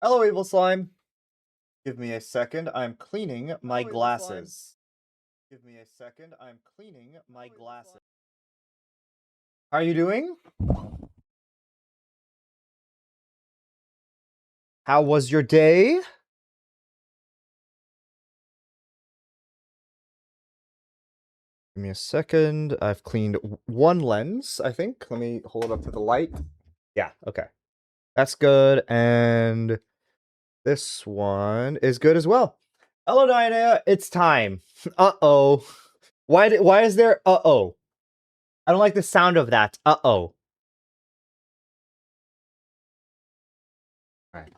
Hello, evil slime. Give me a second. I'm cleaning my evil slime. glasses. Give me a second. I'm cleaning my glasses. How are you doing? How was your day? Give me a second. I've cleaned one lens, I think. Let me hold it up to the light. Yeah, okay. That's good. And this one is good as well. Hello, Diana. It's time. Uh-oh. Why is there uh-oh? I don't like the sound of that. Uh-oh. All right.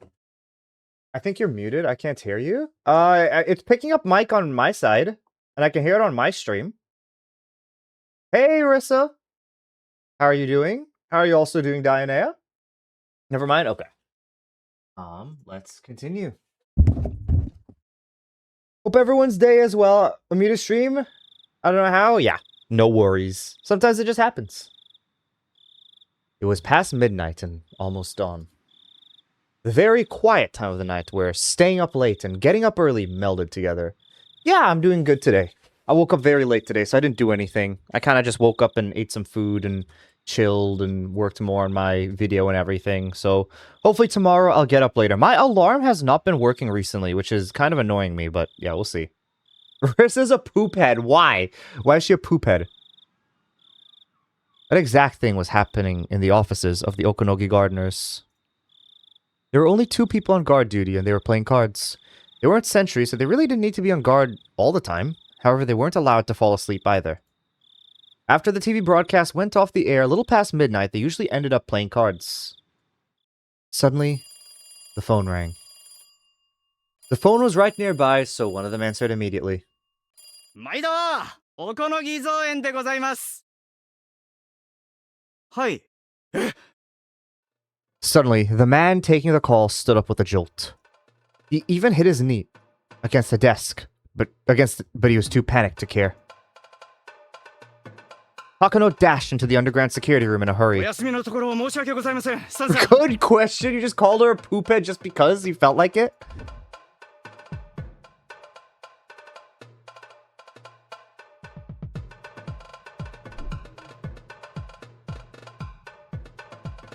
I think you're muted. I can't hear you. It's picking up mic on my side, and I can hear it on my stream. Hey, Rissa. How are you doing? How are you also doing, Diana? Never mind. Okay. Let's continue. Hope everyone's day as well. A muted stream. I don't know how. Yeah, no worries. Sometimes it just happens. It was past midnight and almost dawn. The very quiet time of the night where staying up late and getting up early melded together. Yeah, I'm doing good today. I woke up very late today, so I didn't do anything. I kind of just woke up and ate some food and chilled and worked more on my video and everything. So hopefully tomorrow I'll get up later. My alarm has not been working recently, which is kind of annoying me, but yeah, we'll see. Riss is a poop head. Why? Why is she a poop head? That exact thing was happening in the offices of the Okanogi Gardeners. There were only 2 people on guard duty, and they were playing cards. They weren't sentries, so they really didn't need to be on guard all the time. However, they weren't allowed to fall asleep either. After the TV broadcast went off the air a little past midnight, they usually ended up playing cards. Suddenly, the phone rang. The phone was right nearby, so one of them answered immediately. Maida! Okonogi Zoen de gozaimasu! Hi. Suddenly, the man taking the call stood up with a jolt. He even hit his knee against the desk, but he was too panicked to care. Takano dashed into the underground security room in a hurry. Good question. You just called her a poophead just because you felt like it?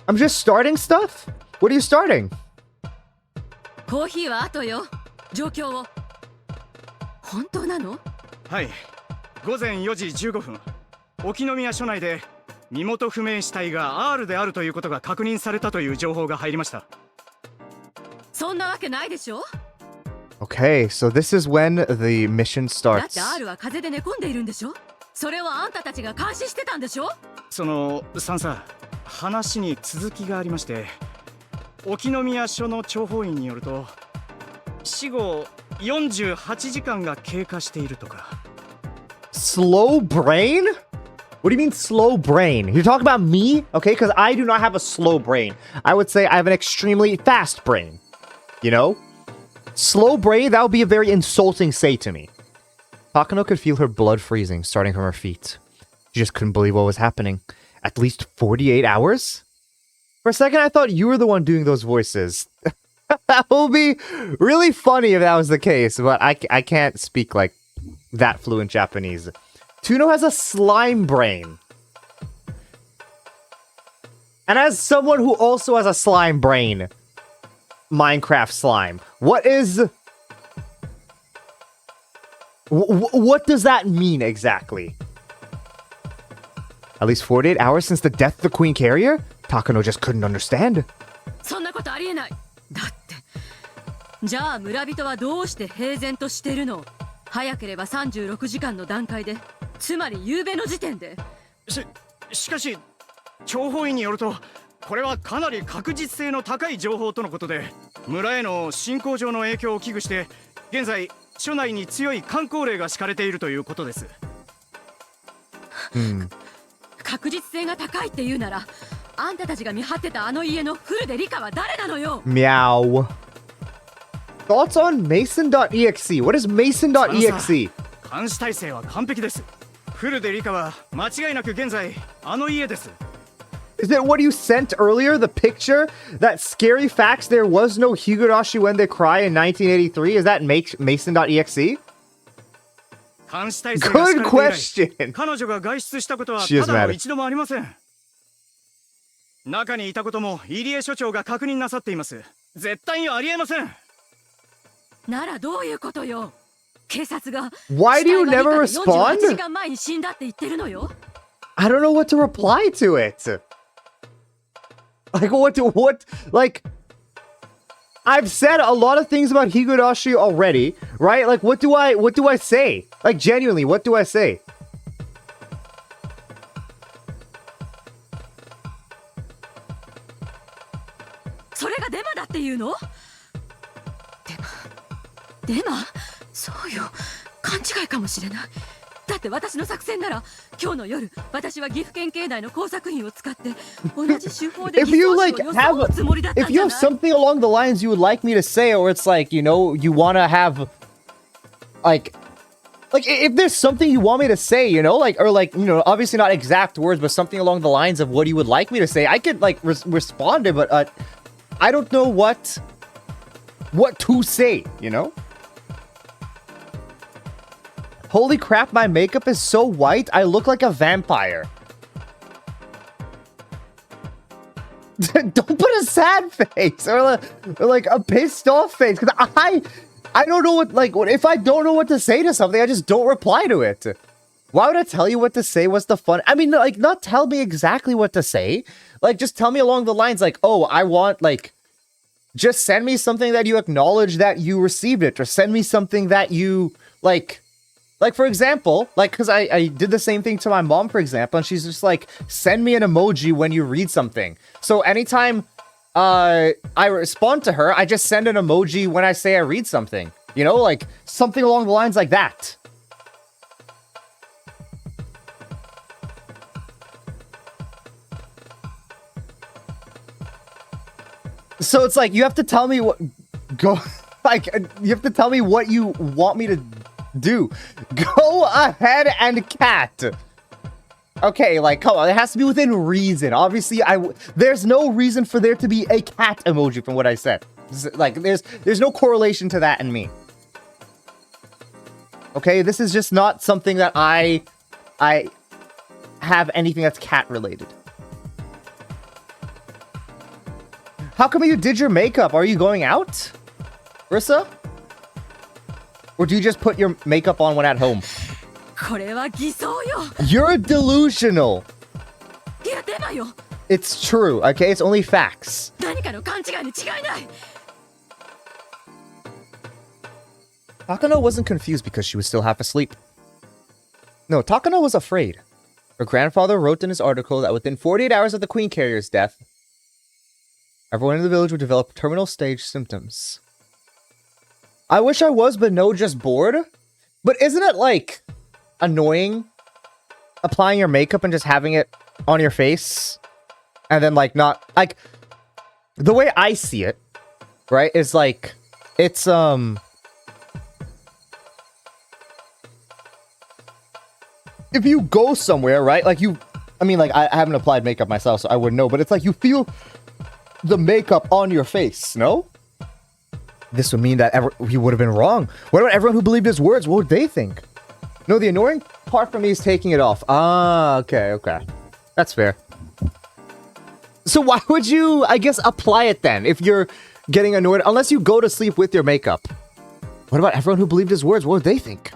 I'm just starting stuff? What are you starting? コーヒーは後よ。状況を。本当なの？はい。午前4時15分。沖宮署内で身元不明死体が R であるということが確認されたという情報が入りました。そんなわけないでしょ? Okay, so this is when the mission だって starts. R は風邪で寝込んでいるんでしょ? それをあんたたちが監視してたんでしょ? そのサンサ、話に続きがありまして、沖宮署の諜報員によると、死後48時間が経過しているとか。Slow brain? What do you mean slow brain? You're talking about me? Okay, because I do not have a slow brain. I would say I have an extremely fast brain. You know? Slow brain, that would be a very insulting say to me. Takano could feel her blood freezing, starting from her feet. She just couldn't believe what was happening. At least 48 hours? For a second, I thought you were the one doing those voices. That would be really funny if that was the case, but I can't speak like that fluent Japanese. Tuno has a slime brain. And as someone who also has a slime brain, Minecraft slime, what does that mean exactly? At least 48 hours since the death of the Queen Carrier? Takano just couldn't understand. そんなことありえない。だって。じゃあ村人はどうして平然としてるの？早ければ36時間の段階で、つまり夕べの時点で。しかし、諜報員によると、これはかなり確実性の高い情報とのことで、村への進行上の影響を危惧して、現在署内に強い箝口令が敷かれているということです。確実性が高いって言うなら、あんたたちが見張ってたあの家のフルでリカは誰なのよ。Meow. Thoughts on Mason.exe? What is Mason.exe? 監視体制は完璧です。フルでリカは間違いなく現在あの家です。Is it what you sent earlier? The picture? That scary facts there was no Higurashi when they cry in 1983? Is that Mason.exe? 監視体制が敷か Good れて以来 question. 彼女が外出したことは She is ただの mad. 一度もありません。中にいたことも入江所長が確認なさっています。絶対にありえません。ならどういうことよ。警察が Why do you 死体 never が見たって48 respond? 時間前に死んだって言ってるのよ。 I don't know what to reply to it. Like, like, I've said a lot of things about Higurashi already, right? Like, what do I say? Like, genuinely, what do I say? それがデマだっていうの？デマ？そうよ。勘違いかもしれない。だって私の作戦なら今日の夜私は岐阜県警内の工作員を使って同じ手法で If you 偽装 like しを装うつもりだった if ん you じゃ have ない？ something along the lines you would like me to say, or it's like, you know, you want to have, like if there's something you want me to say, you know, like, or like, you know, obviously not exact words, but something along the lines of what you would like me to say, I could like respond to it, but I don't know what to say, you know? Holy crap, my makeup is so white, I look like a vampire. Don't put a sad face or like a pissed off face, because I don't know if I don't know what to say to something, I just don't reply to it. Why would I tell you what to say? What's the fun? I mean, like, not tell me exactly what to say. Like, just tell me along the lines like, oh, I want, like, just send me something that you acknowledge that you received it, or send me something that you, like, for example, like, because I did the same thing to my mom, for example, and she's just like, send me an emoji when you read something. So anytime I respond to her, I just send an emoji when I say I read something. You know, like, something along the lines like that. So it's like, you have to tell me what... you have to tell me what you want me to do. Go ahead and cat. Okay, like, come on, it has to be within reason. Obviously, there's no reason for there to be a cat emoji from what I said. Like, there's no correlation to that in me. Okay, this is just not something that I have anything that's cat related. How come you did your makeup? Are you going out, Rissa? Or do you just put your makeup on when at home? これは偽装よ。 You're delusional. いやデマよ。 It's true, okay? It's only facts. 何かの勘違いに違いない。 Takano wasn't confused because she was still half asleep. No, Takano was afraid. Her grandfather wrote in his article that within 48 hours of the Queen Carrier's death, everyone in the village would develop terminal stage symptoms. I wish I was, but no, just bored. But isn't it, like, annoying applying your makeup and just having it on your face? And then, like, not... Like, the way I see it, right, is, like, it's, if you go somewhere, right, like, I mean, like, I haven't applied makeup myself, so I wouldn't know, but it's like you feel the makeup on your face, no? This would mean that he would have been wrong. What about everyone who believed his words? What would they think? No, the annoying part for me is taking it off. Ah, okay. That's fair. So why would you, I guess, apply it then if you're getting annoyed? Unless you go to sleep with your makeup. What about everyone who believed his words? What would they think?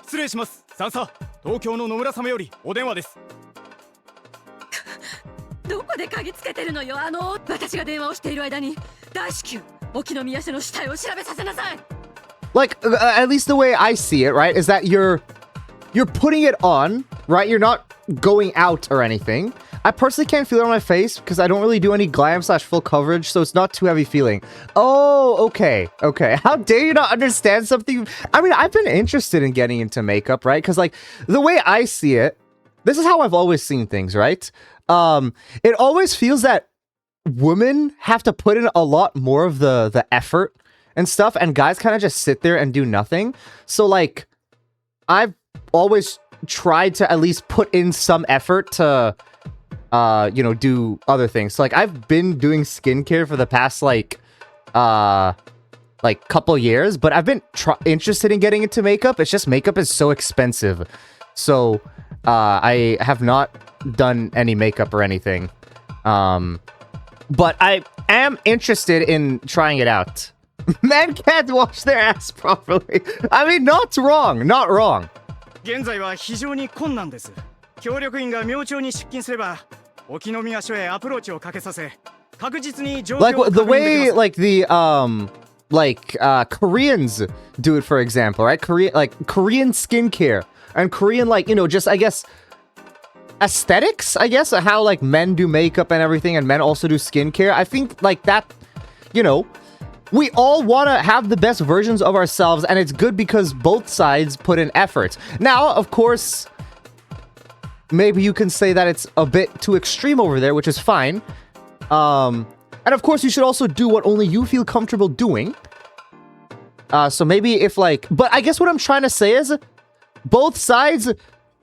失礼します。さんさ、東京の野村様よりお電話です。どこで鍵つけてるのよ。私が電話をしている間に大至急沖宮氏の死体を調べさせなさい。 Like, at least the way I see it, right, is that you're putting it on, right? You're not going out or anything. I personally can't feel it on my face because I don't really do any glam / full coverage, so it's not too heavy feeling. Oh, okay. How dare you not understand something? I mean, I've been interested in getting into makeup, right? Because, like, the way I see it, this is how I've always seen things, right? It always feels that women have to put in a lot more of the effort and stuff, and guys kind of just sit there and do nothing. So, like, I've always tried to at least put in some effort to you know, do other things. So, like, I've been doing skincare for the past, like couple years, but I've been interested in getting into makeup. It's just makeup is so expensive. So, I have not done any makeup or anything. But I am interested in trying it out. Men can't wash their ass properly. I mean, not wrong. Not wrong. 現在は非常に困難です。協力員が明朝に出勤すれば、沖宮署へアプローチをかけさせ、確実に状況を Like 確 the 認でき way ます。 like the Koreans do it, for example, right? Korean skincare and Korean, like, you know, just, I guess, aesthetics, I guess, how like men do makeup and everything and men also do skincare. I think like that, you know, we all want to have the best versions of ourselves, and it's good because both sides put in effort. Now, of course, maybe you can say that it's a bit too extreme over there, which is fine. And of course, you should also do what only you feel comfortable doing. So maybe if like, but I guess what I'm trying to say is, both sides,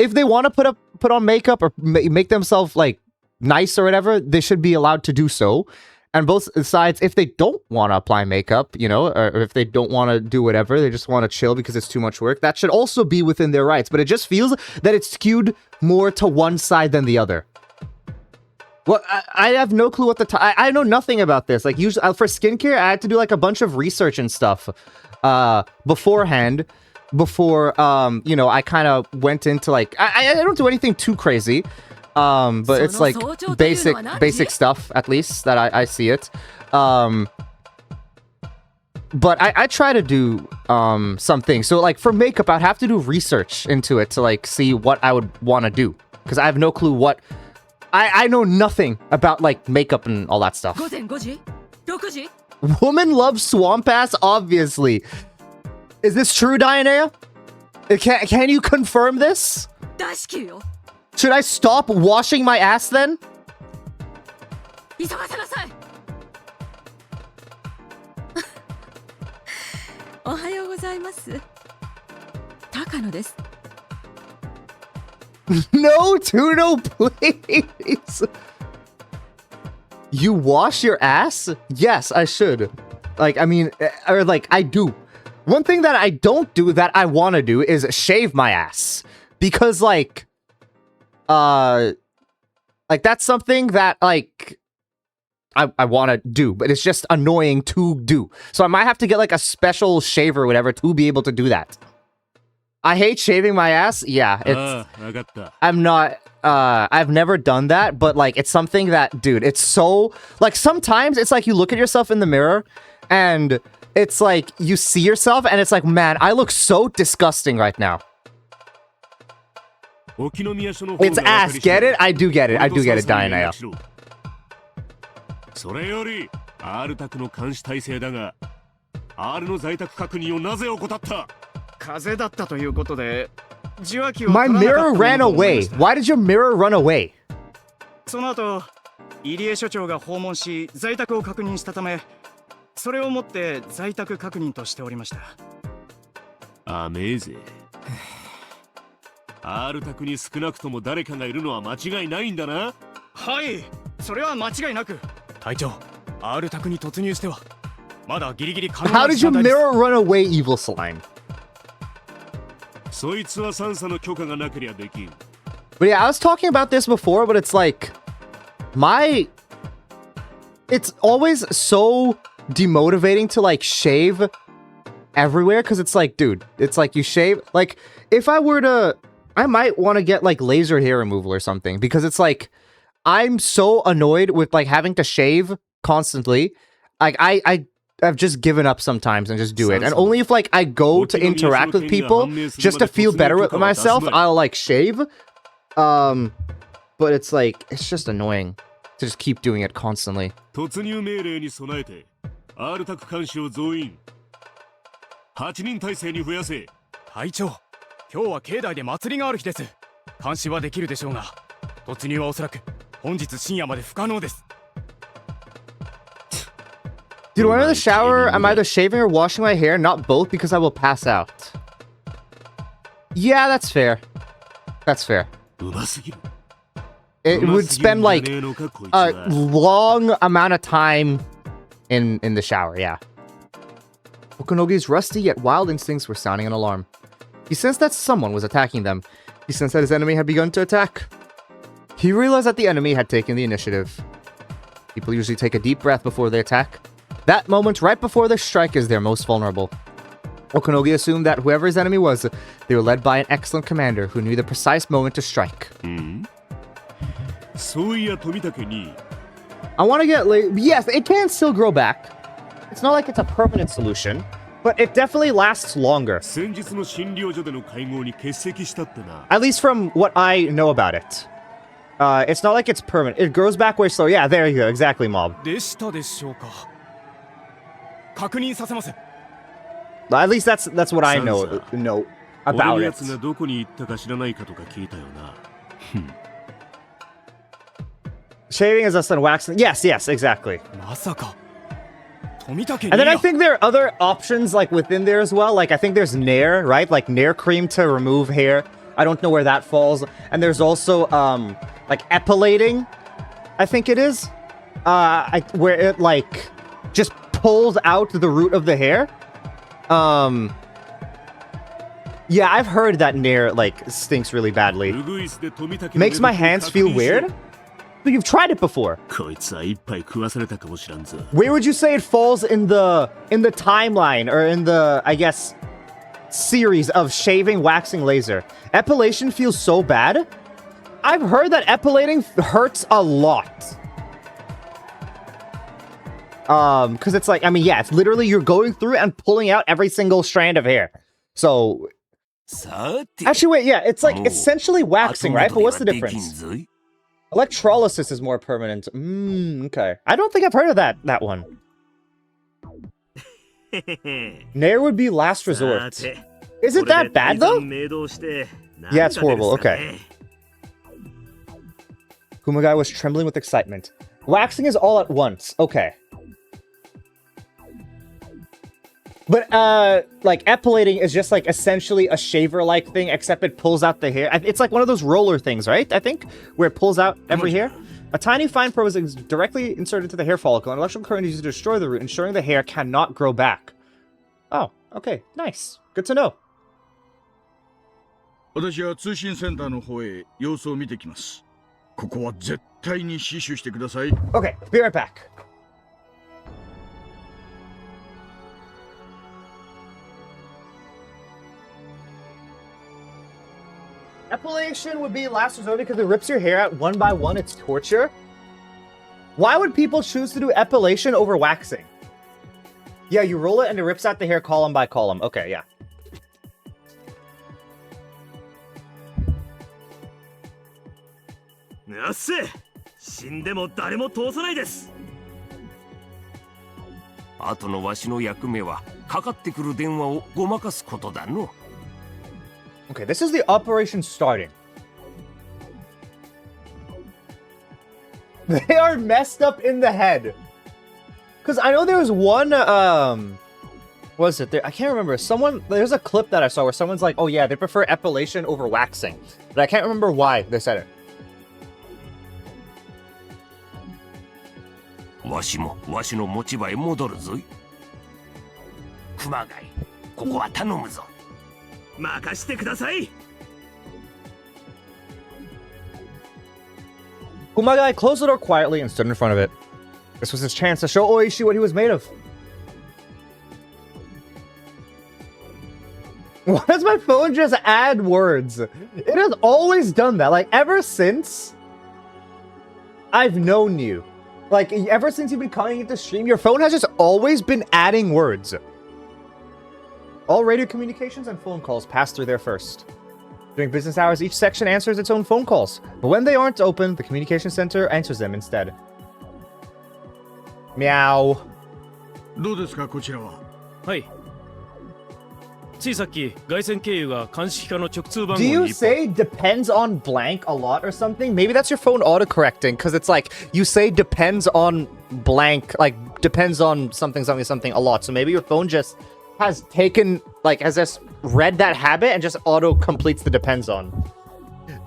if they want to put on makeup or make themselves like nice or whatever, they should be allowed to do so. And both sides, if they don't want to apply makeup, you know, or if they don't want to do whatever, they just want to chill because it's too much work, that should also be within their rights. But it just feels that it's skewed more to one side than the other. Well, I have no clue what I know nothing about this. Like, usually for skincare, I had to do like a bunch of research and stuff beforehand. Before, you know, I kind of went into like, I don't do anything too crazy. But it's like basic stuff, at least, that I see it. But I try to do something. So like for makeup, I'd have to do research into it to like see what I would want to do. Because I have no clue what... I know nothing about like makeup and all that stuff. Woman loves swamp ass, obviously. Is this true, Dianea? Can you confirm this? Should I stop washing my ass then? 急がせなさいおはようございます高野です No, Tuno, please. You wash your ass? Yes, I should. Like, I mean, or like, I do. One thing that I don't do that I want to do is shave my ass. Because, like that's something that like I want to do, but it's just annoying to do. So I might have to get like a special shaver or whatever to be able to do that. I hate shaving my ass. Yeah, it's I'm not I've never done that, but like it's something that, dude, it's so like sometimes it's like you look at yourself in the mirror and it's like you see yourself and it's like, man, I look so disgusting right now. It's ass, get it? I do get it, Dianea. それより R 宅の監視体制だが R の在宅確認をなぜ怠った 風邪だったということで受話器を My 取らなか mirror った ran と思いま away. した Why did your mirror run away? その後入江所長が訪問し在宅を確認したためそれをもって在宅確認としておりましたあめえぜ R 宅に少なくとも誰かがいるのは間違いないんだなはいそれは間違いなく隊長 R 宅に突入してはまだギリギリ可能 How な did 時 your 間帯です mirror run away, evil slime? そいつは三佐の許可がなけりゃできん But yeah, I was talking about this before, but it's like it's always so demotivating to like shave everywhere because it's like, dude, it's like you shave like if I were to I might want to get like laser hair removal or something because it's like I'm so annoyed with like having to shave constantly. Like I've just given up sometimes and just do it. And only if like I go to interact with people just to feel better with myself, I'll like shave. But it's like it's just annoying to just keep doing it constantly. 突入命令に備えて R 宅監視を増員8人体制に増やせ隊長今日は境内で祭りがある日です監視はできるでしょうが突入はおそらく本日深夜まで不可能です Dude, when I'm in the shower, I'm either shaving or washing my hair, not both because I will pass out. Yeah, that's fair. That's fair. うますぎる it would spend like a long amount of time in the shower, yeah. Okunogi's rusty yet wild instincts were sounding an alarm. He sensed that someone was attacking them. He sensed that his enemy had begun to attack. He realized that the enemy had taken the initiative. People usually take a deep breath before they attack. That moment right before their strike is their most vulnerable. Okunogi assumed that whoever his enemy was, they were led by an excellent commander who knew the precise moment to strike. I want to get yes, it can still grow back. It's not like it's a permanent solution, but it definitely lasts longer. At least from what I know about it. It's not like it's permanent. It grows back way slow. Yeah, there you go. Exactly, Mob. At least that's what I know about it. Shaving is less than waxing. Yes, exactly. And then I think there are other options like within there as well. Like I think there's Nair, right? Like Nair cream to remove hair. I don't know where that falls. And there's also like epilating, I think it is. Where it like just pulls out the root of the hair. Yeah, I've heard that Nair like stinks really badly. Makes my hands feel weird. But you've tried it before. Where would you say it falls in the timeline or in the, I guess, series of shaving, waxing, laser? Epilation feels so bad. I've heard that epilating hurts a lot. Because it's like, I mean, yeah, it's literally you're going through and pulling out every single strand of hair. So, actually, wait, yeah, it's like essentially waxing, right? But what's the difference? Electrolysis is more permanent. Okay. I don't think I've heard of that one. Nair would be last resort. Is it that bad, though? Yeah, it's horrible. Okay. Kumagai was trembling with excitement. Waxing is all at once. Okay. But, like, epilating is just, like, essentially a shaver-like thing, except it pulls out the hair. It's like one of those roller things, right? I think, where it pulls out every hair. A tiny fine probe is directly inserted into the hair follicle, and electrical current is used to destroy the root, ensuring the hair cannot grow back. Oh, okay. Nice. Good to know. Okay, be right back. Epilation would be last resort because it rips your hair out one by one. It's torture. Why would people choose to do epilation over waxing? Yeah, you roll it and it rips out the hair column by column. Okay, yeah. Okay, this is the operation starting. They are messed up in the head. Because I know there was one, what was it? There, I can't remember. There's a clip that I saw where someone's like, oh yeah, they prefer epilation over waxing. But I can't remember why they said it. Kumagai closed the door quietly and stood in front of it. This was his chance to show Oishi what he was made of. Why does my phone just add words? It has always done that. Like, ever since I've known you. Like, ever since you've been coming into stream, your phone has just always been adding words. All radio communications and phone calls pass through there first. During business hours, each section answers its own phone calls. But when they aren't open, the communication center answers them instead. Meow. Do you say depends on blank a lot or something? Maybe that's your phone autocorrecting, because it's like, you say depends on blank, like depends on something a lot. So maybe your phone just has taken, like, has just read that habit and just auto completes the depends on.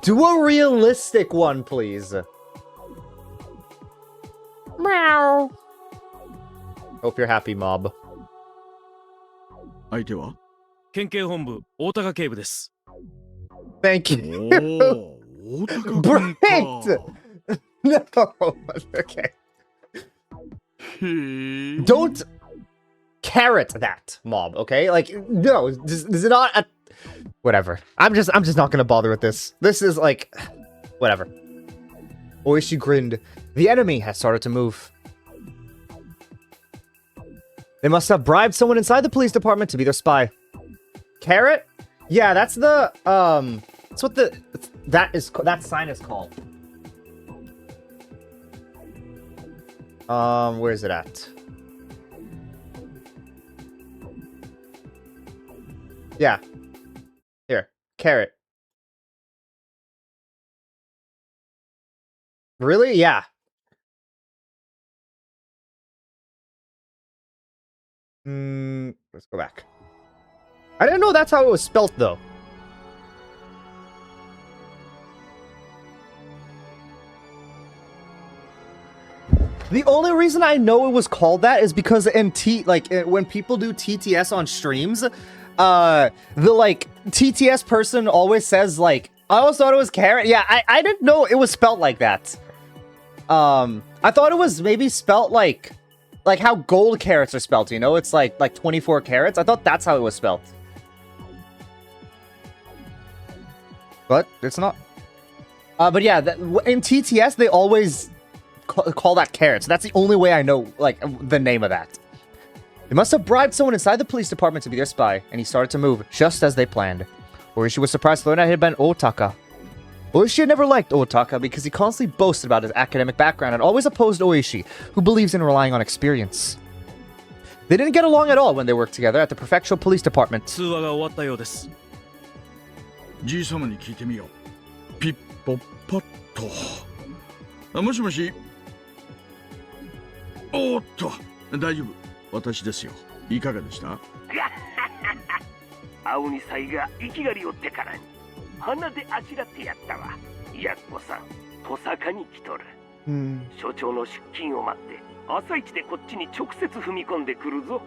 Do a realistic one, please. Meow. Hope you're happy, mob. 相手は県警本部大高警部です。 Thank you. おお、大高君か。 Great! No. Okay. へえ。 Don't carrot that, mob, okay? Like, no, this is not a... Whatever. I'm just not gonna bother with this. This is like... Whatever. Oishi grinned. The enemy has started to move. They must have bribed someone inside the police department to be their spy. Carrot? Yeah, that's the, that's what the, that sign is called. Where is it at? Yeah. Here. Carrot. Really? Yeah. Let's go back. I didn't know that's how it was spelt, though. The only reason I know it was called that is because in when people do TTS on streams, the TTS person always says I always thought it was carrot. Yeah, I didn't know it was spelt like that. I thought it was maybe spelt like how gold carrots are spelt, you know? It's like 24 carats. I thought that's how it was spelt. But it's not. But yeah, in TTS, they always call that carrots. That's the only way I know, the name of that. They must have bribed someone inside the police department to be their spy, and he started to move, just as they planned. Oishi was surprised to learn that it had been Otaka. Oishi had never liked Otaka because he constantly boasted about his academic background and always opposed Oishi, who believes in relying on experience. They didn't get along at all when they worked together at the prefectural police department. 通話が終わったようです。じい様に聞いてみよう。ピッポッパッと。もしもし。おーっと、大丈夫。私ですよ。いかがでした？青にさいが生きがりおってからに鼻であしらってやったわ。やっこさん、戸坂に来とる。所長の出勤を待って朝一でこっちに直接踏み込んでくるぞ。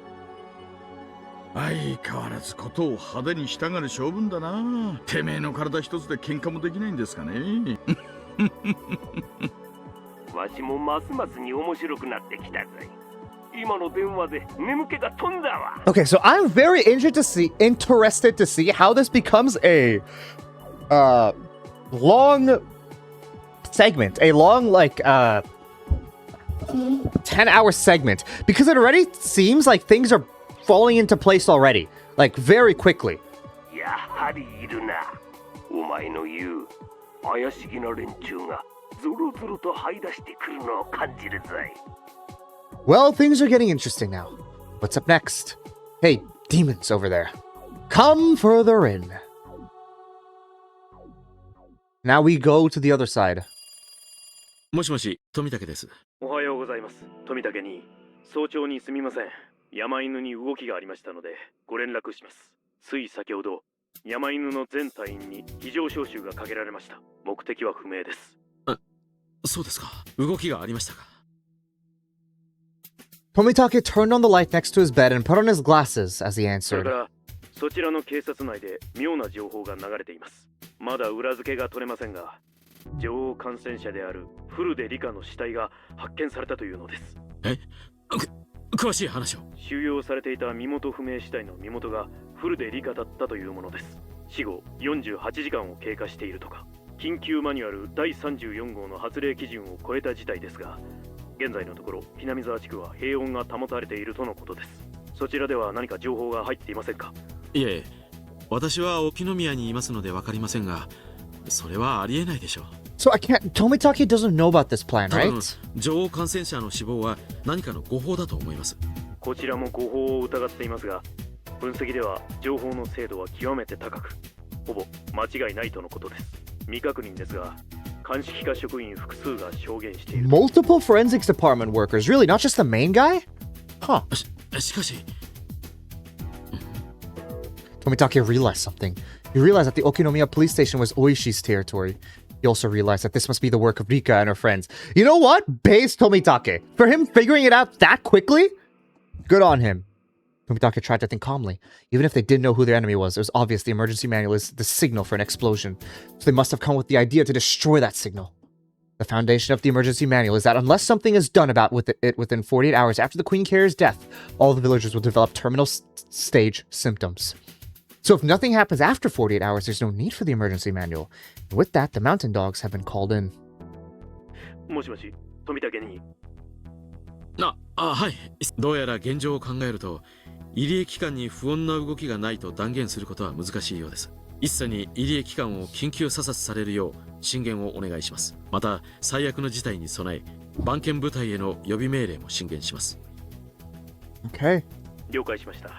相変わらずことを派手にしたがる性分だな。てめえの体一つで喧嘩もできないんですかね。わしもますますに面白くなってきたぜ。今の電話で眠気が飛んだわ。 Okay, so I'm very interested to see how this becomes a long segment, a long 10-hour segment, because it already seems like things are falling into place already, very quickly. やはりいるな。お前の言う怪しげな連中がゾロゾロと這い出してくるのを感じるぜ。 Well, things are getting interesting now. What's up next? Hey, demons over there. Come further in. Now we go to the other side. もしもし、富武です。おはようございます。富武に早朝にすみません。山犬に動きがありましたのでご連絡します。つい先ほど山犬の全隊員に非常招集がかけられました。目的は不明です。そうですか。動きがありましたか。 Tomitake turned on the light next to his bed and put on his glasses as he それ answered. からそちらの警察内で妙な情報が流れています。まだ裏付けが取れませんが、女王感染者であるフルデリカの死体が発見されたというのです。詳しい話を。収容されていた身元不明死体の身元がフルデリカだったというものです。死後48時間を経過しているとか。緊急マニュアル第34号の発令基準を超えた事態ですが、現在のところ南沢地区は平穏が保たれているとのことです。そちらでは何か情報が入っていませんか？いえ、私は沖宮にいますので分かりませんが、それはありえないでしょう。 So I can't. Tomitake doesn't know about this plan, 多分 right? 女王感染者の死亡は何かの誤報だと思います。こちらも誤報を疑っていますが、分析では情報の精度は極めて高く、ほぼ間違いないとのことです。未確認ですが、鑑識課職員複数が証言している。 Multiple forensics department workers, really? Not just the main guy? Huh. しかし、 Tomitake realized something. He realized that the Okinomiya police station was Oishi's territory. He also realized that this must be the work of Rika and her friends. You know what? Base Tomitake. For him figuring it out that quickly? Good on him. Tomitake tried to think calmly. Even if they didn't know who their enemy was, it was obvious the emergency manual is the signal for an explosion. So they must have come with the idea to destroy that signal. The foundation of the emergency manual is that unless something is done about it within 48 hours after the Queen Carrier's death, all the villagers will develop terminal stage symptoms. So if nothing happens after 48 hours, there's no need for the emergency manual. And with that, the mountain dogs have been called in. もしもし、富武に。はい。どうやら現状を考えると、入江機関に不穏な動きがないと断言することは難しいようです。一切に入江機関を緊急査察されるよう進言をお願いします。また、最悪の事態に備え、番犬部隊への予備命令も進言します。Okay. 了解しました。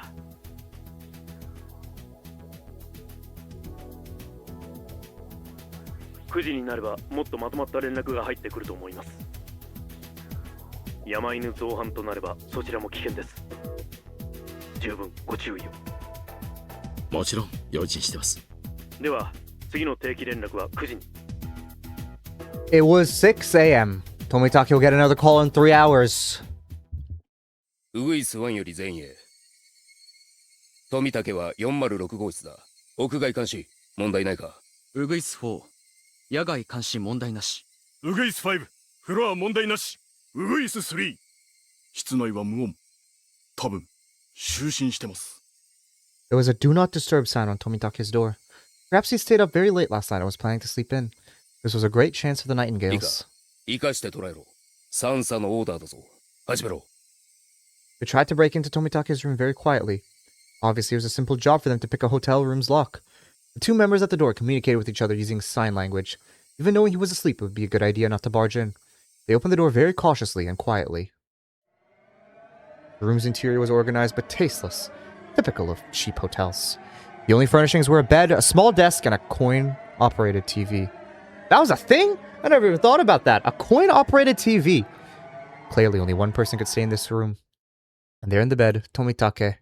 9時になればもっとまとまった連絡が入ってくると思います。山犬造反となればそちらも危険です。十分ご注意を。もちろん用心してます。では次の定期連絡は9時に。It was 6 a.m. Tomitake will get another call in 3 hours. ウグイス1より前へ。富武は406号室だ。屋外監視問題ないか。ウグイス4野外監視問題なし。ウグイス5フロア問題なし。ウグイス3室内は無音。多分就寝してます。There was a do not disturb sign on Tomitake's door. Perhaps he stayed up very late last night and was planning to sleep in. This was a great chance for the Nightingales. 生かして捉えろ。三叉のオーダーだぞ。始めろ。They tried to break into Tomitake's room very quietly. Obviously, it was a simple job for them to pick a hotel room's lock. The two members at the door communicated with each other using sign language. Even knowing he was asleep, it would be a good idea not to barge in. They opened the door very cautiously and quietly. The room's interior was organized but tasteless, typical of cheap hotels. The only furnishings were a bed, a small desk, and a coin-operated TV. That was a thing? I never even thought about that. A coin-operated TV. Clearly, only one person could stay in this room. And there in the bed, Tomitake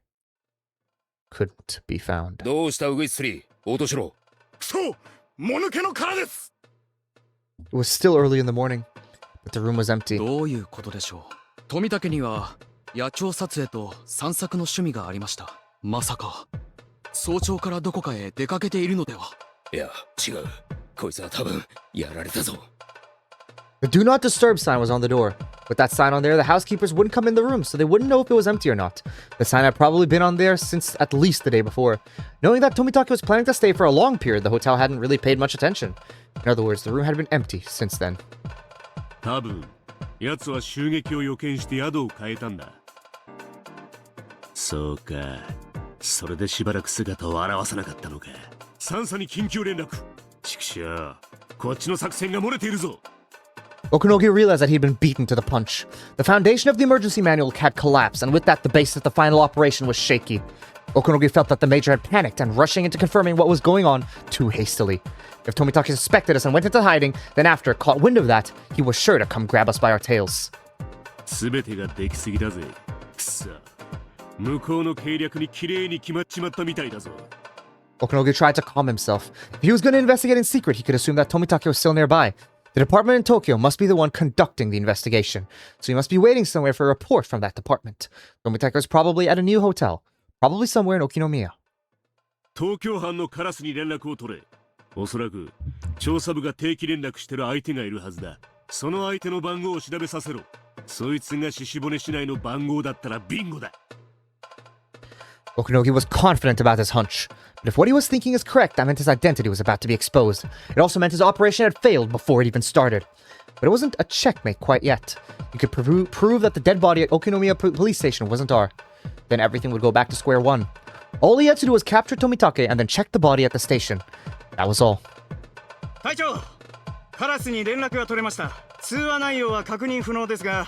couldn't be found. どうしたウグイス3応答しろ。そうもぬけの殻です。 It was still early in the morning, but the room was empty. どういうことでしょう。富武には野鳥撮影と散策の趣味がありました。まさか早朝からどこかへ出かけているのでは。いや違う。こいつは多分やられたぞ。 The do not disturb sign was on the door. With that sign on there, the housekeepers wouldn't come in the room, so they wouldn't know if it was empty or not. The sign had probably been on there since at least the day before. Knowing that Tomitake was planning to stay for a long period, the hotel hadn't really paid much attention. In other words, the room had been empty since then. 多分奴は襲撃を予見して宿を変えたんだ。そうか。それでしばらく姿を現さなかったのか。三叉に緊急連絡。ちくしょう。こっちの作戦が漏れているぞ。 Okunogi realized that he'd been beaten to the punch. The foundation of the emergency manual had collapsed, and with that, the base of the final operation was shaky. Okunogi felt that the major had panicked and rushing into confirming what was going on too hastily. If Tomitake suspected us and went into hiding, then after caught wind of that, he was sure to come grab us by our tails. 全てができすぎだぜ。くそ。向こうの計略に綺麗に決まっちまったみたいだぞ。 Okunogi tried to calm himself. If he was going to investigate in secret, he could assume that Tomitake was still nearby. The department in Tokyo must be the one conducting the investigation, so he must be waiting somewhere for a report from that department. Tomitake was probably at a new hotel, probably somewhere in Okinomiya. 東京班のカラスに連絡を取れ。おそらく調査部が定期連絡してる相手がいるはずだ。その相手の番号を調べさせろ。そいつが獅子骨市内の番号だったらビンゴだ。 Okunogi was confident about his hunch, but if what he was thinking is correct, that meant his identity was about to be exposed. It also meant his operation had failed before it even started. But it wasn't a checkmate quite yet. He could prove that the dead body at Okinomiya police station wasn't R. Then everything would go back to square one. All he had to do was capture Tomitake and then check the body at the station. That was all. 隊長、カラスに連絡が取れました。通話内容は確認不能ですが、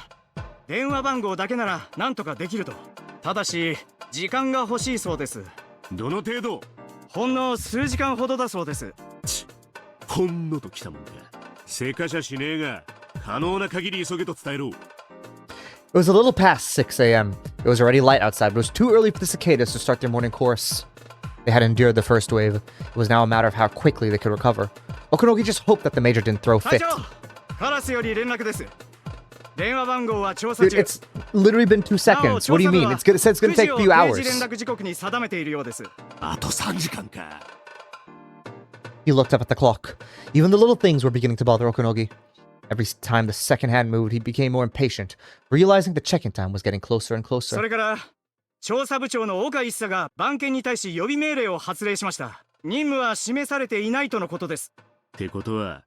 電話番号だけなら何とかできると。ただし時間が欲しいそうです。どの程度？ほんの数時間ほどだそうです。ほんのときたもんか。せかしゃしねえが、可能な限り急げと伝えろ。It was a little past 6 a.m. It was already light outside, but it was too early for the cicadas to start their morning chorus. They had endured the first wave. It was now a matter of how quickly they could recover. Okunogi just hoped that the major didn't throw a 隊 fit. 長カラスより連絡です。電話番号は調査 Dude, 中。 it's literally been 2 seconds. What do you mean? It said it's gonna take a few 9時 hours. 連絡時刻に定めているようです。あと3時間か。 He looked up at the clock. Even the little things were beginning to bother Okunogi. Every time the second hand moved, he became more impatient, realizing the check-in time was getting closer and そ closer. れから調査部長の岡一佐が番犬に対し予備命令を発令しました。任務は示されていないとのことです。ってことは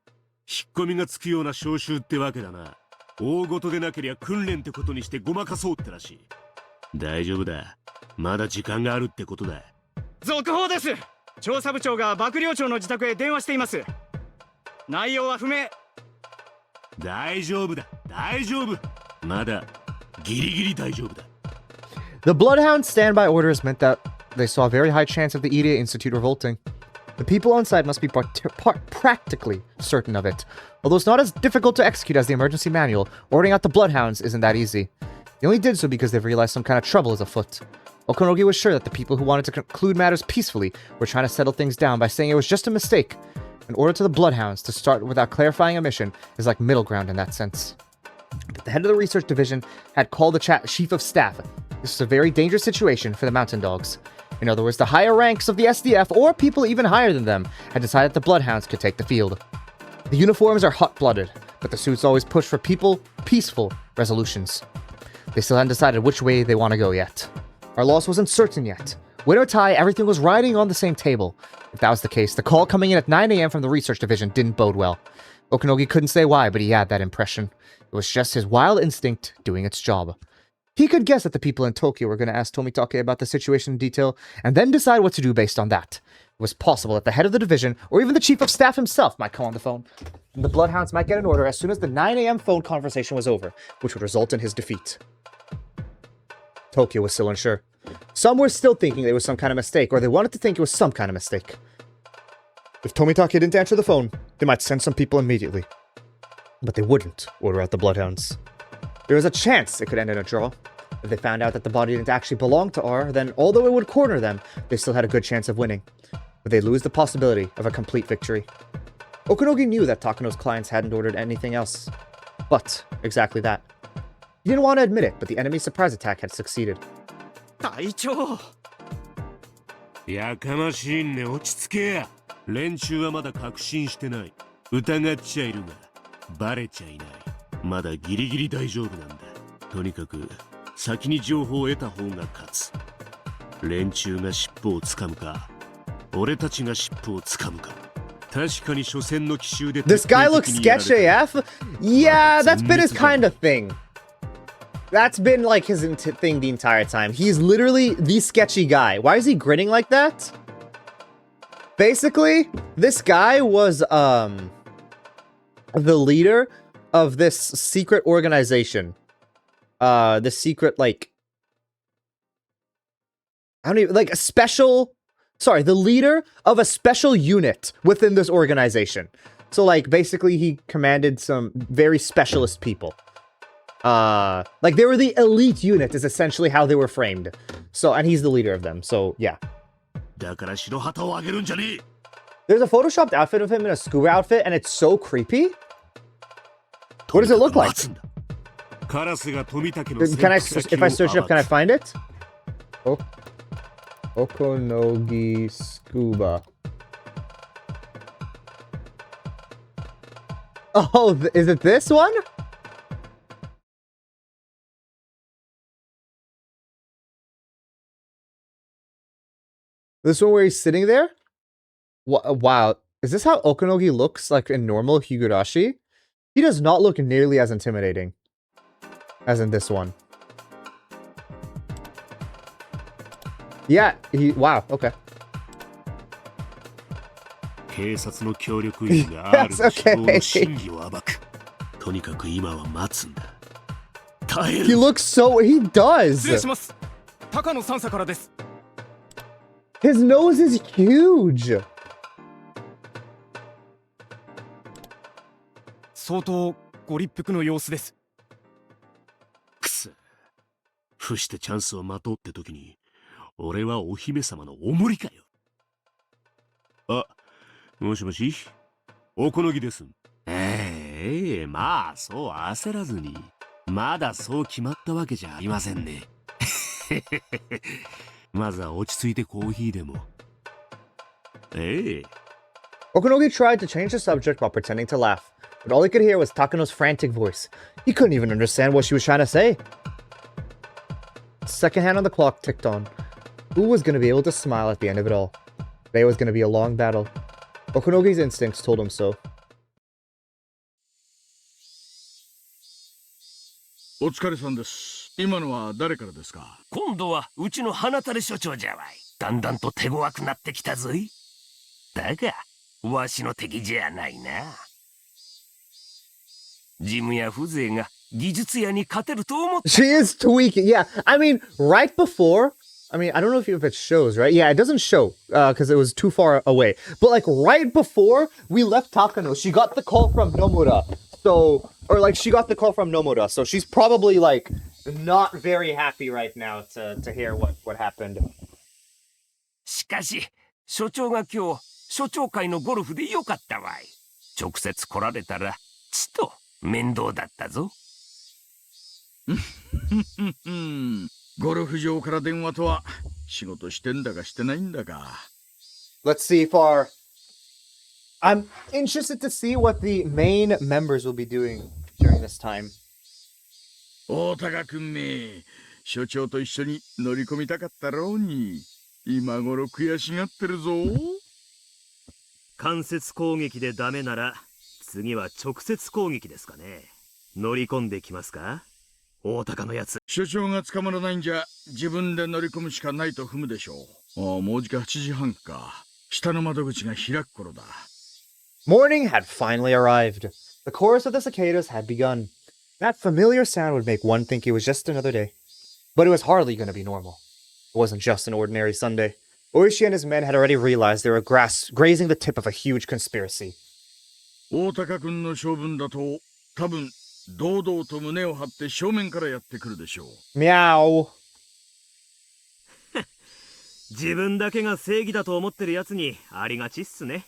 引っ込みがつくような招集ってわけだな。大事でなけりゃ訓練ってことにしてごまかそうってらしい。大丈夫だ。まだ時間があるってことだ。続報です。調査部長が幕僚長の自宅へ電話しています。内容は不明。大丈夫だ。大丈夫。まだギリギリ大丈夫だ。The Bloodhound's standby orders meant that they saw a very high chance of the Iria Institute revolting. The people on site must be practically certain of it. Although it's not as difficult to execute as the emergency manual, ordering out the Bloodhounds isn't that easy. They only did so because they've realized some kind of trouble is afoot. Okunogi was sure that the people who wanted to conclude matters peacefully were trying to settle things down by saying it was just a mistake. An order to the Bloodhounds to start without clarifying a mission is like middle ground in that sense. But the head of the research division had called the chief of staff. This is a very dangerous situation for the mountain dogs. In other words, the higher ranks of the SDF, or people even higher than them, had decided the Bloodhounds could take the field. The uniforms are hot-blooded, but the suits always push for peaceful resolutions. They still hadn't decided which way they want to go yet. Our loss wasn't certain yet. Win or tie, everything was riding on the same table. If that was the case, the call coming in at 9 a.m. from the research division didn't bode well. Okunogi couldn't say why, but he had that impression. It was just his wild instinct doing its job. He could guess that the people in Tokyo were going to ask Tomitake about the situation in detail, and then decide what to do based on that. It was possible that the head of the division, or even the chief of staff himself, might come on the phone. And the Bloodhounds might get an order as soon as the 9 a.m. phone conversation was over, which would result in his defeat. Tokyo was still unsure. Some were still thinking there was some kind of mistake, or they wanted to think it was some kind of mistake. If Tomitake didn't answer the phone, they might send some people immediately. But they wouldn't order out the Bloodhounds. There was a chance it could end in a draw. If they found out that the body didn't actually belong to R, then although it would corner them, they still had a good chance of winning. But they'd lose the possibility of a complete victory. Okunogi knew that Takano's clients hadn't ordered anything else. But exactly that. He didn't want to admit it, but the enemy's surprise attack had succeeded. 隊長。やかましいね、落ち着けや。連中はまだ確信してない。疑っちゃいるが、バレちゃいない。まだギリギリ大丈夫なんだ。とにかく、先に情報を得た方が勝つ。連中が尻尾をつかむか、俺たちが尻尾をつかむか。確かに初戦の奇襲で This guy looks sketch AF? Yeah, that's been his kind of thing. That's been like his thing the entire time. He's literally the sketchy guy. Why is he grinning like that? Basically, this guy was the leader of this secret organization. The secret, like, I don't even, like, a special, sorry, the leader of a special unit within this organization. So, like, basically he commanded some very specialist people. Like, they were the elite unit is essentially how they were framed. So, and he's the leader of them, so, yeah. There's a photoshopped outfit of him in a scuba outfit, and it's so creepy. What does it look like? Can I, if I search it up, can I find it? Oh. Okonogi Scuba. Oh, is it this one? This one where he's sitting there? Wow. Is this how Okonogi looks like in normal Higurashi? He does not look nearly as intimidating as in this one. Yeah, wow, okay. Yes, okay. He looks so... He does! His nose is huge! 相当ご立腹の様子です。くそ。伏してチャンスを待とうって時に、俺はお姫様のおもりかよ。もしもしおこのぎです。まあそう焦らずに。まだそう決まったわけじゃありませんね。まずは落ち着いてコーヒーでも。Okunogi tried to change the subject while pretending to laugh, but all he could hear was Takano's frantic voice. He couldn't even understand what she was trying to say. The second hand on the clock ticked on. Who was going to be able to smile at the end of it all? Today was going to be a long battle. Okunogi's instincts told him so. お疲れさんです。今のは誰からですか？今度はうちの花垂れ所長じゃわい。だんだんと手強くなってきたぞい。だがわしの敵じゃないな。事務や風情が技術屋に勝てると思った。 She is tweaking. Yeah, I mean, right before... I mean, I don't know if it shows, right? Yeah, it doesn't show, because it was too far away. But, like, right before we left Takano, she got the call from Nomura. So... Or, like, she got the call from Nomura. So she's probably, like, not very happy right now to hear what happened. しかし所長が今日所長会のゴルフでよかったわい。直接来られたらちと面倒だったぞ。ゴルフ場から電話とは仕事してんだかしてないんだか。 Let's see if our... I'm interested to see what the main members will be doing during this time. 大高くんめ、所長と一緒に乗り込みたかったろうに。今頃悔しがってるぞ。間接攻撃でダメなら次は直接攻撃ですかね。乗り込んできますか、大高のやつ。所長が捕まらないんじゃ自分で乗り込むしかないと踏むでしょう。もうじか8時半か。下の窓口が開く頃だ。 Morning had finally arrived. The chorus of the cicadas had begun. That familiar sound would make one think it was just another day. But it was hardly going to be normal. It wasn't just an ordinary Sunday. Oishi and his men had already realized they were grazing the tip of a huge conspiracy. 大高くんの性分だと多分堂々と胸を張って正面からやってくるでしょう。 Meow. 自分だけが正義だと思ってるやつにありがちっすね。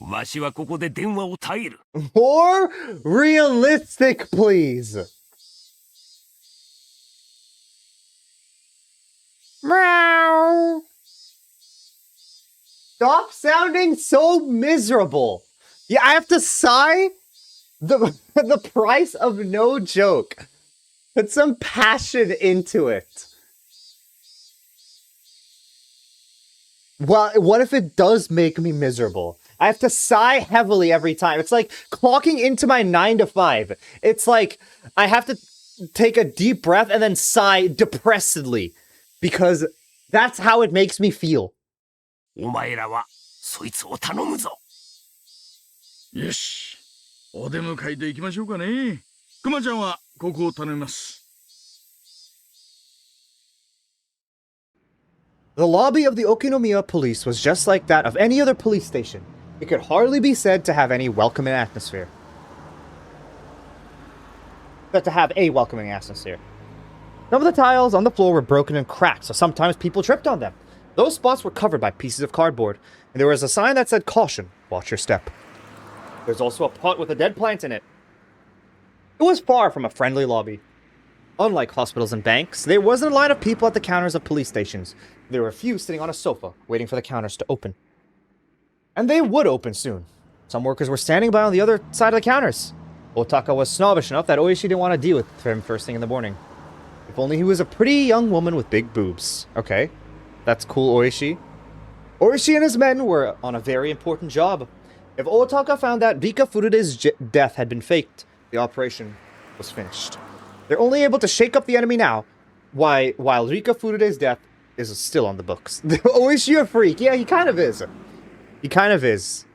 わしはここで電話を耐える。 More realistic, please. Meow. Stop sounding so miserable. Yeah, I have to sigh? The price of no joke. Put some passion into it. Well, what if it does make me miserable? I have to sigh heavily every time. It's like clocking into my 9 to 5. It's like I have to take a deep breath and then sigh depressedly. Because that's how it makes me feel. お前らはそいつを頼むぞ。よし、お出迎えで行きましょうかね。クマちゃんはここを頼みます。 The lobby of the Okinomiya police was just like that of any other police station. It could hardly be said to have any welcoming atmosphere. But to have a welcoming atmosphere. Some of the tiles on the floor were broken and cracked, so sometimes people tripped on them. Those spots were covered by pieces of cardboard, and there was a sign that said, "Caution, watch your step." There's also a pot with a dead plant in it. It was far from a friendly lobby. Unlike hospitals and banks, there wasn't a line of people at the counters of police stations. There were a few sitting on a sofa, waiting for the counters to open. And they would open soon. Some workers were standing by on the other side of the counters. Otaka was snobbish enough that Oishi didn't want to deal with him first thing in the morning. If only he was a pretty young woman with big boobs. Okay, that's cool, Oishi. Oishi and his men were on a very important job. If Otaka found that Rika Furude's death had been faked, the operation was finished. They're only able to shake up the enemy now, while Rika Furude's death is still on the books. Oishi a freak. Yeah, he kind of is. He kind of is.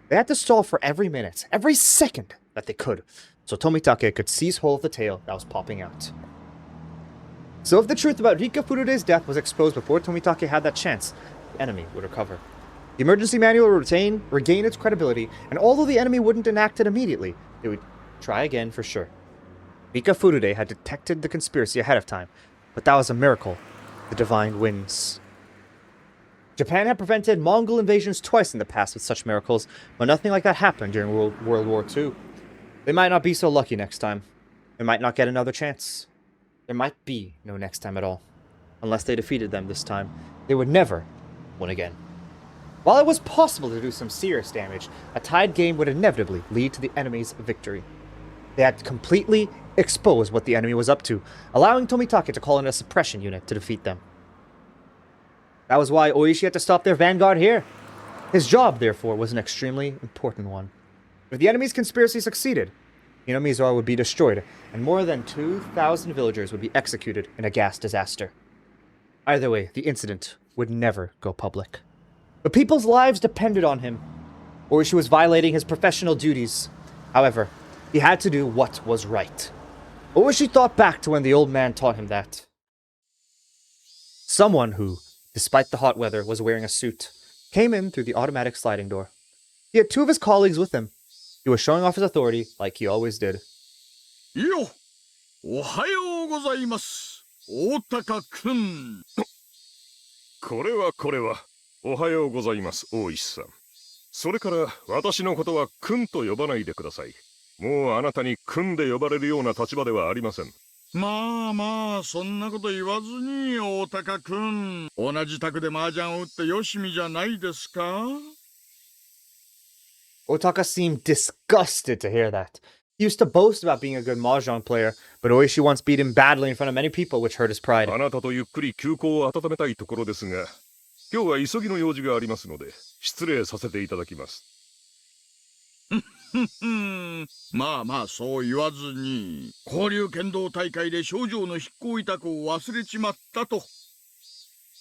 They had to stall for every minute, every second that they could, so Tomitake could seize hold of the tail that was popping out. So if the truth about Rika Furude's death was exposed before Tomitake had that chance, the enemy would recover. The emergency manual would regain its credibility, and although the enemy wouldn't enact it immediately, they would try again for sure. Rika Furude had detected the conspiracy ahead of time, but that was a miracle. The divine wins. Japan had prevented Mongol invasions twice in the past with such miracles, but nothing like that happened during World War II. They might not be so lucky next time. They might not get another chance. There might be no next time at all. Unless they defeated them this time, they would never win again. While it was possible to do some serious damage, a tied game would inevitably lead to the enemy's victory. They had completely exposed what the enemy was up to, allowing Tomitake to call in a suppression unit to defeat them. That was why Oishi had to stop their vanguard here. His job, therefore, was an extremely important one. If the enemy's conspiracy succeeded, Hinomizora would be destroyed, and more than 2,000 villagers would be executed in a gas disaster. Either way, the incident would never go public. But people's lives depended on him. Oishi was violating his professional duties. However, he had to do what was right. Oishi thought back to when the old man taught him that. Someone who, despite the hot weather, was wearing a suit, came in through the automatic sliding door. He had 2 of his colleagues with him. He was showing off his authority like he always did. Yo! Ohayou gozaimasu, Otaka-kun. これはおはようございます大石さん。それから私のことは君と呼ばないでください。もうあなたに君で呼ばれるような立場ではありません。まあまあ、そんなこと言わずに、大高くん。同じ宅で麻雀を打ってよしみじゃないですか？ Otaka seemed disgusted to hear that. He used to boast about being a good mahjong player, but Oishi once beat him badly in front of many people, which hurt his pride. あなたとゆっくり休校を温めたいところですが、今日は急ぎの用事がありますので、失礼させていただきます。まあまあそう言わずに、交流剣道大会で少女の筆行委託を忘れちまったと。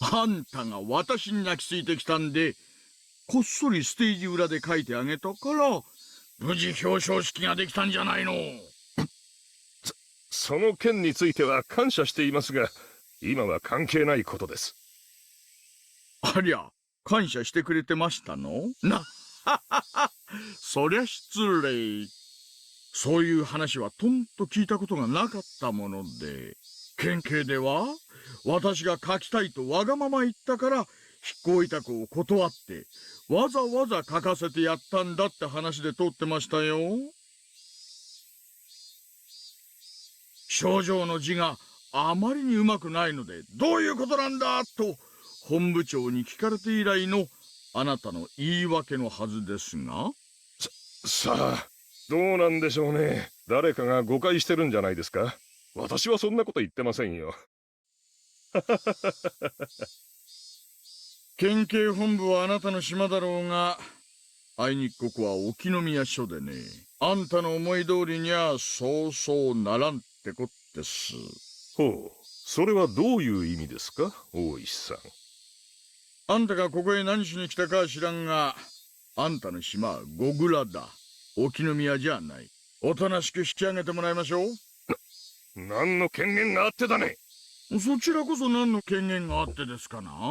あんたが私に泣きついてきたんで、こっそりステージ裏で書いてあげたから、無事表彰式ができたんじゃないの。その件については感謝していますが、今は関係ないことです。ありゃ、感謝してくれてましたの？そりゃ失礼。そういう話はとんと聞いたことがなかったもので、県警では私が書きたいとわがまま言ったから筆行委託を断ってわざわざ書かせてやったんだって話で通ってましたよ。症状の字があまりにうまくないのでどういうことなんだと本部長に聞かれて以来のあなたの言い訳のはずですが。さあ、どうなんでしょうね。誰かが誤解してるんじゃないですか。私はそんなこと言ってませんよ。県警本部はあなたの島だろうが、あいにくここは沖宮署でね。あんたの思い通りにはそうそうならんってこってす。ほう、それはどういう意味ですか、大石さん。あんたがここへ何しに来たかは知らんが、あんたの島はゴグラだ。沖宮じゃない。おとなしく引き上げてもらいましょう。何の権限があってだね。そちらこそ何の権限があってですかな。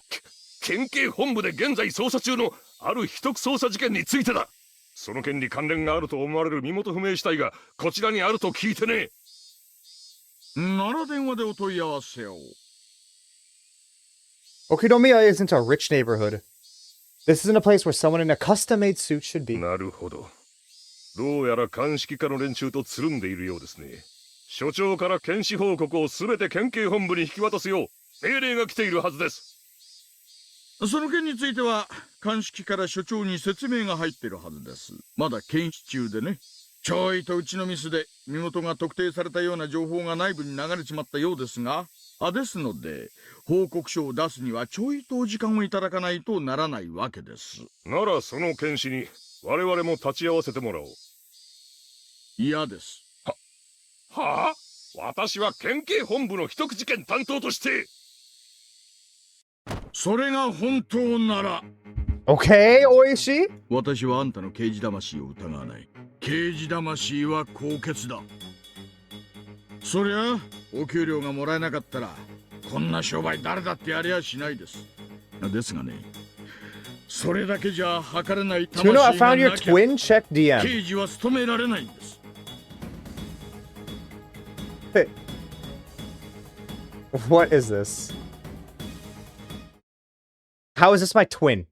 県警本部で現在捜査中のある秘匿捜査事件についてだ。その件に関連があると思われる身元不明死体がこちらにあると聞いてね。なら電話でお問い合わせを。Okinomiya isn't a rich neighborhood. This isn't a place where someone in a custom-made suit should be. なるほど。どうやら鑑識課の連中とつるんでいるようですね。所長から検視報告をすべて県警本部に引き渡すよう命令が来ているはずです。その件については鑑識から所長に説明が入っているはずです。まだ検視中でね。ちょいとうちのミスで身元が特定されたような情報が内部に流れちまったようですが、ですので報告書を出すにはちょいとお時間をいただかないとならないわけです。ならその検視に我々も立ち会わせてもらおう。嫌です。はあ？私は県警本部の秘匿事件担当として。それが本当なら。Okay, Oishi? 私はあんたの刑事魂を疑わない。刑事魂は高潔だ。そりゃお給料がもらえなかったらこんな商売誰だってやりゃしないです。ですがね、それだけじゃ測れない魂がなきゃ Tuna, I found your twin. Check DM. 刑事は務められないんです。What is this? How is this my twin?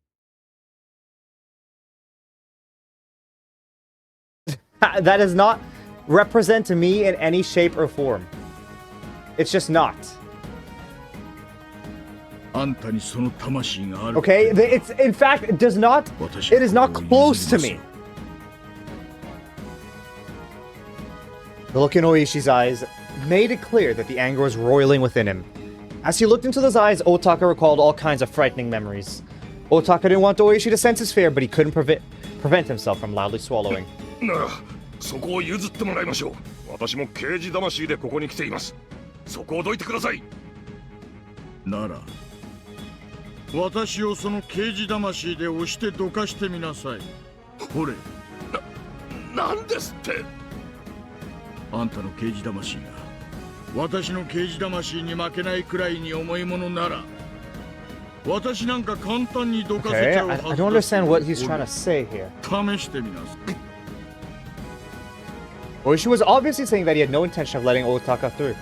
That does not represent me in any shape or form. It's just not. Okay, it's in fact it does not. It is not close to me. The look in Oishi's eyes made it clear that the anger was roiling within him. As he looked into those eyes, Otaka recalled all kinds of frightening memories. Otaka didn't want Oishi to sense his fear, but he couldn't prevent himself from loudly swallowing. ならそこを譲ってもらいましょう。私も刑事魂でここに来ています。そこをどいてください。なら私をその刑事魂で押してどかしてみなさい。ほれ。なんですって。あんたの刑事魂が私の刑事魂に負けないくらいに重いものなら私なんか簡単にどかせちゃうはずです。I don't understand what he's trying to say here. 試してみなさい。Oishi was obviously saying that he had no intention of letting Otaka through.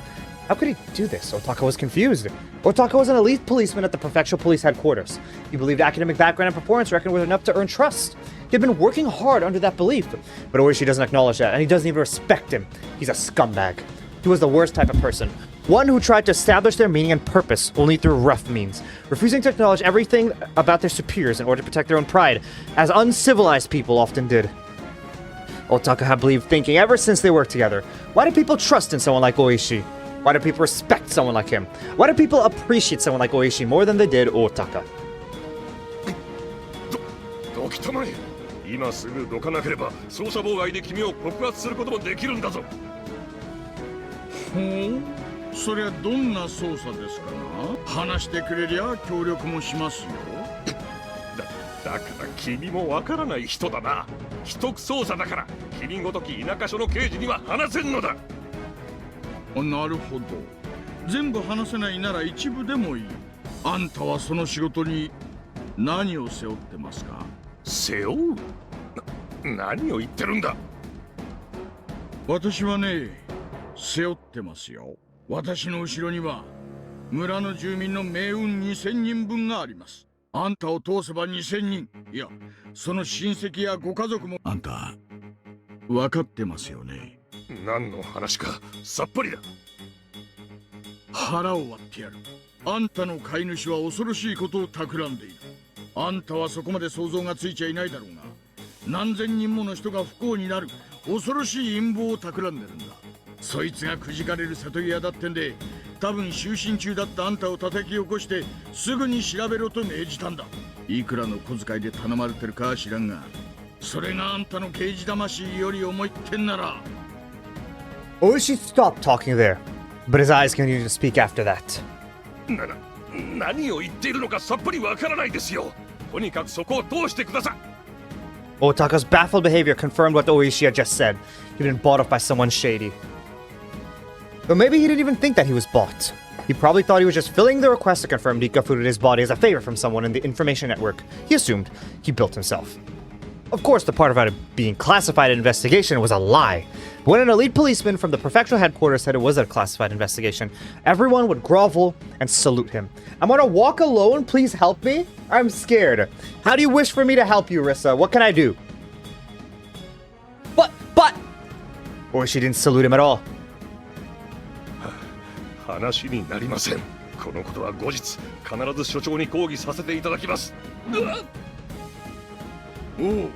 How could he do this? Otaka was confused. Otaka was an elite policeman at the prefectural police headquarters. He believed academic background and performance record was enough to earn trust. He had been working hard under that belief. But Oishi doesn't acknowledge that, and he doesn't even respect him. He's a scumbag. He was the worst type of person. One who tried to establish their meaning and purpose only through rough means, refusing to acknowledge everything about their superiors in order to protect their own pride, as uncivilized people often did. Otaka had believed thinking ever since they worked together. Why do people trust in someone like Oishi? Why do people respect someone like him? Why do people appreciate someone like Oishi more than they did Otaka? どきたまえ。今すぐどかなければ捜査妨害で君を告発することもできるんだぞ。ほう、そりゃどんな捜査ですかな。話してくれりゃ協力もしますよ。だから君もわからない人だな。秘匿捜査だから君ごとき田舎署の刑事には話せんのだ。なるほど。全部話せないなら一部でもいい。あんたはその仕事に何を背負ってますか。背負う？何を言ってるんだ。私はね、背負ってますよ。私の後ろには村の住民の命運2000人分があります。あんたを通せば2000人、いや、その親戚やご家族も。あんた分かってますよね。何の話かさっぱりだ。腹を割ってやる。あんたの飼い主は恐ろしいことを企んでいる。あんたはそこまで想像がついちゃいないだろうが、何千人もの人が不幸になる恐ろしい陰謀を企んでるんだ。そいつがくじかれる瀬戸際だってんで、多分就寝中だったあんたを叩き起こしてすぐに調べろと命じたんだ。いくらの小遣いで頼まれてるかは知らんが、それがあんたの刑事魂より重いってんなら。Oishi stopped talking there, but his eyes continued to speak after that. 何を言っているのかさっぱりわからないですよ。とにかくそこを通してください。Otaka's baffled behavior confirmed what Oishi had just said. He'd been bought off by someone shady. Though maybe he didn't even think that he was bought. He probably thought he was just filling the request to confirm Nika Furude's body as a favor from someone in the information network he assumed he built himself. Of course, the part about it being classified investigation was a lie. But when an elite policeman from the prefectural headquarters said it was a classified investigation, everyone would grovel and salute him. I'm gonna walk alone, please help me? I'm scared. How do you wish for me to help you, Rissa? What can I do? But... Or she didn't salute him at all. 話になりません。このことは後日必ず所長に抗議させていただきます。おう、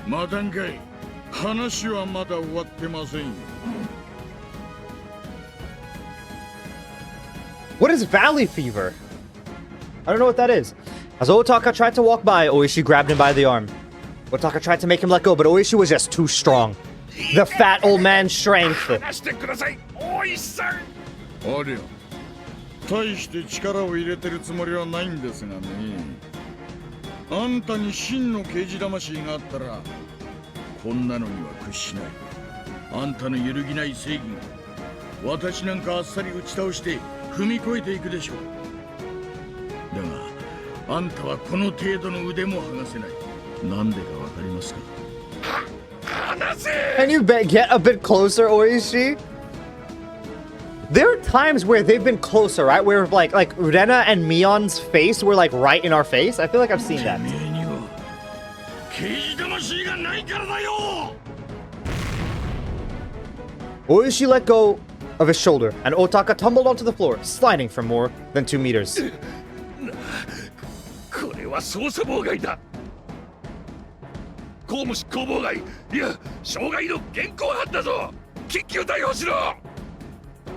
またんかい。話はまだ終わってませんよ。What is valley fever? I don't know what that is. As Otaka tried to walk by, Oishi grabbed him by the arm. Otaka tried to make him let go, but Oishi was just too strong. The fat old man's strength. 話してください、大石さん。ありゃ、大して力を入れてるつもりはないんですがね。あんたに真の刑事魂があったらこんなのには屈しない。あんたの揺るぎない正義が私なんかあっさり打ち倒して踏み越えていくでしょう。だがあんたはこの程度の腕も剥がせない。なんでかわかりますか。話せ。 Can you get a bit closer, Oishi? There are times where they've been closer, right? Where like Rena and Mion's face were like right in our face. I feel like I've seen that. てめえには刑事魂がないからだよ。 Oishi let go of his shoulder, and Otaka tumbled onto the floor, sliding for more than 2 meters. これは捜査妨害だ。公務執行妨害、いや傷害の現行犯だぞ。緊急逮捕しろ。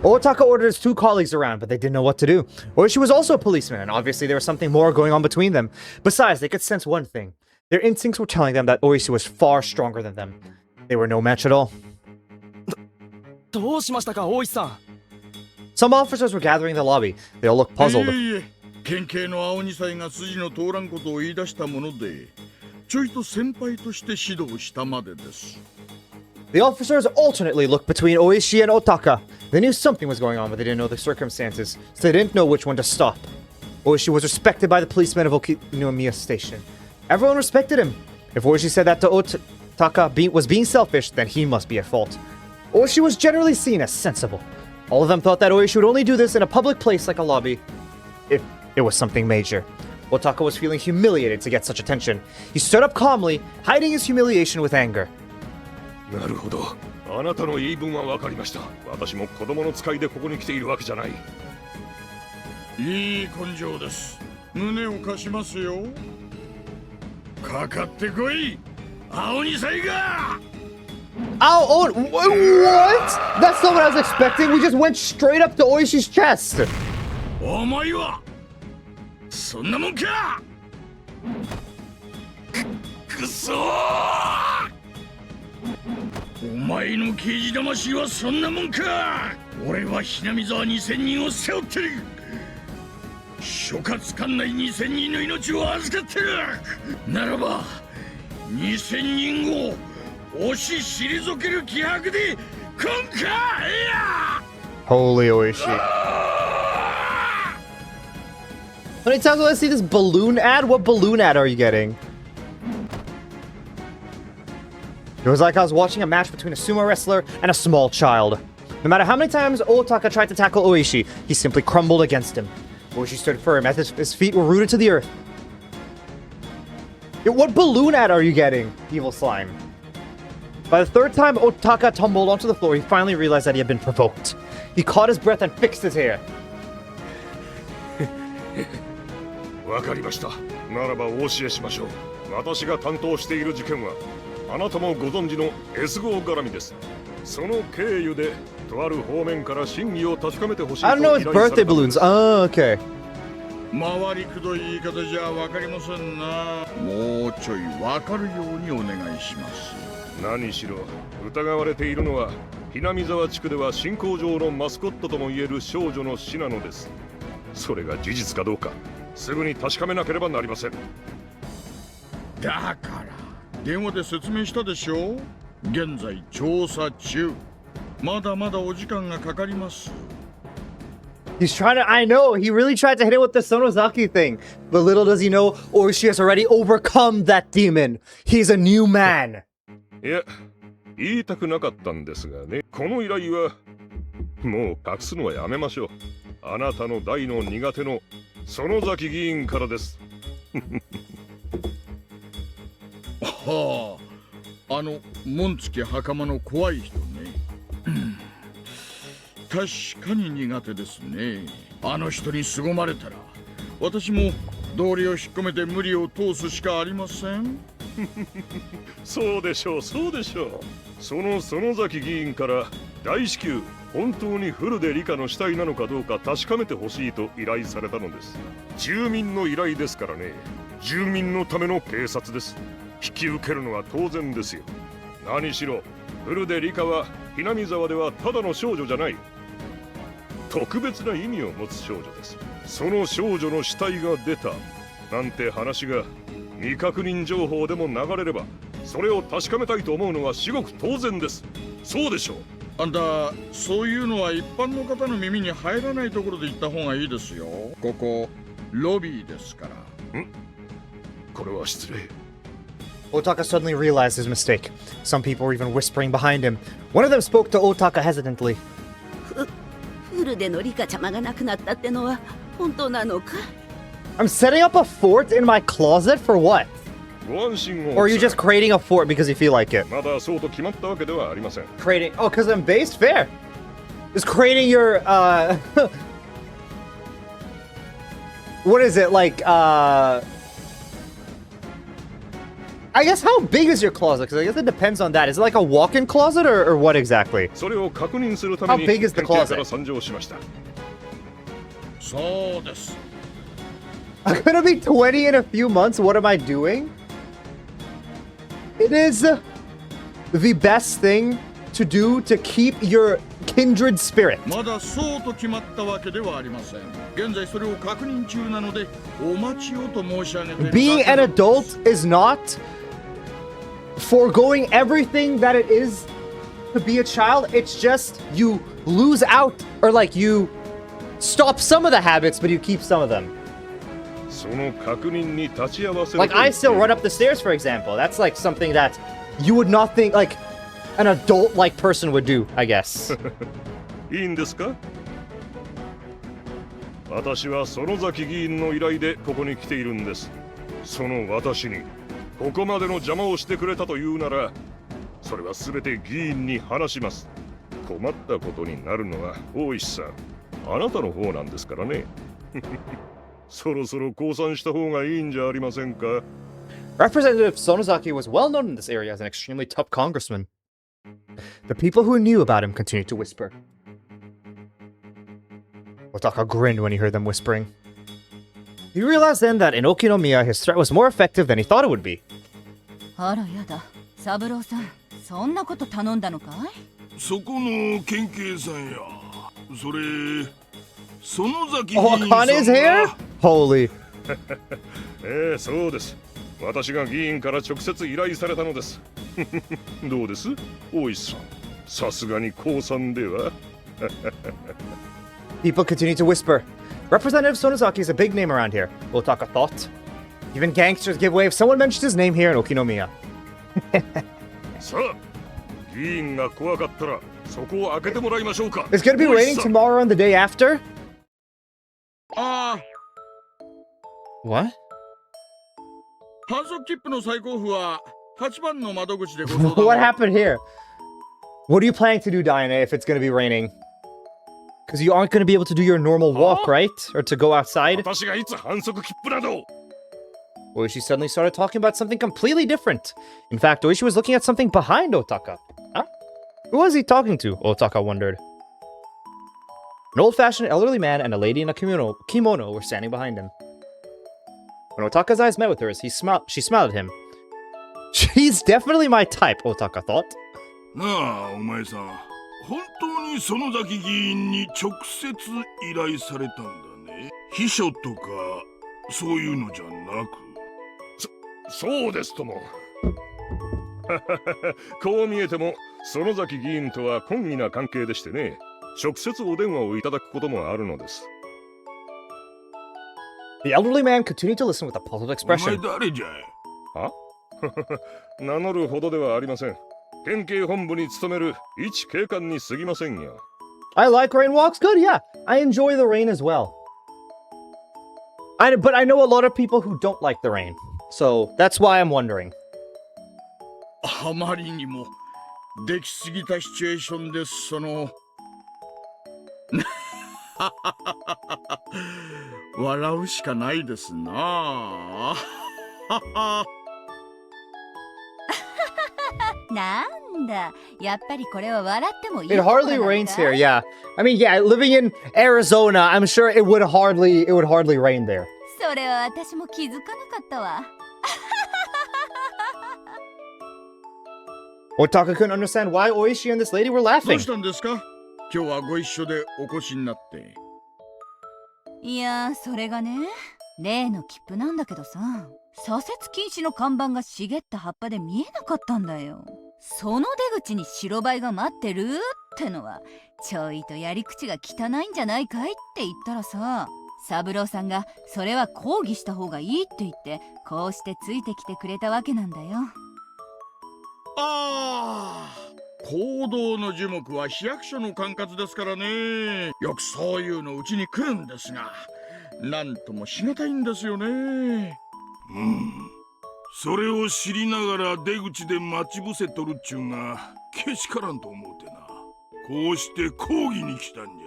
Otaka ordered his 2 colleagues around, but they didn't know what to do. Oishi was also a policeman, and obviously there was something more going on between them. Besides, they could sense one thing. Their instincts were telling them that Oishi was far stronger than them. They were no match at all. どうしましたか、大石さん。 Some officers were gathering in the lobby. They all looked puzzled. いえ、県警の青二歳が筋の通らんことを言い出したもので、ちょいと先輩として指導したまでです。 The officers alternately looked between Oishi and Otaka. They knew something was going on, but they didn't know the circumstances, so they didn't know which one to stop. Oishi was respected by the policemen of Okinomiya Station. Everyone respected him. If Oishi said that to Otaka was being selfish, then he must be at fault. Oishi was generally seen as sensible. All of them thought that Oishi would only do this in a public place like a lobby if it was something major. Otaka was feeling humiliated to get such attention. He stood up calmly, hiding his humiliation with anger. なるほど。あなたの言い分は分かりました。私も子供の使いでここに来ているわけじゃない。いい根性です。胸を貸しますよ。かかってこい、青二歳が。 Oh, what? That's not what I was expecting. We just went straight up to Oishi's chest. お前はそんなもんか。くそー。 お前の刑事魂はそんなもんか。俺はひなみ沢2000人を背負ってる。諸葛管内2000人の命を預かってる。ならば2000人を押し退ける気迫で今回や。 Holy Oishi. How many times do I see this balloon ad? What balloon ad are you getting? It was like I was watching a match between a sumo wrestler and a small child. No matter how many times Otaka tried to tackle Oishi, he simply crumbled against him. Oishi stood firm as his feet were rooted to the earth. Yo, what balloon ad are you getting, evil slime? By the 3rd time Otaka tumbled onto the floor, he finally realized that he had been provoked. He caught his breath and fixed his hair. わかりました。ならばお教えしましょう。私が担当している事件はあなたもご存知の S 号絡みです。その経由でとある方面から真偽を確かめてほしいと I don't know, it's birthday balloons. Oh, okay. 回りくどい言い方じゃわかりませんな。もうちょいわかるようにお願いします。何しろ疑われているのはひなみ沢地区では新工場のマスコットともいえる少女の死なのです。それが事実かどうかすぐに確かめなければなりません。だから電話で説明したでしょ。現在調査中。まだまだお時間がかかります。 He's trying to, I know, he really tried to hit it with the Sonozaki thing. But little does he know, Oishi has already overcome that demon. He's a new man. いや、言いたくなかったんですがね。この依頼はもう隠すのはやめましょう。あなたの大の苦手の園崎議員からです。はあ、紋付き袴の怖い人ね。確かに苦手ですね。あの人に凄まれたら私も道理を引っ込めて無理を通すしかありません。そうでしょう、そうでしょう。その園崎議員から大至急本当にフルで理科の死体なのかどうか確かめてほしいと依頼されたのです。住民の依頼ですからね。住民のための警察です。引き受けるのは当然ですよ。何しろフルで理科はひなみ沢ではただの少女じゃない。特別な意味を持つ少女です。その少女の死体が出たなんて話が未確認情報でも流れればそれを確かめたいと思うのは至極当然です。そうでしょう。あんたそういうのは一般の方の耳に入らないところで言った方がいいですよ。ここロビーですから。これは失礼。 Otaka suddenly realized his mistake. Some people were even whispering behind him. One of them spoke to Otaka hesitantly. フルでのリカちゃまが亡くなったってのは本当なのか？ I'm setting up a fort in my closet for what? ご安心を。 Or are you just creating a fort because you feel like it? まだそうと決まったわけではありません。 Creating. Oh, because I'm based? Fair. Just creating your, what is it? Like, I guess how big is your closet? Because I guess it depends on that. Is it like a walk-in closet or what exactly? それを確認するために How big is the 県警 closet? から参上しました。そうです。 I'm gonna be 20 in a few months. What am I doing? It is the best thing to do to keep your kindred spirit. まだそうと決まったわけではありません。現在それを確認中なのでお待ちをと申し上げているだけ Being な an のです。 adult is not foregoing everything that it is to be a child. It's just you lose out or like you stop some of the habits, but you keep some of them. その確認に立ち会わせる Like I still run up the stairs, for example. That's like something that you would not think like an adult-like person would do, I guess. いいんですか？私は園崎議員の依頼でここに来ているんです。その私にここまでの邪魔をしてくれたというなら、それは全て議員に話します。困ったことになるのは大石さん、あなたの方なんですからね。そろそろ降参した方がいいんじゃありませんか。 Representative Sonozaki was well known in this area as an extremely tough congressman. The people who knew about him continued to whisper. Otaka grinned when he heard them whispering. He realized then that in Okinomiya his threat was more effective than he thought it would be. あらやだ、三郎さん、そんなこと頼んだのかい？そこの県警さんや。それ園崎議 Oh, 員さん Akane's here? が Holy. ええ、そうです。私が議員から直接依頼されたのです。どうです？大石さん。さすがに降参では。People continue to whisper. Representative Sonozaki is a big name around here, Otaka thought. Even gangsters give way if someone mentions his name here in Okinomiya. さあ、議員が怖かったらそこを開けてもらいましょうか。 It's gonna be 大 raining 石さん。 tomorrow and the day after? ああ、 What? 反則切符の再交付は8番の窓口でご相談を。 What happened here? What are you planning to do, Diana, if it's gonna be raining? Because you aren't gonna be able to do your normal walk, right? Or to go outside? 私がいつ反則切符など。 Oishi suddenly started talking about something completely different. In fact, Oishi was looking at something behind Otaka. Huh? Who was he talking to? Otaka wondered. An old-fashioned elderly man and a lady in a kimono were standing behind him. When Otaka's eyes met with hers, she smiled at him. She's definitely my type, Otaka thought. なあ、お前さん。本当に園崎議員に直接依頼されたんだね。秘書とかそういうのじゃなく。そうですとも。こう見えても園崎議員とは懇意な関係でしてね、直接お電話をいただくこともあるのです。 The elderly man continued to listen with a puzzled お前 expression. 誰じゃい？は？名乗るほどではありません。県警本部に勤める一警官に過ぎませんよ。 I like rain walks. Good, yeah. I enjoy the rain as well. But I know a lot of people who don't like the rain. So that's why I'm wondering. あまりにもできすぎたシチュエーションです。笑うしかないですな。なんだ、やっぱりこれは笑ってもいい It ところな hardly のか rains here, yeah. I mean, yeah, living in Arizona, I'm sure it would hardly rain there. それは私も気づかなかったわ。Otaka couldn't understand why Oishi and this lady were ど laughing. うしたんですか？今日はご一緒でお越しになって。いや、それがね、例の切符なんだけどさ、左折禁止の看板が茂った葉っぱで見えなかったんだよ。その出口に白バイが待ってるってのは、ちょいとやり口が汚いんじゃないかいって言ったらさ、三郎さんがそれは抗議した方がいいって言って、こうしてついてきてくれたわけなんだよ。ああ、行動の樹木は市役所の管轄ですからね。よくそういうのうちに来るんですが、なんともしがたいんですよね。それを知りながら出口で待ち伏せとるっちゅうがけしからんと思うてな。こうして抗議に来たんじ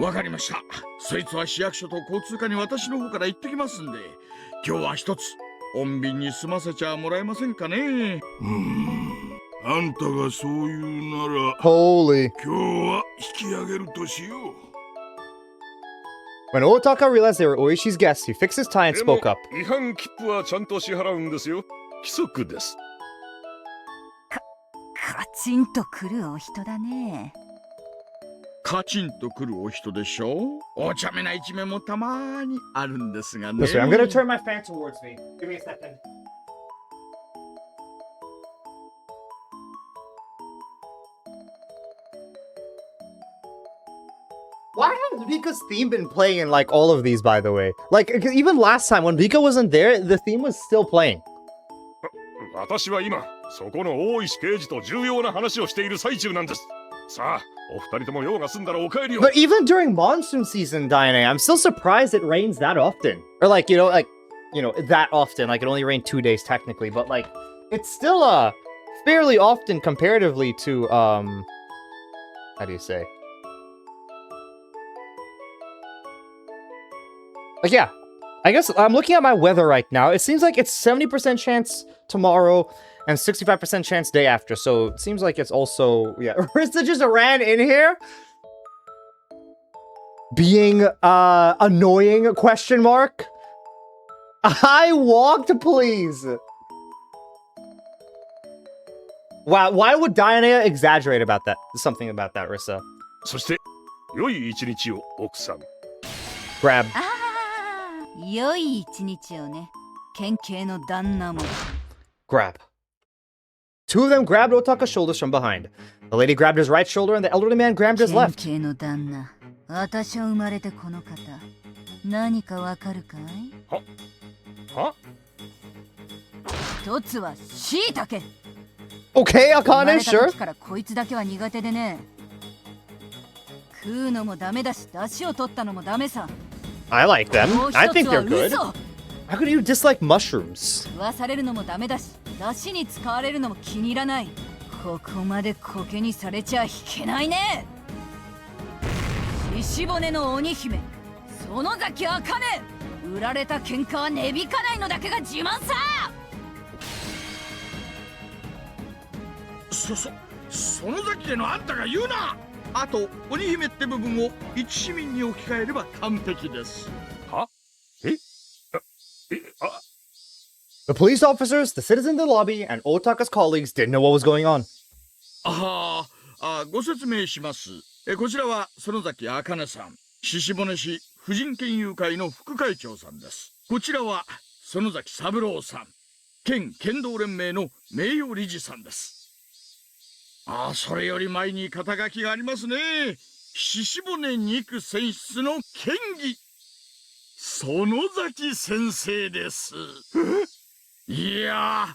ゃ。わかりました。そいつは市役所と交通課に私の方から行ってきますんで、今日は一つ穏便に済ませちゃもらえませんかね。あんたがそう言うなら Holy. 今日は引き上げるとしよう。 When Otaka realized they were Oishi's guests, he fixed his tie and でも spoke up. 違反切符はちゃんと支払うんですよ。規則です。カチンとくるお人だね。カチンとくるお人でしょう。お茶目な一面もたまにあるんですがね。 This way, I'm gonna turn my fan towards me. Give me a second. Why has Vika's theme been playing in like all of these, by the way? Like, 'cause even last time when Vika wasn't there, the theme was still playing. 私は今そこの大石刑事と重要な話をしている最中なんです。さあ、お二人とも用が済んだらお帰りを。 But even during monsoon season, Diane, I'm still surprised it rains that often. Or like, that often. Like, it only rained 2 days technically, but like, it's still fairly often comparatively to how do you say? Like, yeah, I guess I'm looking at my weather right now. It seems like it's 70% chance tomorrow and 65% chance day after. So it seems like it's also, yeah. Rissa just ran in here being annoying, question mark. I walked, please. Wow, why would Diana exaggerate about that? Something about that, Rissa. そして良い一日を奥さん。 Grab. 良い一日をね。県警の旦那も。Grab. Two of them grabbed Otaka's shoulders from behind. The lady grabbed his right shoulder and the elderly man grabbed his left. 県警の旦那。私は生まれてこの方。何かわかるかい？は？一つは椎茸。Okay, Akane, 生まれた sure. 時からこいつだけは苦手でね。食うのもダメだし、出汁を取ったのもダメさ。 I like them. I think they're good. 嘘。 How could you dislike mushrooms? 食わされるのもダメだし、出汁に使われるのも気に入らない。ここまでコケにされちゃいけないね。石骨の鬼姫、園崎茜。売られた喧嘩は値引かないのだけが自慢さ。園崎家のあんたが言うな。あと鬼姫って部分を一市民に置き換えれば完璧です。は？え？あ。 The police officers, the citizens in the lobby, and Otaka's colleagues didn't know what was going on. ご説明します。こちらは園崎茜さん、獅骨市婦人権友会の副会長さんです。こちらは園崎三郎さん、県剣道連盟の名誉理事さんです。それより前に肩書きがありますね。獅骨肉選出の県議、園崎先生です。いや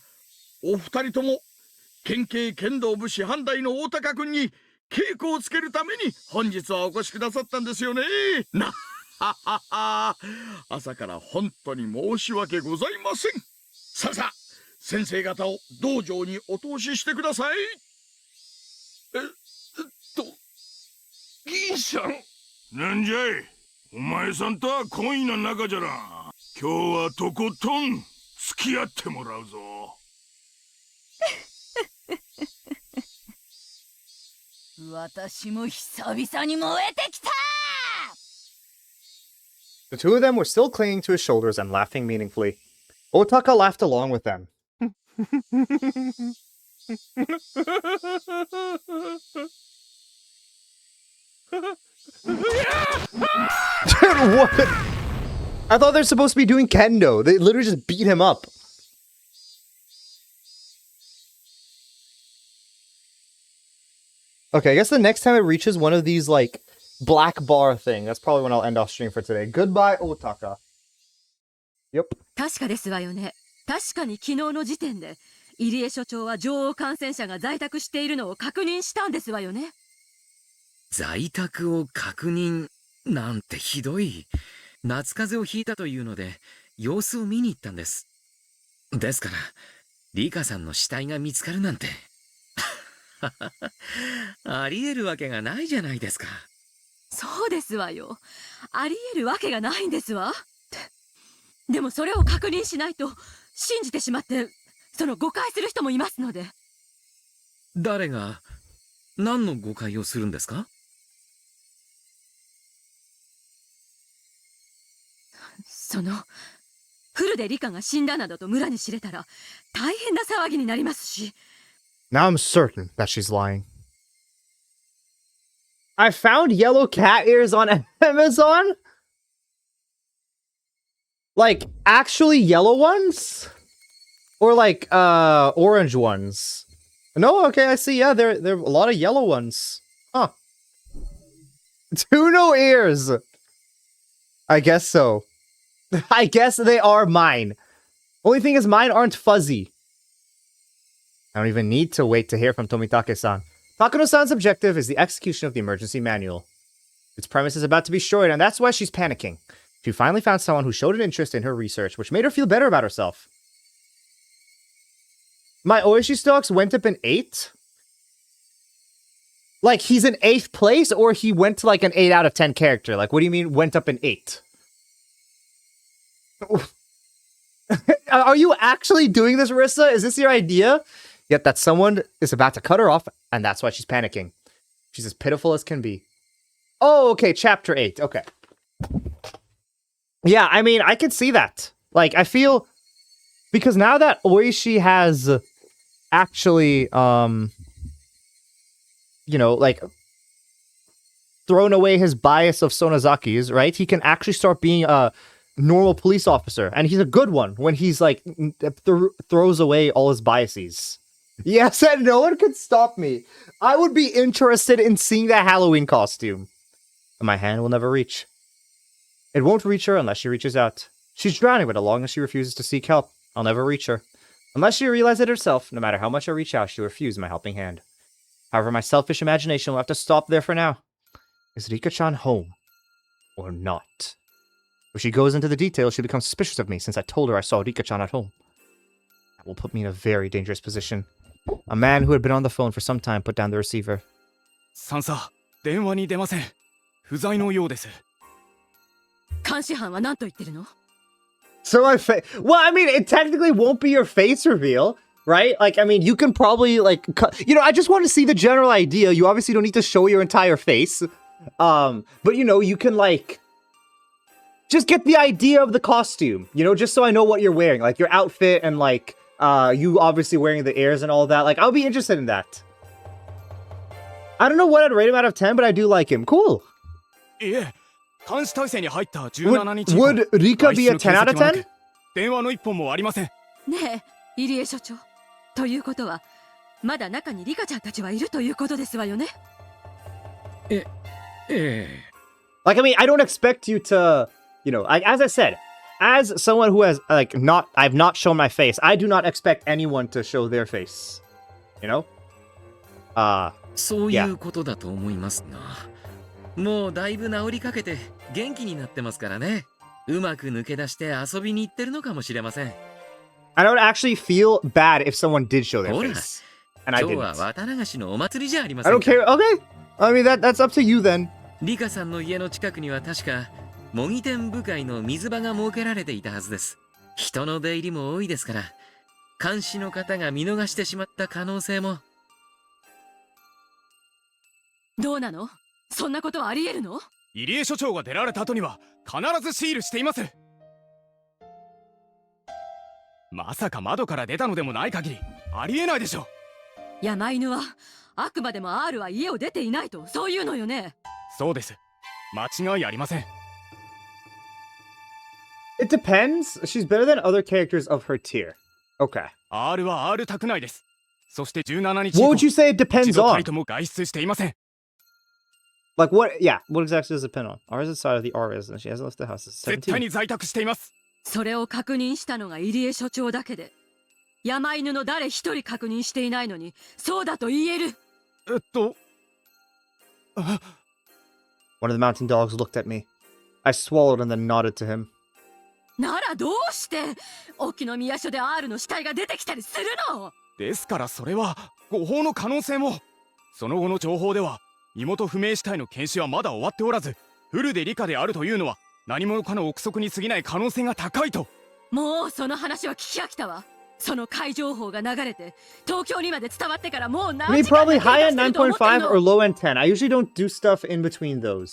ー、お二人とも県警剣道部師範代の大高君に稽古をつけるために本日はお越しくださったんですよね。なははは、朝から本当に申し訳ございません。さあ先生方を道場にお通ししてください。銀ちゃん。なんじゃい、お前さんとは懇意な仲じゃな。今日はとことん付き合ってもらうぞ。私も久々に燃えてきた。 The two of them were still clinging to his shoulders and laughing meaningfully. Otaka laughed along with them. Dude, what? I thought they're supposed to be doing kendo. They literally just beat him up. Okay, I guess the next time it reaches one of these, like, black bar thing, that's probably when I'll end off stream for today. Goodbye, Otaka. Yep. 確かですわよね。確かに昨日の時点で入江所長は女王感染者が在宅しているのを確認したんですわよね。在宅を確認なんてひどい。夏風邪をひいたというので様子を見に行ったんです。ですからリカさんの死体が見つかるなんてありえるわけがないじゃないですか。そうですわよ。ありえるわけがないんですわ。でもそれを確認しないと信じてしまってその誤解する人もいますので。誰が何の誤解をするんですか？そのフルでリカが死んだなどと村に知れたら大変な騒ぎになりますし。 Now I'm certain that she's lying. I found yellow cat ears on Amazon? Like, actually yellow ones? Or like, orange ones? No, okay, I see. Yeah, there are a lot of yellow ones. Huh. Two no ears. I guess so. I guess they are mine. Only thing is mine aren't fuzzy. I don't even need to wait to hear from Tomitake-san. Takano-san's objective is the execution of the emergency manual. Its premise is about to be destroyed, and that's why she's panicking. She finally found someone who showed an interest in her research, which made her feel better about herself. My Oishi stocks went up in 8? Like, he's in 8th place, or he went to like an 8 out of 10 character? Like, what do you mean went up in 8? Are you actually doing this, Rissa? Is this your idea? Yet that someone is about to cut her off, and that's why she's panicking. She's as pitiful as can be. Oh, okay, chapter 8. Okay. Yeah, I mean, I could see that. Like, I feel... Because now that Oishi has actually, you know, like, thrown away his bias of Sonazaki's, right? He can actually start being a normal police officer. And he's a good one when he's, like, throws away all his biases. Yes, and no one could stop me. I would be interested in seeing that Halloween costume. And my hand will never reach. It won't reach her unless she reaches out. She's drowning, but as long as she refuses to seek help, I'll never reach her. Unless she realizes it herself, no matter how much I reach out, she'll refuse my helping hand. However, my selfish imagination will have to stop there for now. Is Rika-chan home? Or not? If she goes into the details, she becomes suspicious of me since I told her I saw Rika-chan at home. That will put me in a very dangerous position. A man who had been on the phone for some time put down the receiver. 三佐、電話に出ません。不在のようです。監視班は何と言ってるの？ So well, I mean, it technically won't be your face reveal, right? Like, I mean, you can probably, like, you know, I just want to see the general idea. You obviously don't need to show your entire face. But, you know, you can, like, just get the idea of the costume, you know, just so I know what you're wearing. Like, your outfit and, like, you obviously wearing the ears and all that. Like, I'll be interested in that. I don't know what I'd rate him out of 10, but I do like him. Cool. Yeah. 監視体制に入った17日 Would Rika be a 10 out of 10? 電話の一本もありません。ねえ、入江所長。ということは、まだ中にリカちゃんたちはいるということですわよね。Like, I mean, I don't expect you to, you know, as I said, as someone who has, like, I've not shown my face, I do not expect anyone to show their face. You know? そういうことだと思いますな。もうだいぶ治りかけて元気になってますからね。うまく抜け出して遊びに行ってるのかもしれません。I don't actually feel bad if someone did show their ほら、 face. And I 今日は didn't. 綿流しのお祭りじゃありませ I ん don't か。 care. Okay. I mean, that's up to you then. リカさんの家の近くには確か模擬店部会の水場が設けられていたはずです。人の出入りも多いですから、監視の方が見逃してしまった可能性も。どうなの？そんなことはあり得るの？入江所長が出られた後には必ずシールしています。まさか窓から出たのでもない限りありえないでしょ。山犬はあくまでも R は家を出ていないとそういうのよね。そうです。間違いありません。It depends. She's better than other characters of her tier. Okay. R は R 宅内です。そして17日以降、 What would you say it depends 一度た on? りとも外出していません。Like what? Yeah. What exactly does it depend on? R is inside of the R residence. She hasn't left the house. 絶対に 17. 在宅しています。それを確認したのが入江所長だけで。山犬の誰一人確認していないのにそうだと言える。One of the mountain dogs looked at me. I swallowed and then nodded to him. ならどうして沖宮署で R の死体が出てきたりするの？ですからそれは誤報の可能性も。その後の情報では身元不明死体の検視はまだ終わっておらず、フルで理科であるというのは何者かの憶測に過ぎない可能性が高いと。もうその話は聞き飽きたわ。その怪情報が流れて東京にまで伝わってからもう何 Me 時間 probably が経 high 過 end してると思ってる 9.5 or の？ low end 10. I usually don't do stuff in between those.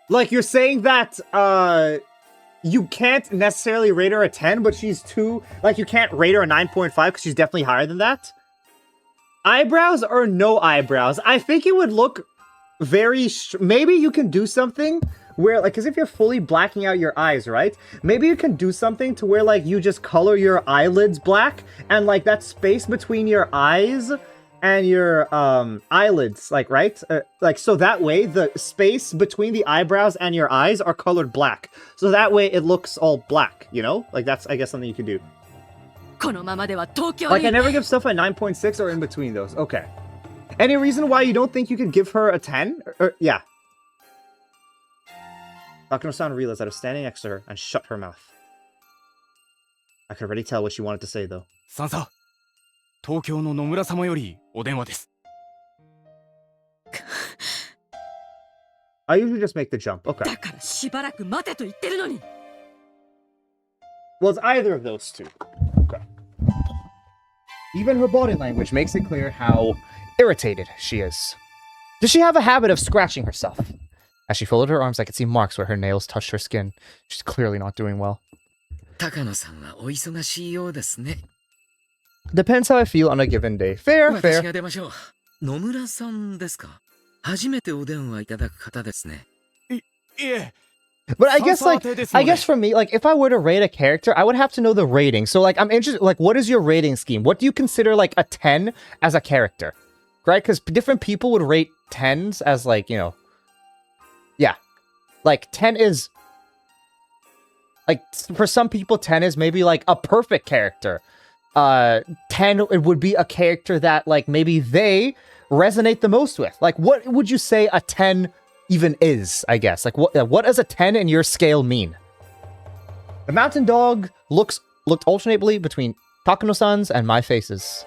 Like, you're saying that, you can't necessarily rate her a 10, but she's too... Like, you can't rate her a 9.5 because she's definitely higher than that? Eyebrows or no eyebrows? I think it would look very... Maybe you can do something where, like, because if you're fully blacking out your eyes, right? Maybe you can do something to where, like, you just color your eyelids black, and, like, that space between your eyes and your eyelids, like, right? Like, so that way the space between the eyebrows and your eyes are colored black. So that way it looks all black, you know? Like, that's, I guess, something you can do. このままでは東京 Like, に I never give stuff a 9.6 or in between those. Okay. Any reason why you don't think you could give her a 10? Yeah. Takano-san realized that I was standing next to her and shut her mouth. I could already tell what she wanted to say, though. さんさ、東京の野村様よりお電話です。I usually just make the jump. Okay. だからしばらく待てと言ってるのに。 Well, it's either of those two. Okay. Even her body language makes it clear how irritated she is. Does she have a habit of scratching herself? As she folded her arms, I could see marks where her nails touched her skin. She's clearly not doing well. 高野さんはお忙しいようですね。 Depends how I feel on a given day. Fair, 私 fair. が出ましょう。野村さんですか？初めてお電話いただく方ですね。いえ。 But I guess, like, I guess for me, like, if I were to rate a character, I would have to know the rating. So, like, I'm interested, like, what is your rating scheme? What do you consider, like, a 10 as a character? Right? Because different people would rate 10s as, like, you know, yeah. Like, 10 is, like, for some people, 10 is maybe, like, a perfect character. 10, it would be a character that, like, maybe they resonate the most with. Like, what would you say a 10 even is, I guess? Like, what does a 10 in your scale mean? The mountain dog looked alternately between Takano-san's and my faces.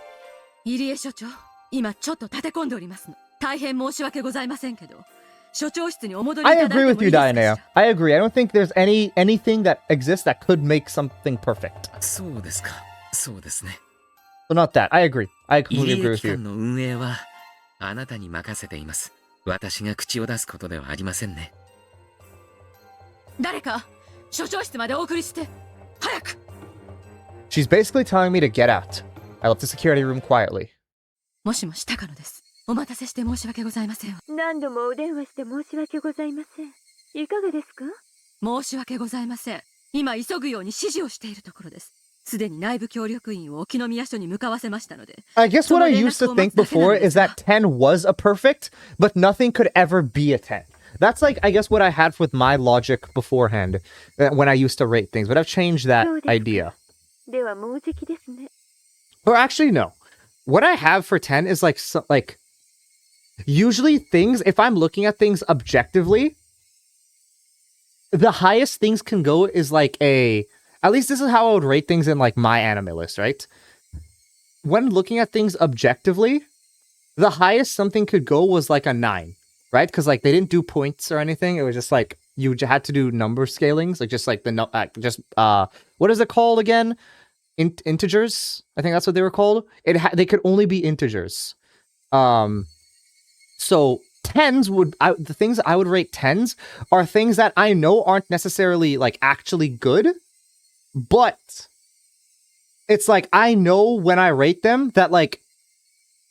入江所長、今ちょっと立て込んでおりますの。大変申し訳ございませんけど、所長室にお戻りい I ただいても agree いい with で you, すか？ Diana. I agree. I don't think there's anything that exists that could make something perfect. そうですか。そうですね。 So not that. I agree. I 入 completely agree 江 with 機 you. 関の運営はあなたに任せています。私が口を出すことではありませんね。誰か所長室までお送りして、早く。 She's basically telling me to get out. I left the security room quietly. もしもし高野です。お待たせして申し訳ございません。何度もお電話して申し訳ございません。いかがですか？申し訳ございません。今急ぐように指示をしているところです。すでに内部協力員を沖宮署に向かわせましたので。 I guess what I used to think before is that 10 was a perfect, but nothing could ever be a 10. That's like, I guess, what I had with my logic beforehand when I used to rate things, but I've changed that idea. ではもうじきですね。 Or actually, no. What I have for 10 is like usually things, if I'm looking at things objectively, the highest things can go is like at least this is how I would rate things in like my anime list, right? When looking at things objectively, the highest something could go was like a 9, right? Because like they didn't do points or anything. It was just like you had to do number scalings, like just like what is it called again? Integers. I think that's what they were called. They could only be integers. So 10s the things I would rate 10s are things that I know aren't necessarily like actually good, but it's like I know when I rate them that like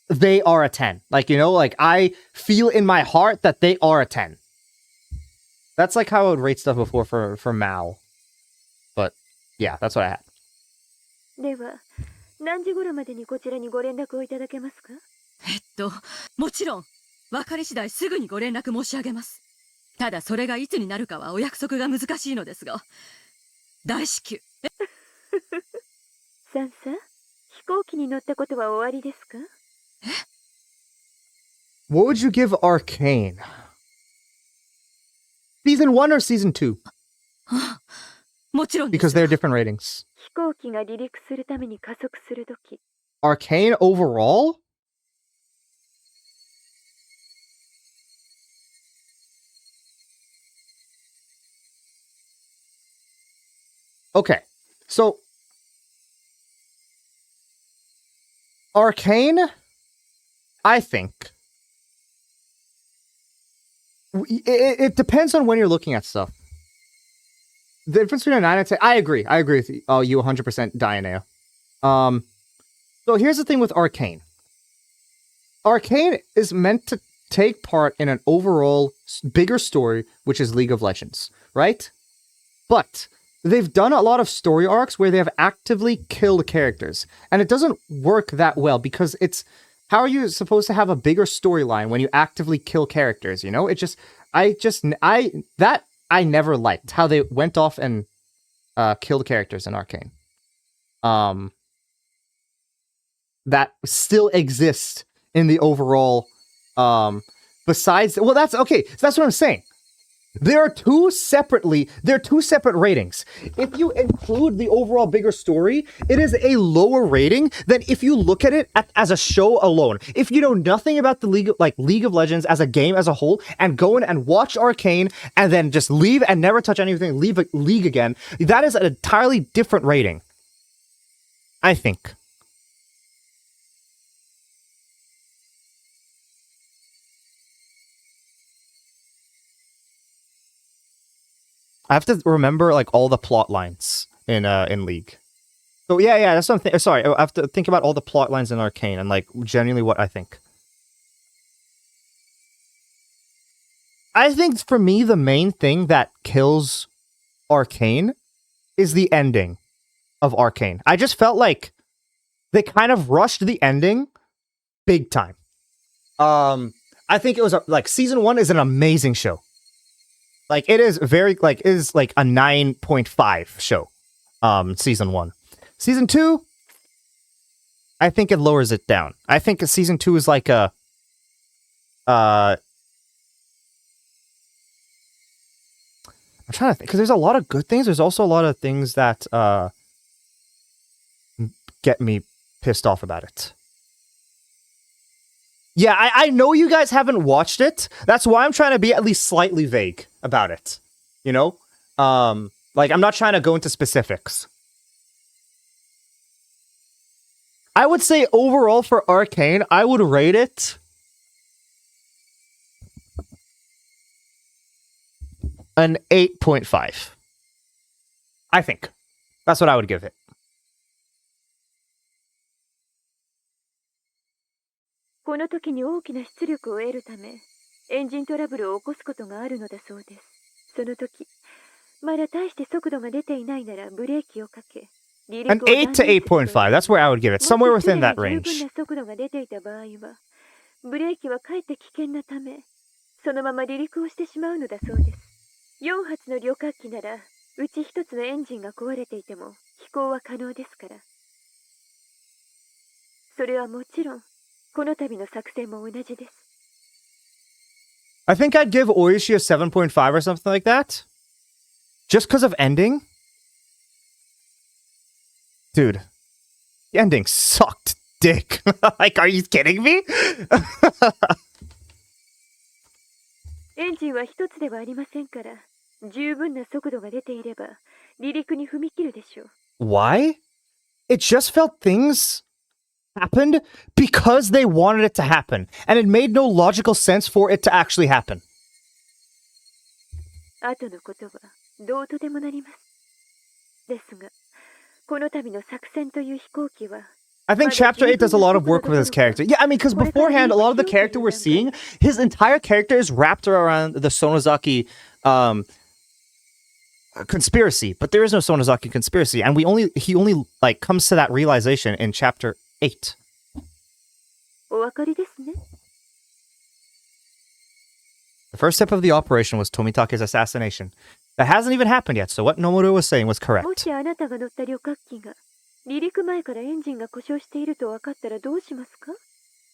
they are a 10. Like, you know, like I feel in my heart that they are a 10. That's like how I would rate stuff before for Mao. But yeah, that's what I had. では、何時頃までにこちらにご連絡をいただけますか？もちろん。分かり次第すぐにご連絡申し上げます。ただそれがいつになるかはお約束が難しいのですが、大至急。サンサ、飛行機に乗ったことは終わりですか？ What would you give Arcane? Season 1 or Season 2? もちろんです Because they're different ratings. 飛行機が離陸するために加速するとき。Arcane overall? Okay, so Arcane, I think it depends on when you're looking at stuff. The difference between a 9 and 10, I agree with you. Oh, you 100% Dianea. So here's the thing with Arcane. Arcane is meant to take part in an overall bigger story, which is League of Legends, right? But they've done a lot of story arcs where they have actively killed characters, and it doesn't work that well because it's how are you supposed to have a bigger storyline when you actively kill characters? You know, I never liked how they went off and killed characters in Arcane. That still exist in the overall. Besides, well, that's okay. So that's what I'm saying. There are two separate ratings. If you include the overall bigger story, it is a lower rating than if you look at it as a show alone. If you know nothing about the League of Legends as a game as a whole, and go in and watch Arcane, and then just leave and never touch anything, leave League again, that is an entirely different rating. I think. I have to remember like all the plot lines in League. So yeah, that's what I'm sorry, I have to think about all the plot lines in Arcane and like genuinely what I think. I think for me the main thing that kills Arcane is the ending of Arcane. I just felt like they kind of rushed the ending big time. I think it was like season 1 is an amazing show. Like it is very like it is like a 9.5 show. Season 1. Season 2, I think it lowers it down. I think season 2 is like a I'm trying to think because there's a lot of good things. There's also a lot of things that get me pissed off about it. Yeah, I know you guys haven't watched it. That's why I'm trying to be at least slightly vague about it. You know? Like, I'm not trying to go into specifics. I would say overall for Arcane, I would rate it an 8.5. I think. That's what I would give it. この時に大きな出力を得るため、エンジントラブルを起こすことがあるのだそうです。その時、まだ大して速度が出ていないならブレーキをかけ、An 8 to 8.5. That's where I would give it. Somewhere within that range. 十分な速度が出ていた場合は、ブレーキはかえって危険なため、そのまま離陸をしてしまうのだそうです。4発の旅客機なら、うち1つのエンジンが壊れていても飛行は可能ですから。それはもちろん、この度の作戦も同じです。I think I'd give Oishi a 7.5 or something like that. Just because of ending. Dude, the ending sucked dick. Like, are you kidding me? エンジンは一つではありませんから、十分な速度が出ていれば、離陸に踏み切るでしょう。Why? It just felt things happened because they wanted it to happen, and it made no logical sense for it to actually happen. 後のことはどうとでもなります。ですが、この度の作戦という飛行機は I think Chapter 8 does a lot of work with his character. Yeah, I mean, because beforehand, a lot of the character we're seeing, his entire character is wrapped around the Sonozaki conspiracy, but there is no Sonozaki conspiracy, and he only like comes to that realization in Chapter 8. お分かりですね。The first step of the operation was Tomitake's assassination. That hasn't even happened yet, so what Nomoru was saying was も correct. しあなたが乗った旅客機が離陸前からエンジンが故障していると分かったらどうしますか？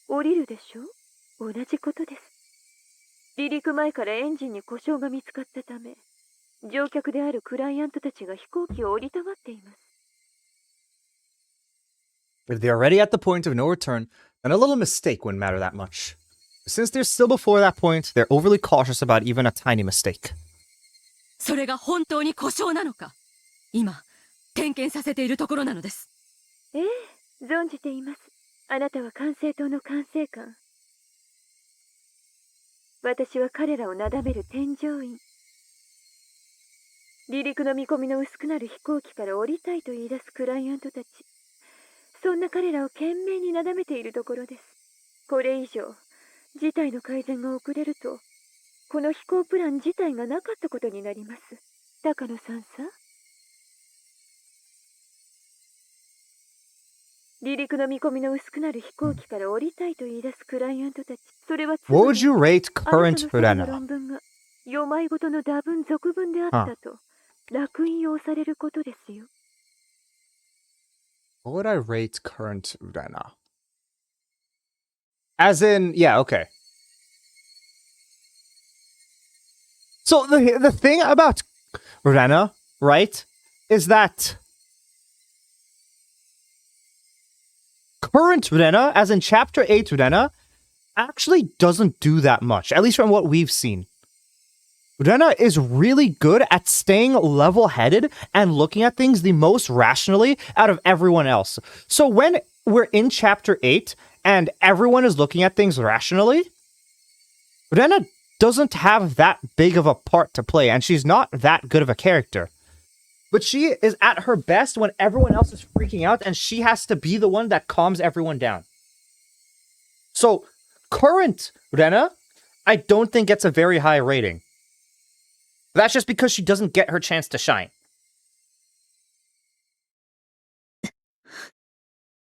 降りるでしょ？同じことです。離陸前からエンジンに故障が見つかったため、乗客であるクライアントたちが飛行機を降りたがっています。If they're already at the point of no return, then a little mistake wouldn't matter that much. Since they're still before that point, they're overly cautious about even a tiny mistake. それが本当に故障なのか、今点検させているところなのです。ええ、存じています。あなたは管制塔の管制官。私は彼らをなだめる添乗員。離陸の見込みの薄くなる飛行機から降りたいと言い出すクライアントたち。そんな彼らを懸命になだめているところです。これ以上、事態の改善が遅れると、この飛行プラン自体がなかったことになります。高野さんさ。離陸の見込みの薄くなる飛行機から降りたいと言い出すクライアントたち。それはつまり、 What would you rate あな current たの論 Rena? 文が読まいごとの打分俗文であったと、烙印を押されることですよ。What would I rate current Rena? As in, yeah, okay. So the thing about Rena, right, is that current Rena, as in Chapter 8 Rena, actually doesn't do that much, at least from what we've seen. Rena is really good at staying level-headed and looking at things the most rationally out of everyone else. So when we're in Chapter 8 and everyone is looking at things rationally, Rena doesn't have that big of a part to play, and she's not that good of a character. But she is at her best when everyone else is freaking out, and she has to be the one that calms everyone down. So, current Rena, I don't think gets a very high rating. That's just because she doesn't get her chance to shine.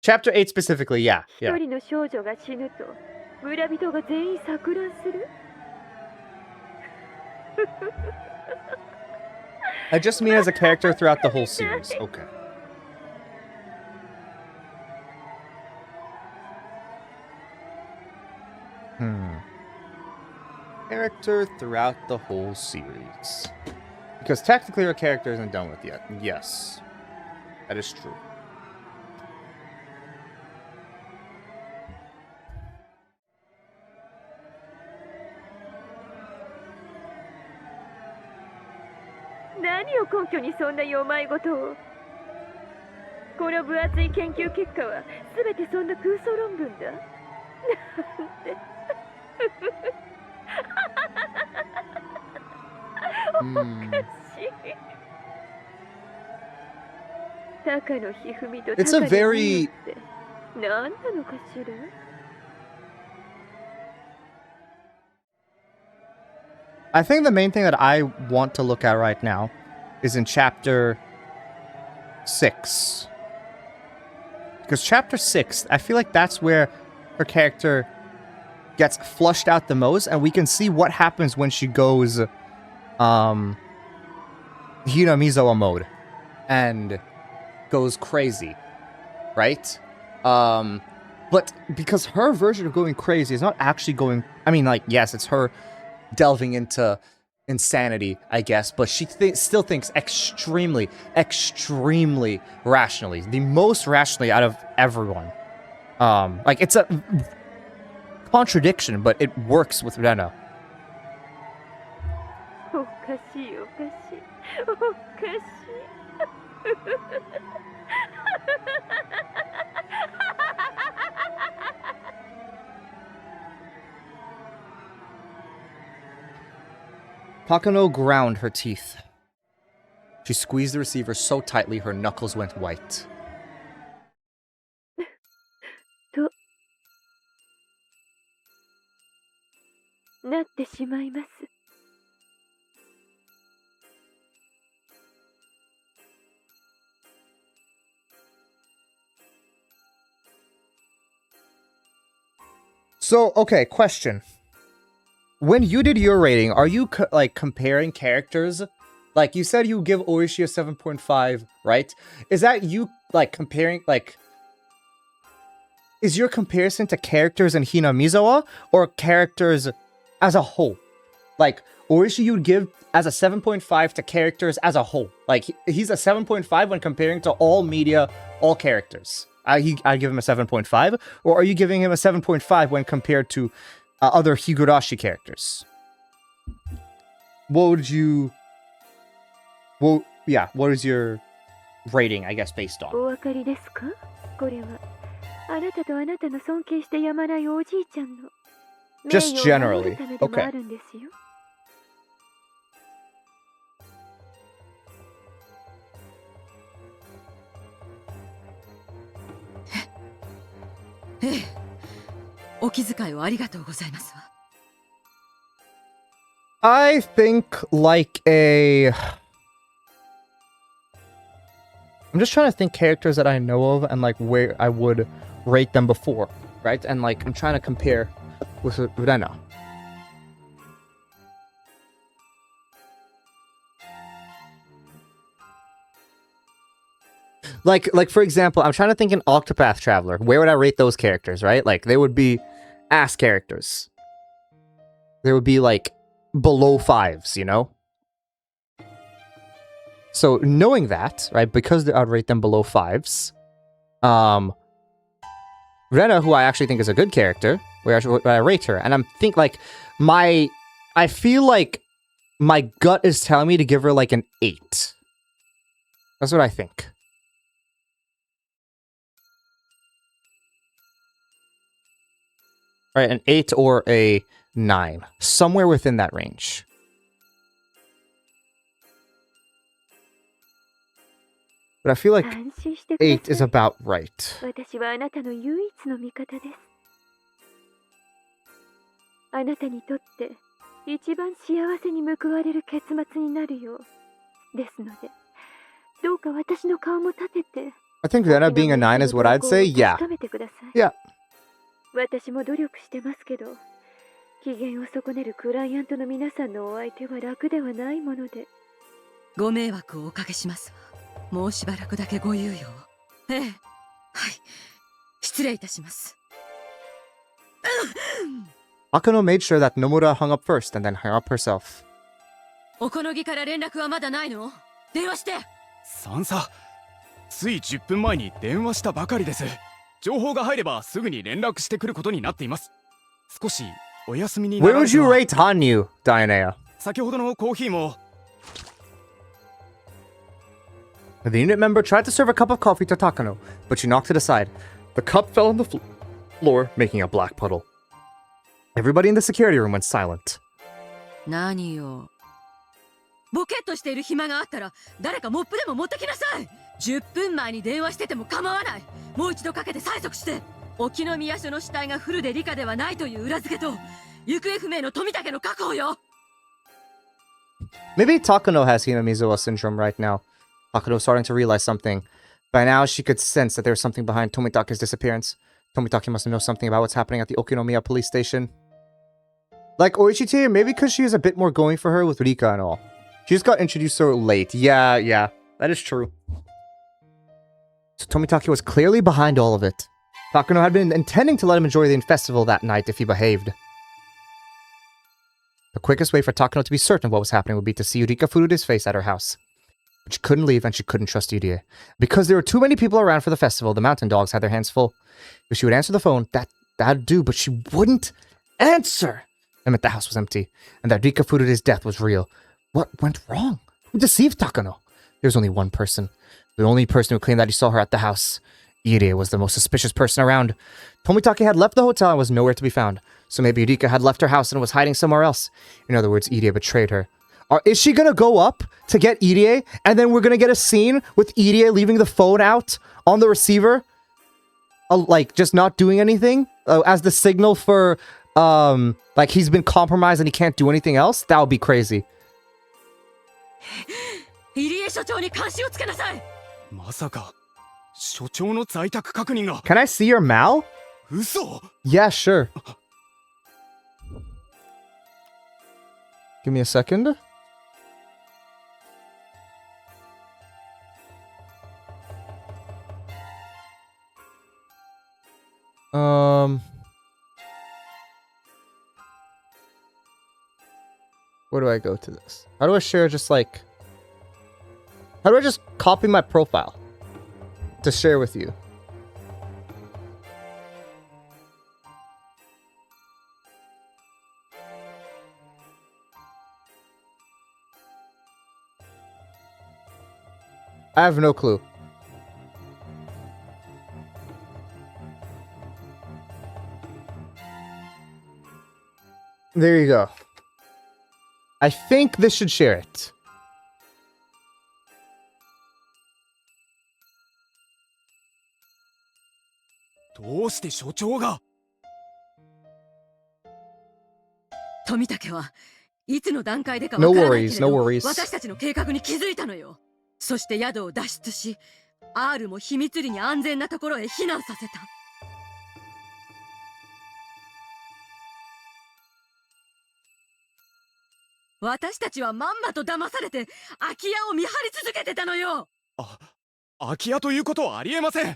Chapter 8 specifically, yeah. 一人の少女が死ぬと、村人が全員錯乱する。I just mean as a character throughout the whole series. Okay. Character throughout the whole series. Because technically her character isn't done with yet. Yes. That is true. What? 何を根拠にそんな世まいごとを。この分厚い研究結果は全てそんな空想論文だ。なんて。おかしい。高野ひふみと高野 It's a very って何なのかしら。I think the main thing that I want to look at right now is in Chapter 6. Because Chapter 6, I feel like that's where her character gets flushed out the most, and we can see what happens when she goes Hinamizawa mode and goes crazy, right? But because her version of going crazy is not actually going, I mean, like, yes, it's her delving into insanity, I guess, but she still thinks extremely rationally, the most rationally out of everyone. Like, it's a contradiction, but it works with Rena. おかしいおかしいおかしい。Takano ground her teeth. She squeezed the receiver so tightly her knuckles went white. となってしまいます。So, okay, question. when you did your rating, are you like comparing characters? Like you said, you give Oishi a 7.5, right? Is that you like comparing like? Is your comparison to characters in Hinamizawa or characters as a whole? Like Oishi, you'd give as a 7.5 to characters as a whole. Like he's a 7.5 when comparing to all media, all characters. I give him a 7.5, or are you giving him a 7.5 when compared to other Higurashi characters? What would you? Well, yeah. What is your rating? I guess based on. お分かりですか？これはあなたとあなたの尊敬してやまないおじいちゃんの Just 名誉を守 generally. るためでも Okay. あるんですよ。ええ、お気遣いをありがとうございますわ。I think like a. I'm just trying to think characters that I know of and like where I would rate them before, right? And like I'm trying to compare with Rena. Like for example, I'm trying to think an Octopath Traveler. Where would I rate those characters, right? Like they would be ass characters. They would be like below 5s, you know? So knowing that, right, because I'd rate them below 5s, Rena, who I actually think is a good character, where I rate her, and I feel like my gut is telling me to give her like an 8. That's what I think. Right, an 8 or a 9. Somewhere within that range. But I feel like 安心してください。 8 is about right. 私はあなたの唯一の味方です。あなたにとって一番幸せに報われる結末になるようですので、どうか私の顔も立てて。 I think Rena being a 9 is what I'd say. Yeah. 確かめてください。 Yeah. 私も努力してますけど、機嫌を損ねるクライアントの皆さんのお相手は楽ではないもので。ご迷惑をおかけしますわ。もうしばらくだけご猶予を。ええ、はい、失礼いたします。Akano made sure that Nomura hung up first and then hung up herself. おこのぎから連絡はまだないの？電話して。三佐、つい10分前に電話したばかりです。情報が入ればすぐに連絡してくることになっています。少しお休みにな Where られ would て you は。 rate Hanyu, Dianea? 先ほどのコーヒーも。 The unit member tried to serve a cup of coffee to Takano, but she knocked it aside. The cup fell on the floor, making a black puddle. Everybody in the security room went silent. 何よ。ボケっとしている暇があったら誰かモップでも持ってきなさい。10分前に電話してても構わない。もう一度かけて催促して。沖宮署の死体がフルで理科ではないという裏付けと行方不明の富武の確保よ。 Maybe Takano has Hinamizawa syndrome right now. Takano's starting to realize something. By now, she could sense that there was something behind Tomitake's disappearance. Tomitake must know something about what's happening at the Okinomiya police station. Like Oichite, maybe because she has a bit more going for her with Rika and all. She just got introduced so late. Yeah, that is true. So Tomitake was clearly behind all of it. Takano had been intending to let him enjoy the festival that night if he behaved. The quickest way for Takano to be certain of what was happening would be to see Rika Furude's face at her house. But she couldn't leave and she couldn't trust Yurie. Because there were too many people around for the festival, the mountain dogs had their hands full. If she would answer the phone, that'd do, but she wouldn't answer. That meant the house was empty, and that Rika Furude's death was real. What went wrong? Who deceived Takano? There was only one person. The only person who claimed that he saw her at the house. Yurie was the most suspicious person around. Tomitake had left the hotel and was nowhere to be found. So maybe Rika had left her house and was hiding somewhere else. In other words, Yurie betrayed her. Is she gonna go up to get Irie, and then we're gonna get a scene with Irie leaving the phone out on the receiver? Like, just not doing anything? As the signal for, like, he's been compromised and he can't do anything else? That would be crazy. 入江所長に監視をつけなさい。まさか所長の在宅確認が。 Can I see your Mal? 嘘。 Yeah, sure. Give me a second. Where do I go to this? How do I share just like... How do I just copy my profile to share with you? I have no clue. There you go. I think this should share it.どうして所長が富武はいつの段階でか No わからないけ worries, れ no ど worries. 私たちの計画に気づいたのよ。そして宿を脱出し R も秘密裏に安全なところへ避難させた。私たちはまんまと騙されて空き家を見張り続けてたのよ。空き家ということはありえません。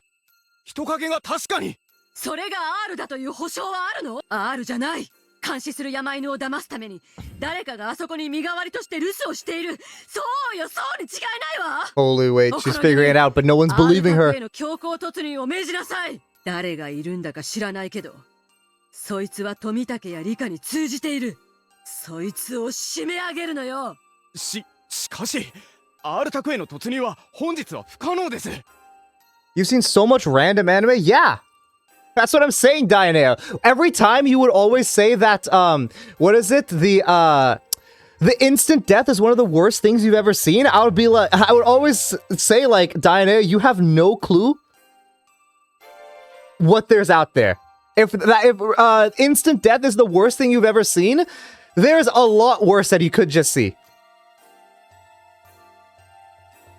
人影が確かに。それが R だという保証はあるの？ R じゃない。監視する山犬を騙すために誰かがあそこに身代わりとして留守をしている。そうよ、そうに違いないわ。 Holy wait, she's figuring it out, but no one's believing her. の強行突入を命じなさい。誰がいるんだか知らないけど、そいつは富武や理科に通じている。そいつを締め上げるのよ。しかし R 宅への突入は本日は不可能です。 You've seen so much random anime? Yeah. That's what I'm saying, Diana. Every time you would always say that, what is it? The instant death is one of the worst things you've ever seen. I would be like, I would always say like, Diana, you have no clue what there's out there. If instant death is the worst thing you've ever seen, there's a lot worse that you could just see.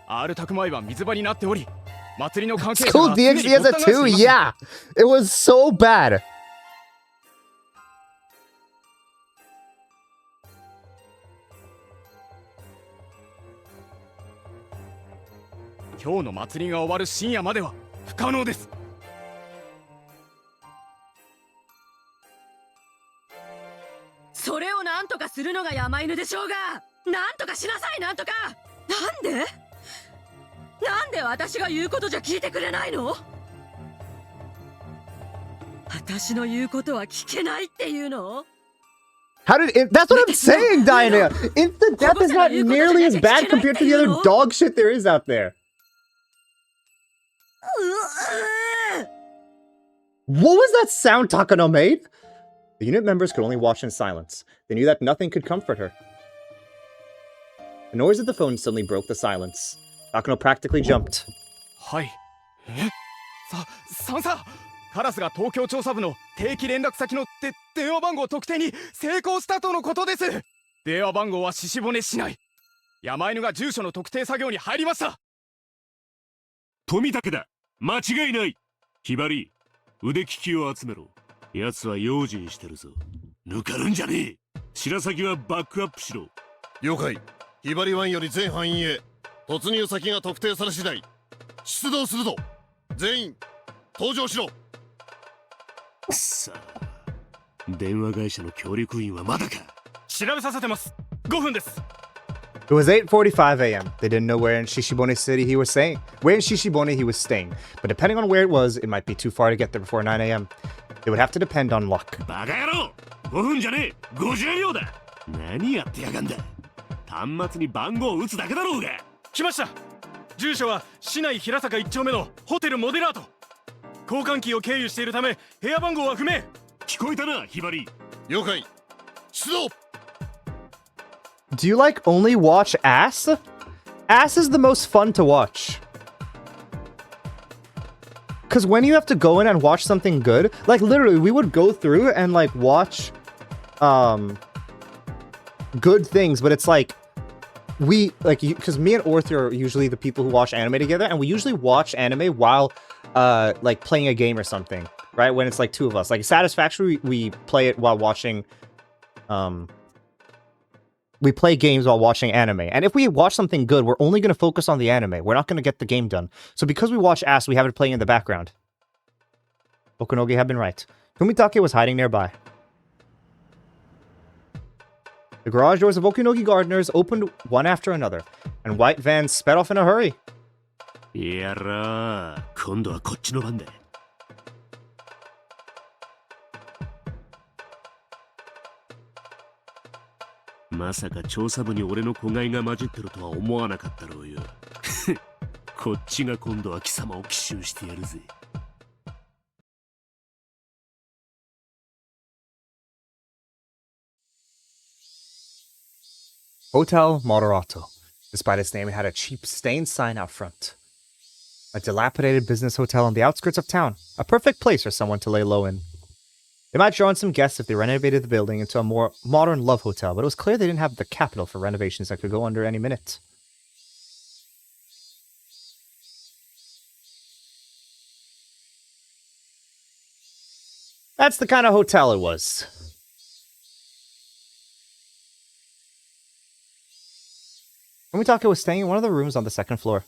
R 宅前は水場になっており、祭りの関係者 School が常に DxD has ご it った返してい too? ます。 Yeah. It was so bad. 今日の祭りが終わる深夜までは不可能です。それをなんとかするのが山犬でしょうが。なんとかしなさい、なんとか。なんで私が言うことじゃ聞いてくれないの？私の言うことは聞けないっていうの？ How did it? That's what I'm saying, Diana. Instant death is not nearly as bad compared to the other dog shit there is out there. What was that sound Takano made? The unit members could only watch in silence. They knew that nothing could comfort her. The noise of the phone suddenly broke the silence. Takano practically jumped. はい。サンサ、カラスが東京調査部の定期連絡先の電話番号特定に成功したとのことです。電話番号は獅子骨市内。山犬が住所の特定作業に入りました。富武だ。間違いない。ひばり、腕利きを集めろ。奴は用心してるぞ。抜かるんじゃねえ。白崎はバックアップしろ。了解。ひばり湾より全範囲へ突入先が特定され次第出動するぞ。全員登場しろ。さあ、電話会社の協力員はまだか。調べさせてます。5分です。 It was 8:45 a.m. They didn't know where in Shishibone City he was staying. Where in Shishibone he was staying. But depending on where it was, it might be too far to get there before 9 a.m. They would have to depend on luck. バカ野郎 !5 分じゃねえ !50 秒だ。何やってやがんだ。端末に番号を打つだけだろうが。来ました。住所は市内平坂1丁目のホテルモデラート。交換機を経由しているため部屋番号は不明。聞こえたな、ひばり。了解。出動。 Do you like only watch ass? Ass is the most fun to watch. Because when you have to go in and watch something good, like literally we would go through and like watch good things, but it's like we like because me and Orther are usually the people who watch anime together, and we usually watch anime while like playing a game or something, right? When it's like two of us. Like Satisfactory, we play it while watching we play games while watching anime. And if we watch something good, we're only going to focus on the anime. We're not going to get the game done. So because we watch Ass, we have it playing in the background. Okunogi had been right. Tomitake was hiding nearby. The garage doors of Okunogi Gardeners opened one after another, and white vans sped off in a hurry. やらー、今度はこっちの番だ。まさか調査部に俺の子飼いが混じってるとは思わなかったろうよ。こっちが今度は貴様を奇襲してやるぜ。Hotel Moderato. Despite its name, it had a cheap stained sign out front. A dilapidated business hotel on the outskirts of town. A perfect place for someone to lay low in. They might draw in some guests if they renovated the building into a more modern love hotel, but it was clear they didn't have the capital for renovations that could go under any minute. That's the kind of hotel it was. Tomitake was staying in one of the rooms on the second floor.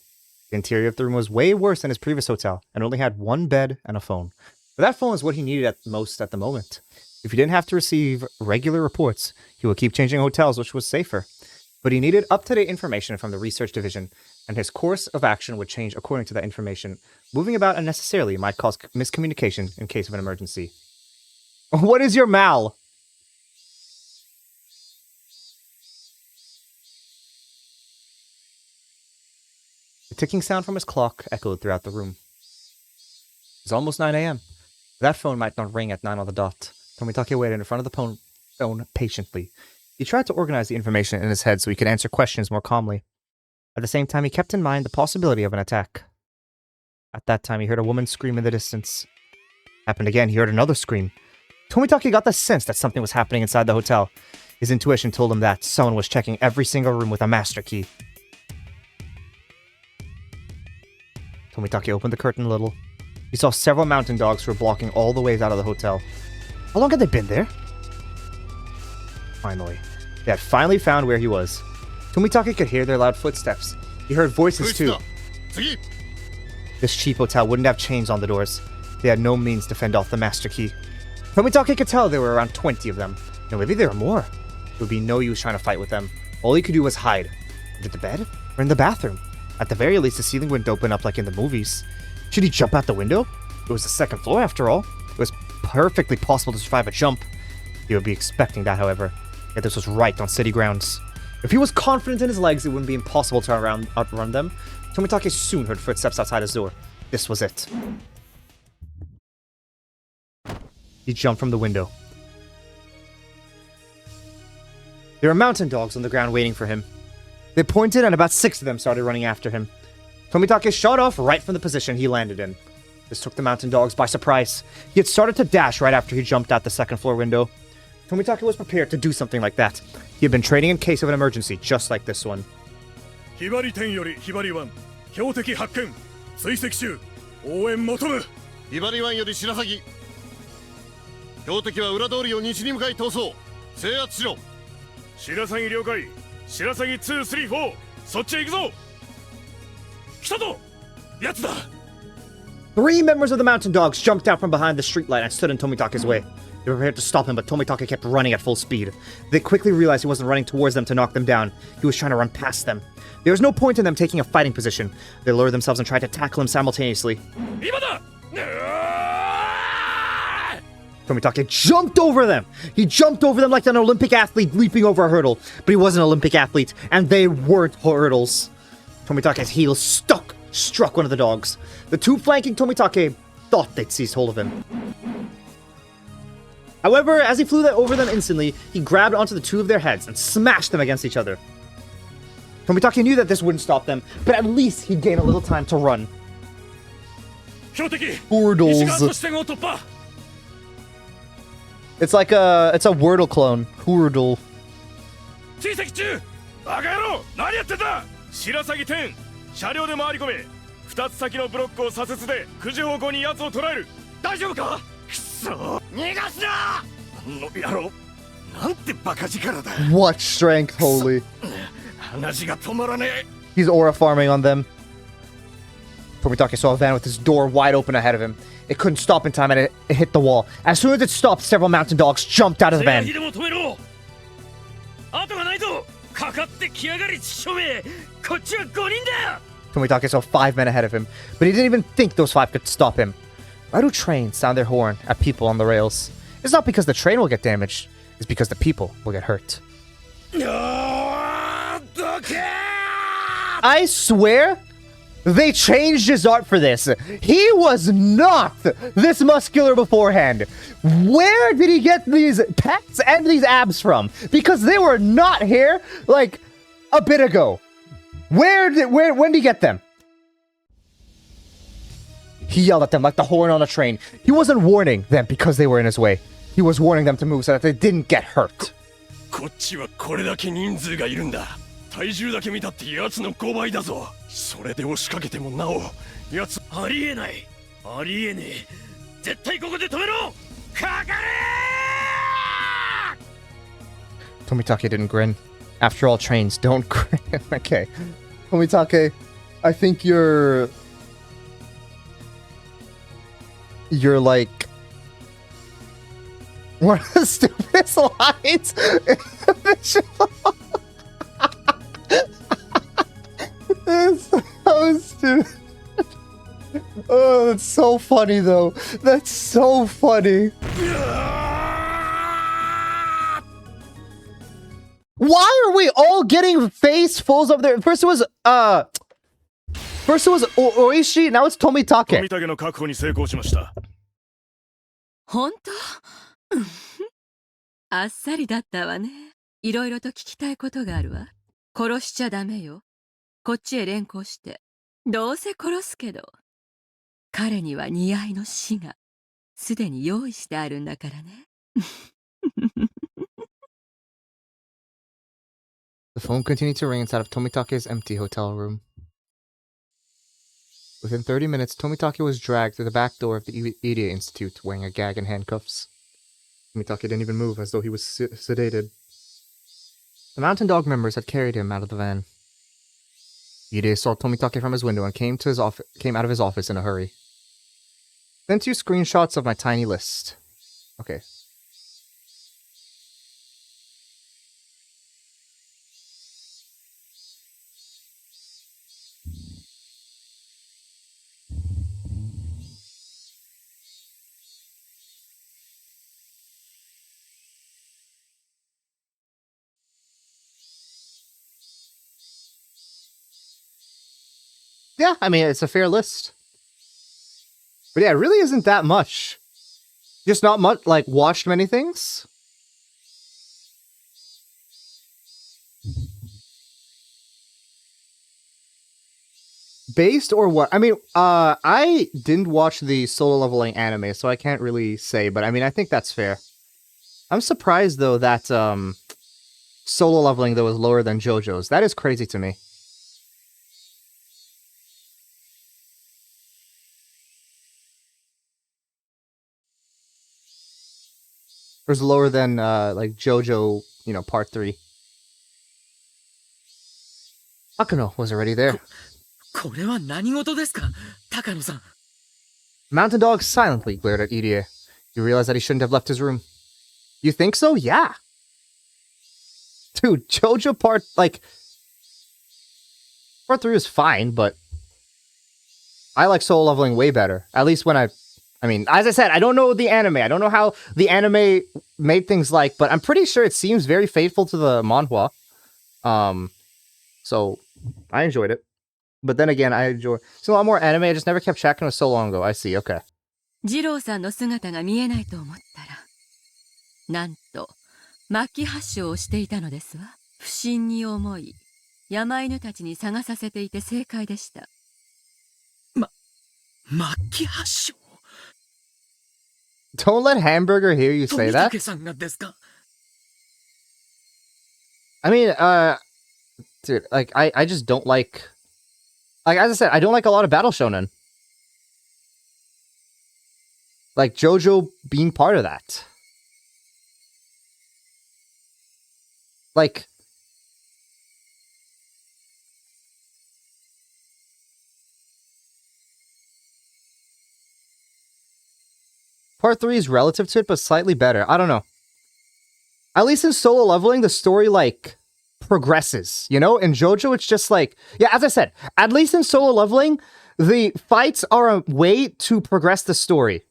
The interior of the room was way worse than his previous hotel, and only had one bed and a phone. But that phone was what he needed at most at the moment. If he didn't have to receive regular reports, he would keep changing hotels, which was safer. But he needed up-to-date information from the research division, and his course of action would change according to that information. Moving about unnecessarily might cause miscommunication in case of an emergency. What is your mal? The ticking sound from his clock echoed throughout the room. It was almost 9 a.m. That phone might not ring at 9 on the dot. Tomitake waited in front of the phone patiently. He tried to organize the information in his head so he could answer questions more calmly. At the same time, he kept in mind the possibility of an attack. At that time, he heard a woman scream in the distance. Happened again, he heard another scream. Tomitake got the sense that something was happening inside the hotel. His intuition told him that someone was checking every single room with a master key. Tomitake opened the curtain a little. He saw several mountain dogs who were blocking all the ways out of the hotel. How long had they been there? Finally. They had finally found where he was. Tomitake could hear their loud footsteps. He heard voices too. This cheap hotel wouldn't have chains on the doors. They had no means to fend off the master key. Tomitake could tell there were around 20 of them. No, maybe there were more. There would be no use trying to fight with them. All he could do was hide. Under the bed? Or in the bathroom? At the very least, the ceiling wouldn't open up like in the movies. Should he jump out the window? It was the second floor after all. It was perfectly possible to survive a jump. He would be expecting that, however. Yet this was right on city grounds. If he was confident in his legs, it wouldn't be impossible to outrun them. Tomitake soon heard footsteps outside his door. This was it. He jumped from the window. There were mountain dogs on the ground waiting for him. They pointed and about 6 of them started running after him. Tomitake shot off right from the position he landed in. This took the mountain dogs by surprise. He had started to dash right after he jumped out the second floor window. Tomitake was prepared to do something like that. He had been training in case of an emergency, just like this one. ひばり10よりひばり1標的発見追跡中応援求むひばり1より白鷺標的は裏通りを西に向かい逃走制圧しろ白鷺了解白鷺234そっちへ行くぞ来たぞやつだ 3 members of the mountain dogs jumped out from behind the streetlight and stood in Tomitake's way. They were prepared to stop him, but Tomitake kept running at full speed. They quickly realized he wasn't running towards them to knock them down. He was trying to run past them. There was no point in them taking a fighting position. They lowered themselves and tried to tackle him simultaneously. Tomitake jumped over them! He jumped over them like an Olympic athlete leaping over a hurdle. But he was an Olympic athlete, and they weren't hurdles. Tomitake's heel struck one of the dogs. The 2 flanking Tomitake thought they'd seized hold of him. However, as he flew over them instantly, he grabbed onto the 2 of their heads and smashed them against each other. Tomitake knew that this wouldn't stop them, but at least he'd gain a little time to run. Hurdles. It's like it's a Wordle clone. Hurdle. 追跡中バカ野郎何やってんだ白鷺10車両で回り込め2つ先のブロックを左折で9時方向に奴を捕らえる大丈夫かくそ逃がすなの野郎 What strength, holy. 話が止まらねえ。 He's aura farming on them. Tomitake saw a van with his door wide open ahead of him. It couldn't stop in time and it hit the wall. As soon as it stopped, several mountain dogs jumped out of the van. でも止めろ。後がないぞ。かかってきやがりちしょめ。こっちは5人だ。 Tomitake saw 5 men ahead of him, but he didn't even think those 5 could stop him. Why do trains sound their horn at people on the rails? It's not because the train will get damaged, it's because the people will get hurt. I swear, they changed his art for this. He was not this muscular beforehand. Where did he get these pecs and these abs from? Because they were not here like a bit ago. When did he get them? He yelled at them like the horn on a train. He wasn't warning them because they were in his way. He was warning them to move so that they didn't get hurt. こっちはこれだけ人数がいるんだ。体重だけ見たって奴の5倍だぞ。それで押しかけてもなお、奴ありえない。ありえねえ。絶対ここで止めろ。かかれー。 Tomitake didn't grin. After all, trains don't grin. Okay. Tomitake, I think you're like one of the stupidest lines in the show. It's so stupid. Oh, that's so funny though. That's so funny. Why are we all getting face fulls of their... First it was Oishi, now it's Tomitake. 富武の確保に成功しました。本当あっさりだったわね。いろいろと聞きたいことがあるわ。殺しちゃダメよ。こっちへ連行して。どうせ殺すけど。彼には似合いの死がすでに用意してあるんだからね。The phone continued to ring inside of Tomitake's empty hotel room. Within 30 minutes, Tomitake was dragged through the back door of the Irie Institute wearing a gag and handcuffs. Tomitake didn't even move as though he was sedated. The Mountain Dog members had carried him out of the van. Irie saw Tomitake from his window and came out of his office in a hurry. Then 2 screenshots of my tiny list. Okay. Yeah, I mean, it's a fair list. But yeah, it really isn't that much. Just not much, like, watched many things. Based or what? I mean, I didn't watch the solo leveling anime, so I can't really say, but I mean, I think that's fair. I'm surprised, though, that, solo leveling, though, is lower than JoJo's. That is crazy to me. Or is lower than, like, JoJo, you know, part 3. Akuno was already there. これは何事ですか、高野さん。 Mountain Dog silently glared at Irie. He realized that he shouldn't have left his room. You think so? Yeah. Dude, JoJo part 3 is fine, but I like solo leveling way better. At least when I mean, as I said, I don't know the anime. I don't know how the anime made things like, but I'm pretty sure it seems very faithful to the manhwa. So I enjoyed it. But then again, I enjoy... It's a lot more anime. I just never kept checking. It was so long ago. I see. Okay. 二郎さんの姿が見えないと思ったら、なんと末期発症をしていたのですわ。不審に思い、山犬たちに探させていて正解でした。末期発症。 Don't let Hamburger hear you say that. 富武さんがですか。 I mean, dude, like, I just don't like... Like, as I said, I don't like a lot of Battle Shonen. Like, JoJo being part of that. Like, part 3 is relative to it, but slightly better. I don't know. At least in Solo Leveling, the story, like, progresses, you know? In JoJo, it's just like, yeah, as I said, at least in Solo Leveling, the fights are a way to progress the story.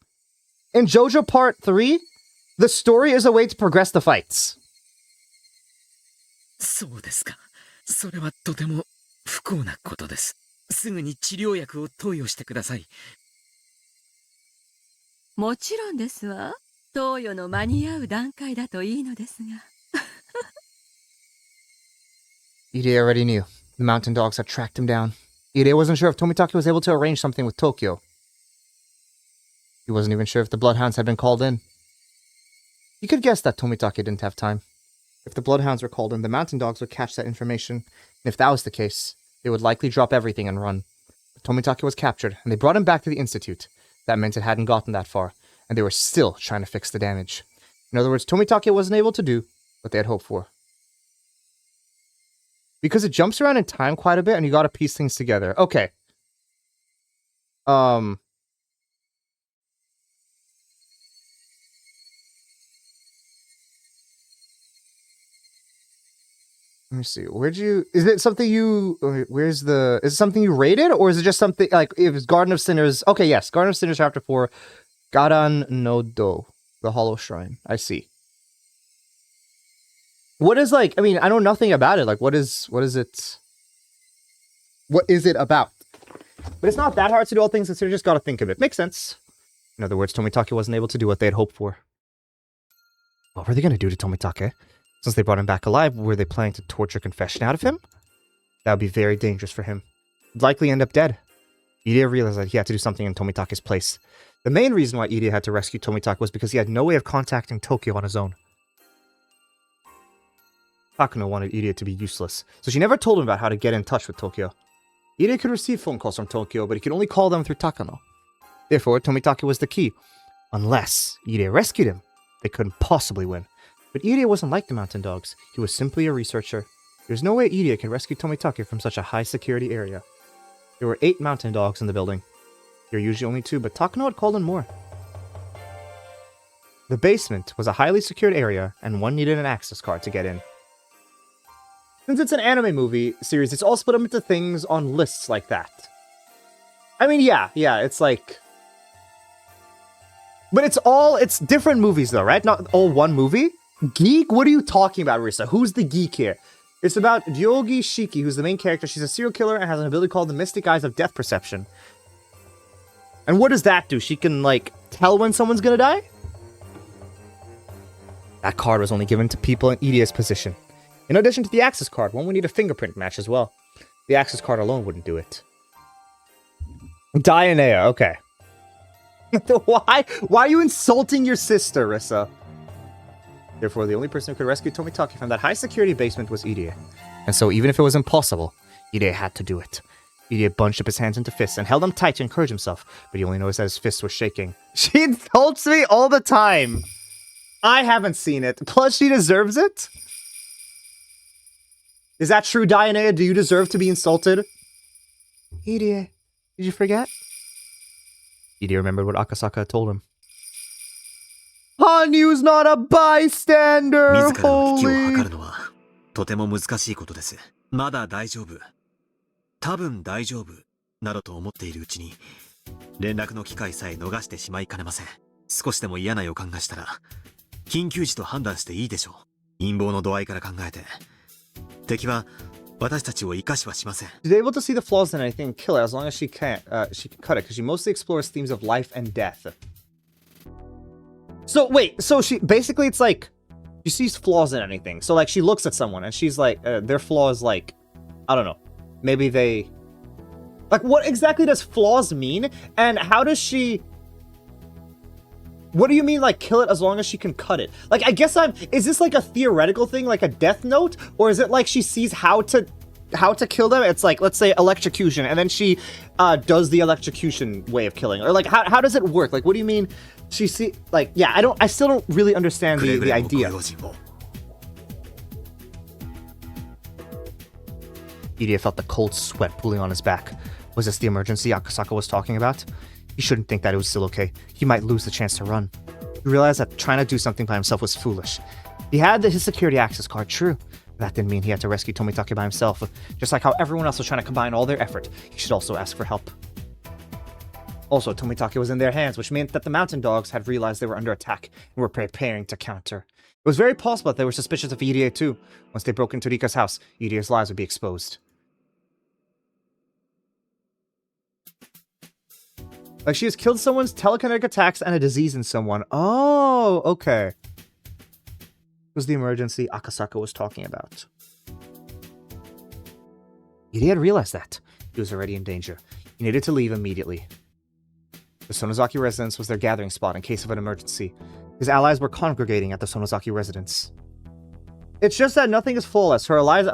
In JoJo Part 3, the story is a way to progress the fights. そうですか。それはとても不幸なことです。すぐに治療薬を投与してください。もちろんですわ。投与の間に合う段階だといいのですが。Ide already knew. The mountain dogs had tracked him down. Ide wasn't sure if Tomitake was able to arrange something with Tokyo. He wasn't even sure if the bloodhounds had been called in. He could guess that Tomitake didn't have time. If the bloodhounds were called in, the mountain dogs would catch that information, and if that was the case, they would likely drop everything and run. But Tomitake was captured, and they brought him back to the Institute. That meant it hadn't gotten that far, and they were still trying to fix the damage. In other words, Tomitake wasn't able to do what they had hoped for. Because it jumps around in time quite a bit, and you gotta piece things together. Okay. Let me see. Where'd you... Is it something you... Where's the... Is it something you rated? Or is it just something... Like, if it's Garden of Sinners... Okay, yes. Garden of Sinners Chapter 4. Garan no Do. The Hollow Shrine. I see. What is, like... I mean, I know nothing about it. Like, what is it... What is it about? But it's not that hard to do all things considered. Just gotta think of it. Makes sense. In other words, Tomitake wasn't able to do what they had hoped for. What were they gonna do to Tomitake? Since they brought him back alive, were they planning to torture confession out of him? That would be very dangerous for him. He'd likely end up dead. Ide realized that he had to do something in Tomitake's place. The main reason why Ide had to rescue Tomitake was because he had no way of contacting Tokyo on his own. Takano wanted Ide to be useless, so she never told him about how to get in touch with Tokyo. Ide could receive phone calls from Tokyo, but he could only call them through Takano. Therefore, Tomitake was the key. Unless Ide rescued him, they couldn't possibly win. But Ide wasn't like the mountain dogs. He was simply a researcher. There's no way Ide could rescue Tomitake from such a high-security area. There were 8 mountain dogs in the building. There were usually only 2, but Takano had called in more. The basement was a highly secured area, and one needed an access card to get in. Since it's an anime movie series, it's all split up into things on lists like that. I mean, yeah, it's like... But it's different movies though, right? Not all one movie? Geek? What are you talking about, Risa? Who's the geek here? It's about Ryogi Shiki, who's the main character. She's a serial killer and has an ability called the Mystic Eyes of Death Perception. And what does that do? She can, like, tell when someone's gonna die? That card was only given to people in Ide's position. In addition to the access card, one would need a fingerprint match as well. The access card alone wouldn't do it. Dianea, okay. Why are you insulting your sister, Rissa? Therefore, the only person who could rescue Tomitake from that high-security basement was Ide. And so, even if it was impossible, Ide had to do it. Ide bunched up his hands into fists and held them tight to encourage himself, but he only noticed that his fists were shaking. She insults me all the time! I haven't seen it. Plus, she deserves it? Is that true, Dianea? Do you deserve to be insulted? Ide, did you forget? Ide remembered what Akasaka had told him. Hanyu's not a bystander! 自らの危機を測るのはとても難しいことです。まだ大丈夫。多分大丈夫。などと思っているうちに、連絡の機会さえ逃してしまいかねません。少しでも嫌な予感がしたら、緊急時と判断していいでしょう。陰謀の度合いから考えて、敵は私たちを生かしはしません。 She's able to see the flaws in anything and kill it as long as she can cut it, because she mostly explores themes of life and death. So wait, so she basically it's like she sees flaws in anything. So like she looks at someone and she's like their flaw is like, I don't know, maybe they like, what exactly does flaws mean? And how does she, what do you mean like kill it as long as she can cut it? Like I guess is this like a theoretical thing, like a Death Note, or is it like she sees how to kill them? It's like, let's say electrocution, and then she does the electrocution way of killing, or like how does it work? Like what do you mean she see, like, yeah, I still don't really understand the idea. Irie felt the cold sweat pooling on his back. Was this the emergency Akasaka was talking about? He shouldn't think that it was still okay. He might lose the chance to run. He realized that trying to do something by himself was foolish. He had his security access card, true. That didn't mean he had to rescue Tomitake by himself. Just like how everyone else was trying to combine all their effort, he should also ask for help. Also, Tomitake was in their hands, which meant that the mountain dogs had realized they were under attack and were preparing to counter. It was very possible that they were suspicious of Irie too. Once they broke into Rika's house, Irie's lies would be exposed. Like she has killed someone's telekinetic attacks and a disease in someone. Oh, okay. Was the emergency Akasaka was talking about. Irie had realized that. He was already in danger. He needed to leave immediately. The Sonozaki residence was their gathering spot in case of an emergency. His allies were congregating at the Sonozaki residence. It's just that nothing is flawless. Her eyes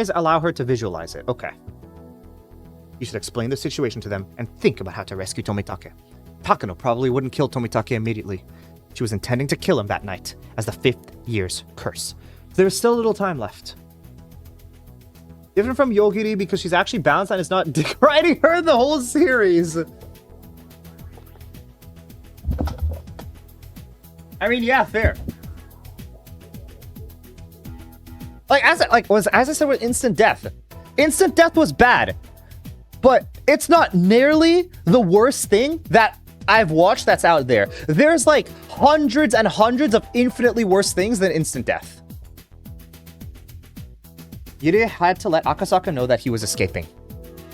allow her to visualize it. Okay. You should explain the situation to them and think about how to rescue Tomitake. Takano probably wouldn't kill Tomitake immediately. She was intending to kill him that night as the 5th year's curse. There is still a little time left. Different from Yogiri because she's actually balanced and is not deriding her the whole series. I mean, yeah, fair. As I said with instant death. Instant death was bad, but it's not nearly the worst thing that I've watched that's out there. There's like hundreds and hundreds of infinitely worse things than instant death. Irie had to let Akasaka know that he was escaping.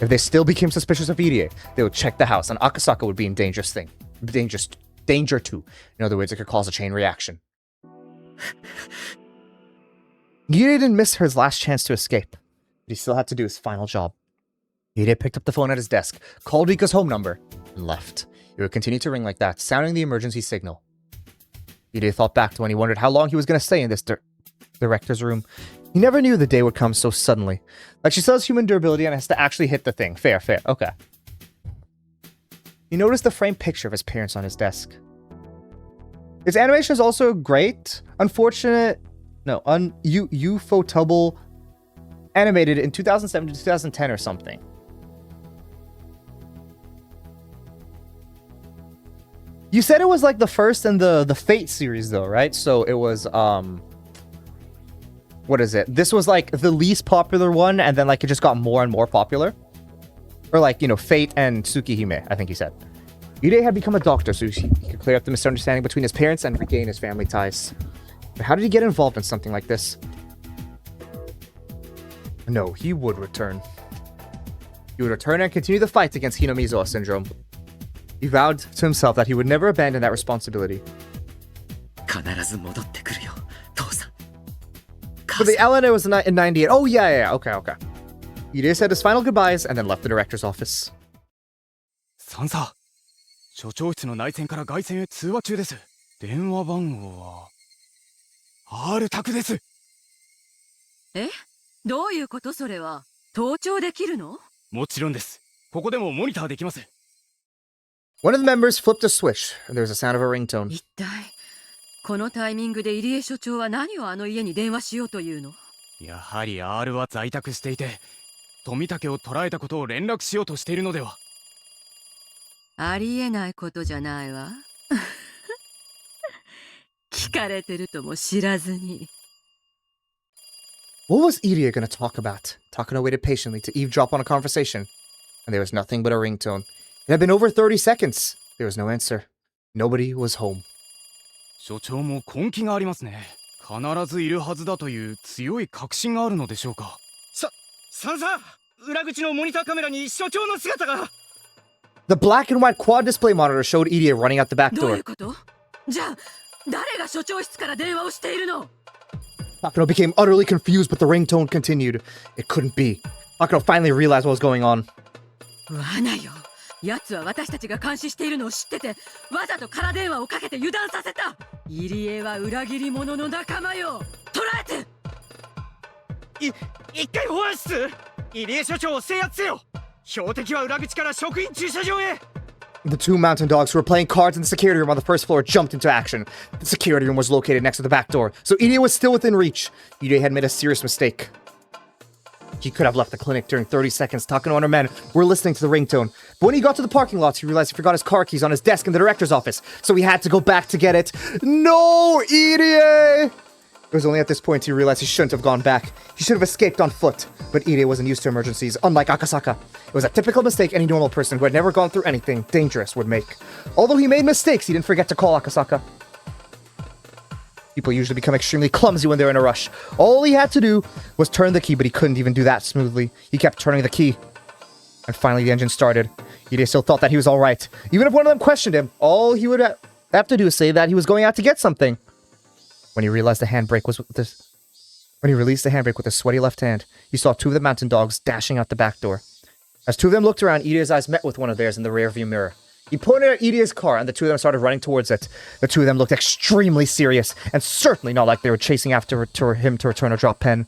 If they still became suspicious of Irie, they would check the house and Akasaka would be in danger too. In other words, it could cause a chain reaction. Irie didn't miss his last chance to escape, but he still had to do his final job. Irie picked up the phone at his desk, called Rika's home number, and left. It would continue to ring like that, sounding the emergency signal. Irie thought back to when he wondered how long he was going to stay in this director's room. He never knew the day would come so suddenly. Like she still has human durability and has to actually hit the thing. Fair, okay. He noticed the framed picture of his parents on his desk. His animation is also great. Ufotable animated in 2007 to 2010 or something. You said it was like the first in the Fate series though, right? So it was, what is it? This was like the least popular one and then like it just got more and more popular. Or like, Fate and Tsukihime, I think he said. Irie had become a doctor so he could clear up the misunderstanding between his parents and regain his family ties. But how did he get involved in something like this? No, he would return. He would return and continue the fight against Hinamizawa syndrome. He vowed to himself that he would never abandon that responsibility. But the LNA was in 98. Oh, yeah. Okay. Irie said his final goodbyes and then left the director's office. さんさ、所長室の内線から外線へ通話中です。電話番号は R 宅です。え？どういうことそれは？盗聴できるの？もちろんです。ここでもモニターできます。One of the members flipped a switch, and there was a sound of a ringtone. 一体このタイミングで入江所長は何をあの家に電話しようというの？やはり R は在宅していて、富武を捕らえたことを連絡しようとしているのでは。ありえないことじゃないわ。聞かれてるとも知らずに。What was Irie going to talk about? Takano waited patiently to eavesdrop on a conversation, and there was nothing but a ringtone. It had been over 30 seconds. There was no answer. Nobody was home. 所長も根気がありますね。必ずいるはずだという強い確信があるのでしょうか。さんさ、裏口のモニターカメラに所長の姿が。The black and white quad display monitor showed Irie running out the back door. どういうこと？じゃあ、誰が所長室から電話をしているの？Takano became utterly confused, but the ringtone continued. It couldn't be. Takano finally realized what was going on. 罠よ。奴は私たちが監視しているのを知ってて、わざと空電話をかけて油断させた。入江は裏切り者の仲間よ。捕らえて。一回保安室。入江所長を制圧せよ。標的は裏口から職員駐車場へ。The two mountain dogs who were playing cards in the security room on the first floor jumped into action. The security room was located next to the back door, so Irie was still within reach. Irie had made a serious mistake. He could have left the clinic during 30 seconds talking to other men. We're listening to the ringtone. But when he got to the parking lots, he realized he forgot his car keys on his desk in the director's office. So he had to go back to get it. No, Irie! It was only at this point he realized he shouldn't have gone back. He should have escaped on foot. But Irie wasn't used to emergencies, unlike Akasaka. It was a typical mistake any normal person who had never gone through anything dangerous would make. Although he made mistakes, he didn't forget to call Akasaka. People usually become extremely clumsy when they're in a rush. All he had to do was turn the key, but he couldn't even do that smoothly. He kept turning the key. And finally the engine started. Irie still thought that he was alright. Even if one of them questioned him, all he would have to do is say that he was going out to get something. When he realized the handbrake was with this... When he released the handbrake with his sweaty left hand, he saw two of the mountain dogs dashing out the back door. As two of them looked around, Irie's eyes met with one of theirs in the rearview mirror. He pointed at Irie's car, and the two of them started running towards it. The two of them looked extremely serious, and certainly not like they were chasing after him to return a drop pen.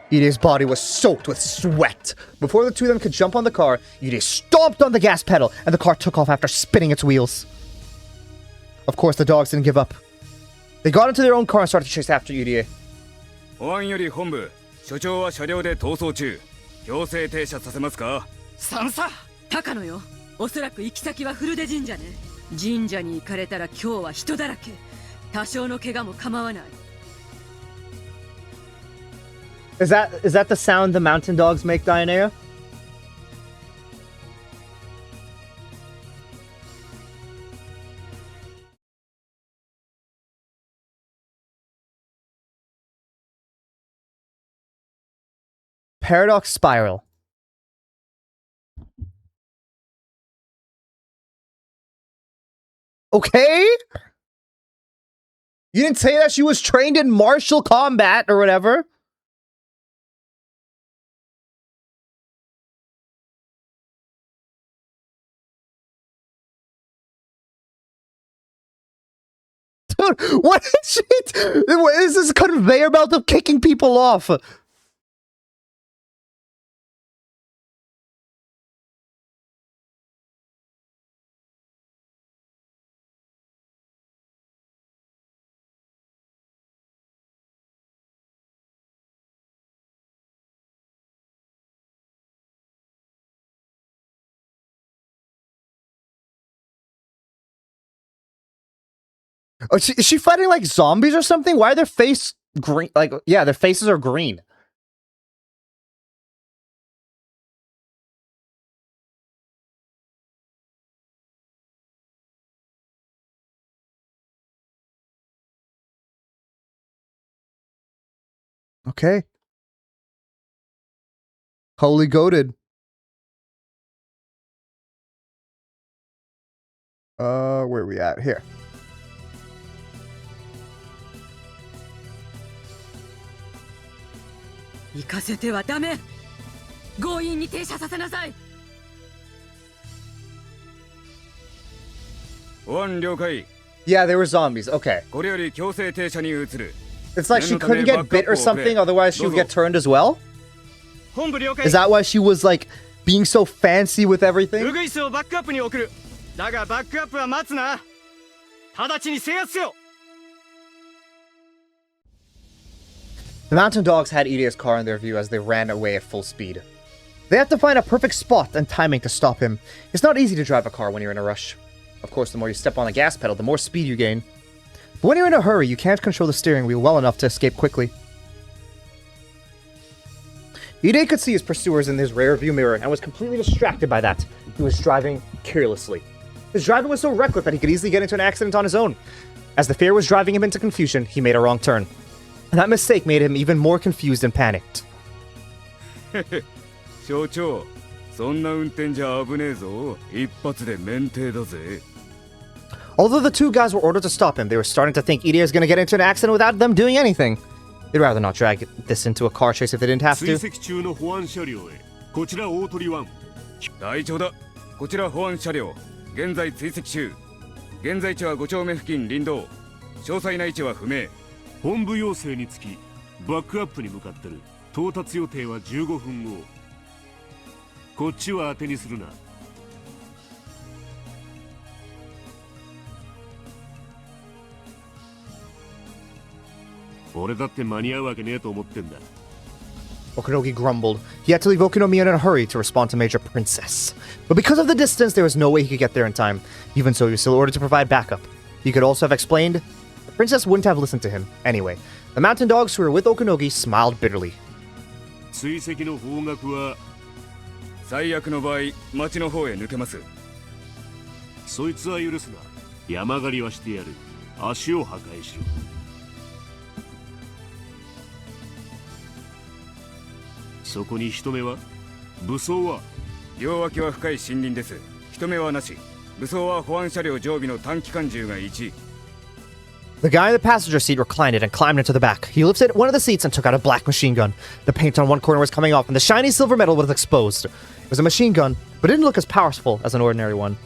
Irie's body was soaked with sweat. Before the two of them could jump on the car, Irie stomped on the gas pedal, and the car took off after spinning its wheels. Of course, the dogs didn't give up. They got into their own car and started to chase after Irie. 保安より本部、所長は車両で逃走中。強制停車させますか？サンサ高野よ。おそらく行き先は古出神社ね。神社に行かれたら今日は人だらけ。多少の怪我も構わない。Is that the sound the mountain dogs make, Dionea? Paradox Spiral. Okay? You didn't say that she was trained in martial combat or whatever? Dude, what is shit? What is this conveyor belt of kicking people off? Oh, is she fighting like zombies or something? Why are their face green? Like, yeah, their faces are green. Okay. Holy goated. Where are we at? Here. Yeah, they were zombies. Okay. It's like she couldn't get bit or something, otherwise she would get turned as well? Is that why she was like being so fancy with everything? The mountain dogs had Irie's car in their view as they ran away at full speed. They had to find a perfect spot and timing to stop him. It's not easy to drive a car when you're in a rush. Of course, the more you step on the gas pedal, the more speed you gain. But when you're in a hurry, you can't control the steering wheel well enough to escape quickly. Irie could see his pursuers in his rear view mirror and was completely distracted by that. He was driving carelessly. His driving was so reckless that he could easily get into an accident on his own. As the fear was driving him into confusion, he made a wrong turn. And that mistake made him even more confused and panicked. Although the two guys were ordered to stop him, they were starting to think Irie is going to get into an accident without them doing anything. They'd rather not drag this into a car chase if they didn't have to. 隊長だ。こちら保安車両。現在追跡中。現在地は5丁目付近林道。詳細な位置は不明。本部要請につきバックアップに向かってる。到達予定は15分後。こっちは当てにするな。俺だって間に合うわけねえと思ってんだ。 Okunogi grumbled. He had to leave Okunomiya in a hurry to respond to Major Princess. But because of the distance, there was no way he could get there in time. Even so, he was still ordered to provide backup. He could also have explained. The princess wouldn't have listened to him. Anyway, the mountain dogs who were with Okunogi smiled bitterly. 追跡の方角は最悪の場合、町の方へ抜けます。そいつは許すな。山狩りはしてやる。足を破壊しろ。そこに人目は？武装は？両脇は深い森林です。人目はなし。武装は保安車両常備の短期間銃が1。 The guy in the passenger seat reclined it and climbed into the back. He lifted one of the seats and took out a black machine gun. The paint on one corner was coming off, and the shiny silver metal was exposed. It was a machine gun, but it didn't look as powerful as an ordinary one.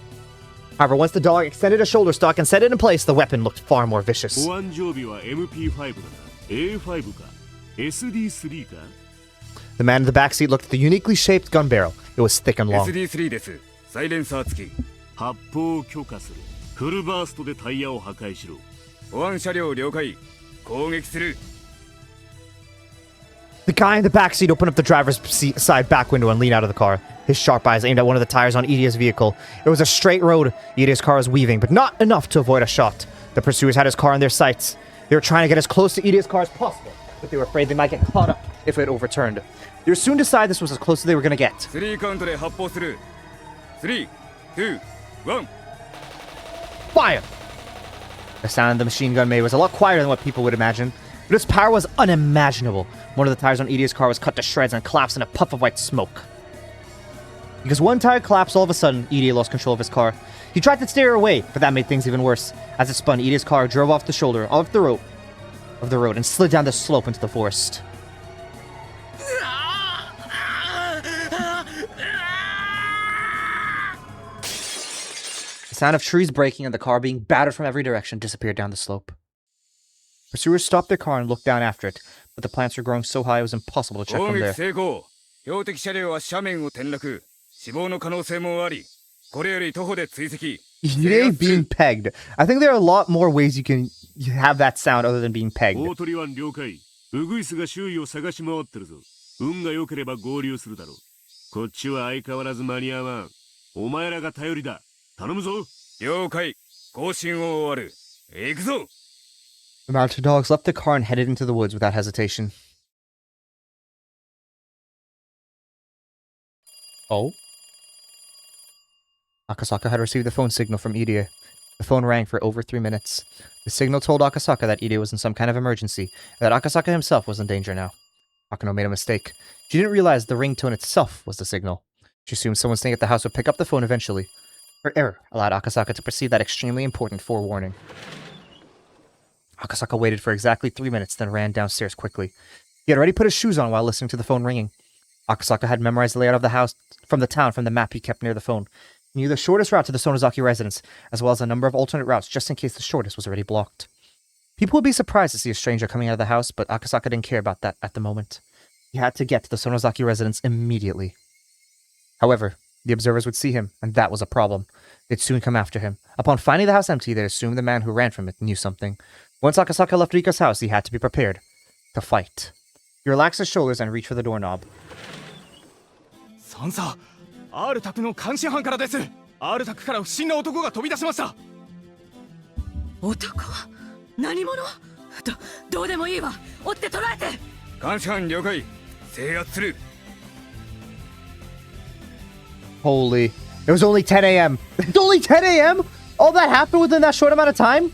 However, once the dog extended a shoulder stock and set it in place, the weapon looked far more vicious. 保安常備は MP5 だな。A5 か SD3 か。 The man in the back seat looked at the uniquely shaped gun barrel. It was thick and long. SD3 です。サイレンサー付き。発砲を許可する。フルバーストでタイヤを破壊しろ。保安車両了解。攻撃する。 The guy in the back seat opened up the driver's side back window and leaned out of the car. His sharp eyes aimed at one of the tires on Idia's vehicle. It was a straight road. Idia's car was weaving, but not enough to avoid a shot. The pursuers had his car in their sights. They were trying to get as close to Idia's car as possible, but they were afraid they might get caught up if it overturned. They would soon decide this was as close as they were going to get. 3カウントで発砲する。3、2、1。 Fire! The sound the machine gun made was a lot quieter than what people would imagine, but its power was unimaginable. One of the tires on Idia's car was cut to shreds and collapsed in a puff of white smoke. Because one tire collapsed, all of a sudden, Idia lost control of his car. He tried to steer away, but that made things even worse. As it spun, Idia's car drove off the shoulder of the road and slid down the slope into the forest. The sound of trees breaking and the car being battered from every direction disappeared down the slope. Pursuers stopped their car and looked down after it, but the plants were growing so high it was impossible to check from there. 成功。標的車両は斜面を転落。死亡の可能性もあり。これより徒歩で追跡。Yay, being pegged. I think there are a lot more ways you can have that sound other than being pegged. 大鳥湾了解。ウグイスが周囲を探し回ってるぞ。運が良ければ合流するだろう。こっちは相変わらず間に合わん。お前らが頼りだ。頼むぞ。了解。更新を終わる。行くぞ。 The mounted dogs left the car and headed into the woods without hesitation. Oh? Akasaka had received the phone signal from Irie. The phone rang for over 3 minutes. The signal told Akasaka that Irie was in some kind of emergency, and that Akasaka himself was in danger now. Akano made a mistake. She didn't realize the ringtone itself was the signal. She assumed someone staying at the house would pick up the phone eventually. Her error allowed Akasaka to perceive that extremely important forewarning. Akasaka waited for exactly 3 minutes, then ran downstairs quickly. He had already put his shoes on while listening to the phone ringing. Akasaka had memorized the layout of the house from the town from the map he kept near the phone. He knew the shortest route to the Sonozaki residence, as well as a number of alternate routes just in case the shortest was already blocked. People would be surprised to see a stranger coming out of the house, but Akasaka didn't care about that at the moment. He had to get to the Sonozaki residence immediately. However, the observers would see him, and that was a problem. They'd soon come after him. Upon finding the house empty, they'd assume the man who ran from it knew something. Once Akasaka left Rika's house, he had to be prepared to fight. He relaxed his shoulders and reached for the doorknob. サンサ、アール宅の監視班からです。アール宅から不審な男が飛び出しました。男？何者？どうでもいいわ。追って捕らえて。監視班了解。制圧する。 Holy. It was only 10 a.m. It's only 10 a.m.? All that happened within that short amount of time?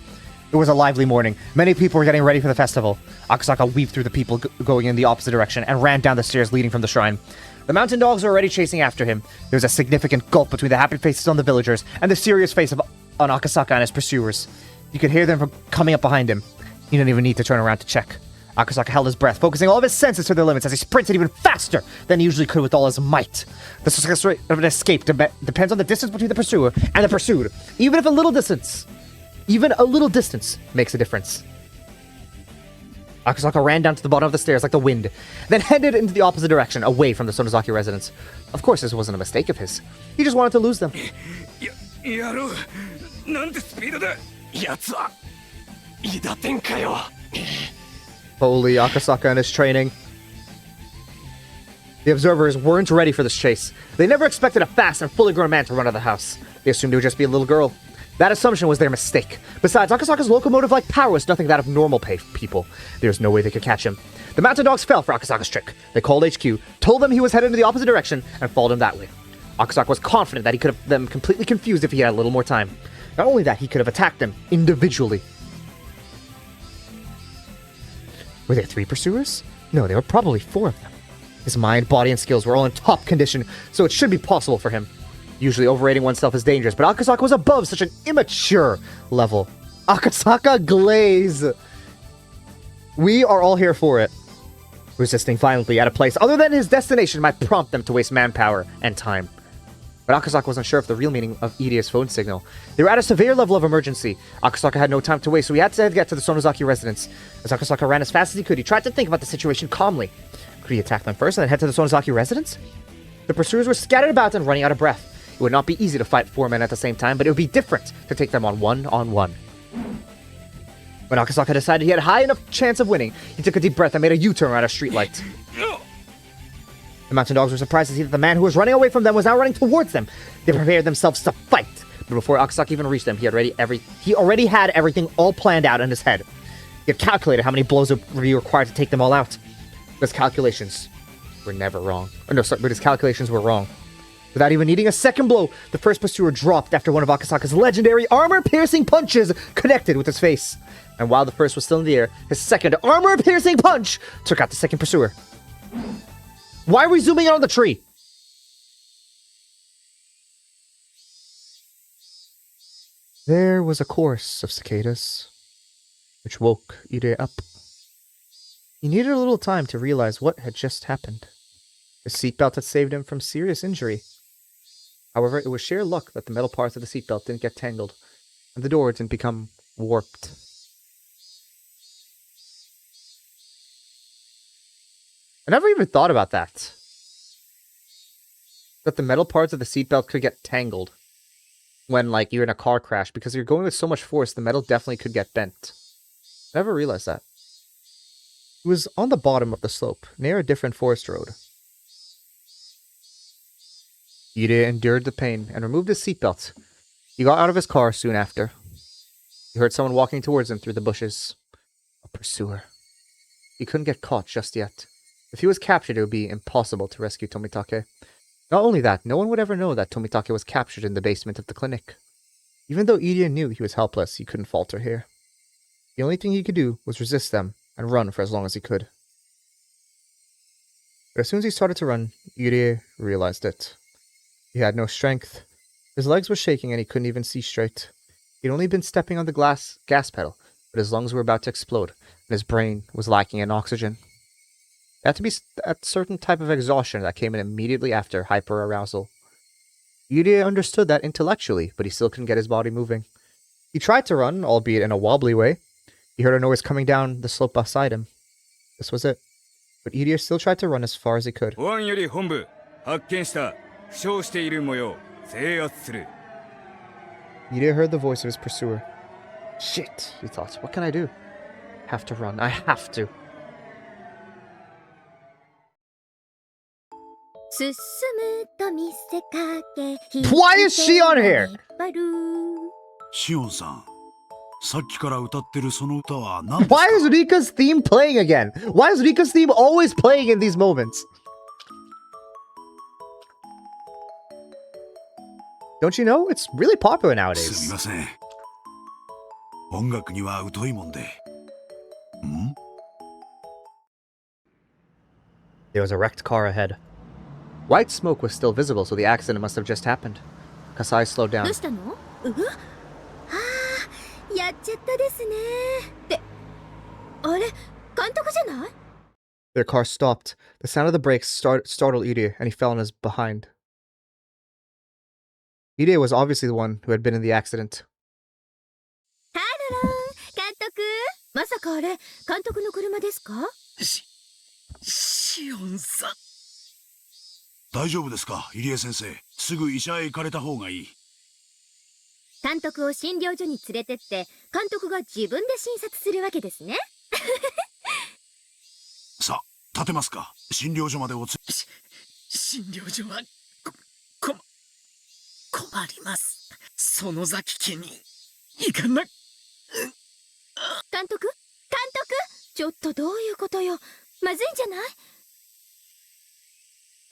It was a lively morning. Many people were getting ready for the festival. Akasaka weaved through the people going in the opposite direction and ran down the stairs leading from the shrine. The mountain dogs were already chasing after him. There was a significant gulf between the happy faces on the villagers and the serious face on Akasaka and his pursuers. You could hear them from coming up behind him. He didn't even need to turn around to check. Akasaka held his breath, focusing all of his senses to their limits as he sprinted even faster than he usually could with all his might. The success rate of an escape depends on the distance between the pursuer and the pursued. Even a little distance makes a difference. Akasaka ran down to the bottom of the stairs like the wind, then headed into the opposite direction, away from the Sonozaki residence. Of course, this wasn't a mistake of his. He just wanted to lose them. やろう。なんてスピードだ。やつは伊達天かよ。Holy Akasaka and his training. The observers weren't ready for this chase. They never expected a fast and fully grown man to run out of the house. They assumed it would just be a little girl. That assumption was their mistake. Besides, Akasaka's locomotive-like power was nothing that of normal people. There's no way they could catch him. The mountain dogs fell for Akasaka's trick. They called HQ, told them he was headed in the opposite direction, and followed him that way. Akasaka was confident that he could have them completely confused if he had a little more time. Not only that, he could have attacked them individually. Were there 3 pursuers? No, there were probably 4 of them. His mind, body, and skills were all in top condition, so it should be possible for him. Usually overrating oneself is dangerous, but Akasaka was above such an immature level. Akasaka glaze! We are all here for it. Resisting violently at a place other than his destination might prompt them to waste manpower and time. But Akasaka wasn't sure of the real meaning of Iria's phone signal. They were at a severe level of emergency. Akasaka had no time to waste, so he had to get to the Sonozaki residence. As Akasaka ran as fast as he could, he tried to think about the situation calmly. Could he attack them first and then head to the Sonozaki residence? The pursuers were scattered about and running out of breath. It would not be easy to fight 4 men at the same time, but it would be different to take them on one-on-one. When Akasaka decided he had a high enough chance of winning, he took a deep breath and made a U-turn around a streetlight. The mountain dogs were surprised to see that the man who was running away from them was now running towards them. They prepared themselves to fight, but before Akasaka even reached them, he already had everything all planned out in his head. He had calculated how many blows would be required to take them all out. But his calculations were never wrong. But his calculations were wrong. Without even needing a second blow, the first pursuer dropped after one of Akasaka's legendary armor-piercing punches connected with his face. And while the first was still in the air, his second armor-piercing punch took out the second pursuer. Why are we zooming in on the tree? There was a chorus of cicadas, which woke Ide up. He needed a little time to realize what had just happened. His seatbelt had saved him from serious injury. However, it was sheer luck that the metal parts of the seatbelt didn't get tangled, and the door didn't become warped. I never even thought about that. That the metal parts of the seatbelt could get tangled when, like, you're in a car crash, because you're going with so much force, the metal definitely could get bent. I never realized that. It was on the bottom of the slope, near a different forest road. Ide endured the pain and removed his seatbelt. He got out of his car soon after. He heard someone walking towards him through the bushes. A pursuer. He couldn't get caught just yet. If he was captured, it would be impossible to rescue Tomitake. Not only that, no one would ever know that Tomitake was captured in the basement of the clinic. Even though Ide knew he was helpless, he couldn't falter here. The only thing he could do was resist them and run for as long as he could. But as soon as he started to run, Ide realized it. He had no strength. His legs were shaking and he couldn't even see straight. He'd only been stepping on the gas pedal, but his lungs were about to explode, and his brain was lacking in oxygen. It had to be a certain type of exhaustion that came in immediately after hyperarousal. Ide understood that intellectually, but he still couldn't get his body moving. He tried to run, albeit in a wobbly way. He heard a noise coming down the slope beside him. This was it. But Ide still tried to run as far as he could. Ide heard the voice of his pursuer. Shit, he thought. What can I do? I have to run. I have to. Why is she on here? シオンさん、さっきから歌ってるその歌は何ですか? Why is Rika's theme playing again? Why is Rika's theme always playing in these moments? Don't you know? It's really popular nowadays. すみません。音楽には疎いもんで。ん? There was a wrecked car ahead. White smoke was still visible, so the accident must have just happened. Kasai slowed down. どうしたの？はあ、やっちゃったですね。って、あれ、監督じゃない？ Their car stopped. The sound of the brakes startled Ide, and he fell on his behind. Ide was obviously the one who had been in the accident. ハロロン、監督。まさかあれ、監督の車ですか？シオンさん。大丈夫ですか、入江先生。すぐ医者へ行かれた方がいい。監督を診療所に連れてって、監督が自分で診察するわけですね。さあ、立てますか。診療所までおつ。診療所は困ります。園崎家に行かな。監督ちょっとどういうことよ。まずいんじゃない？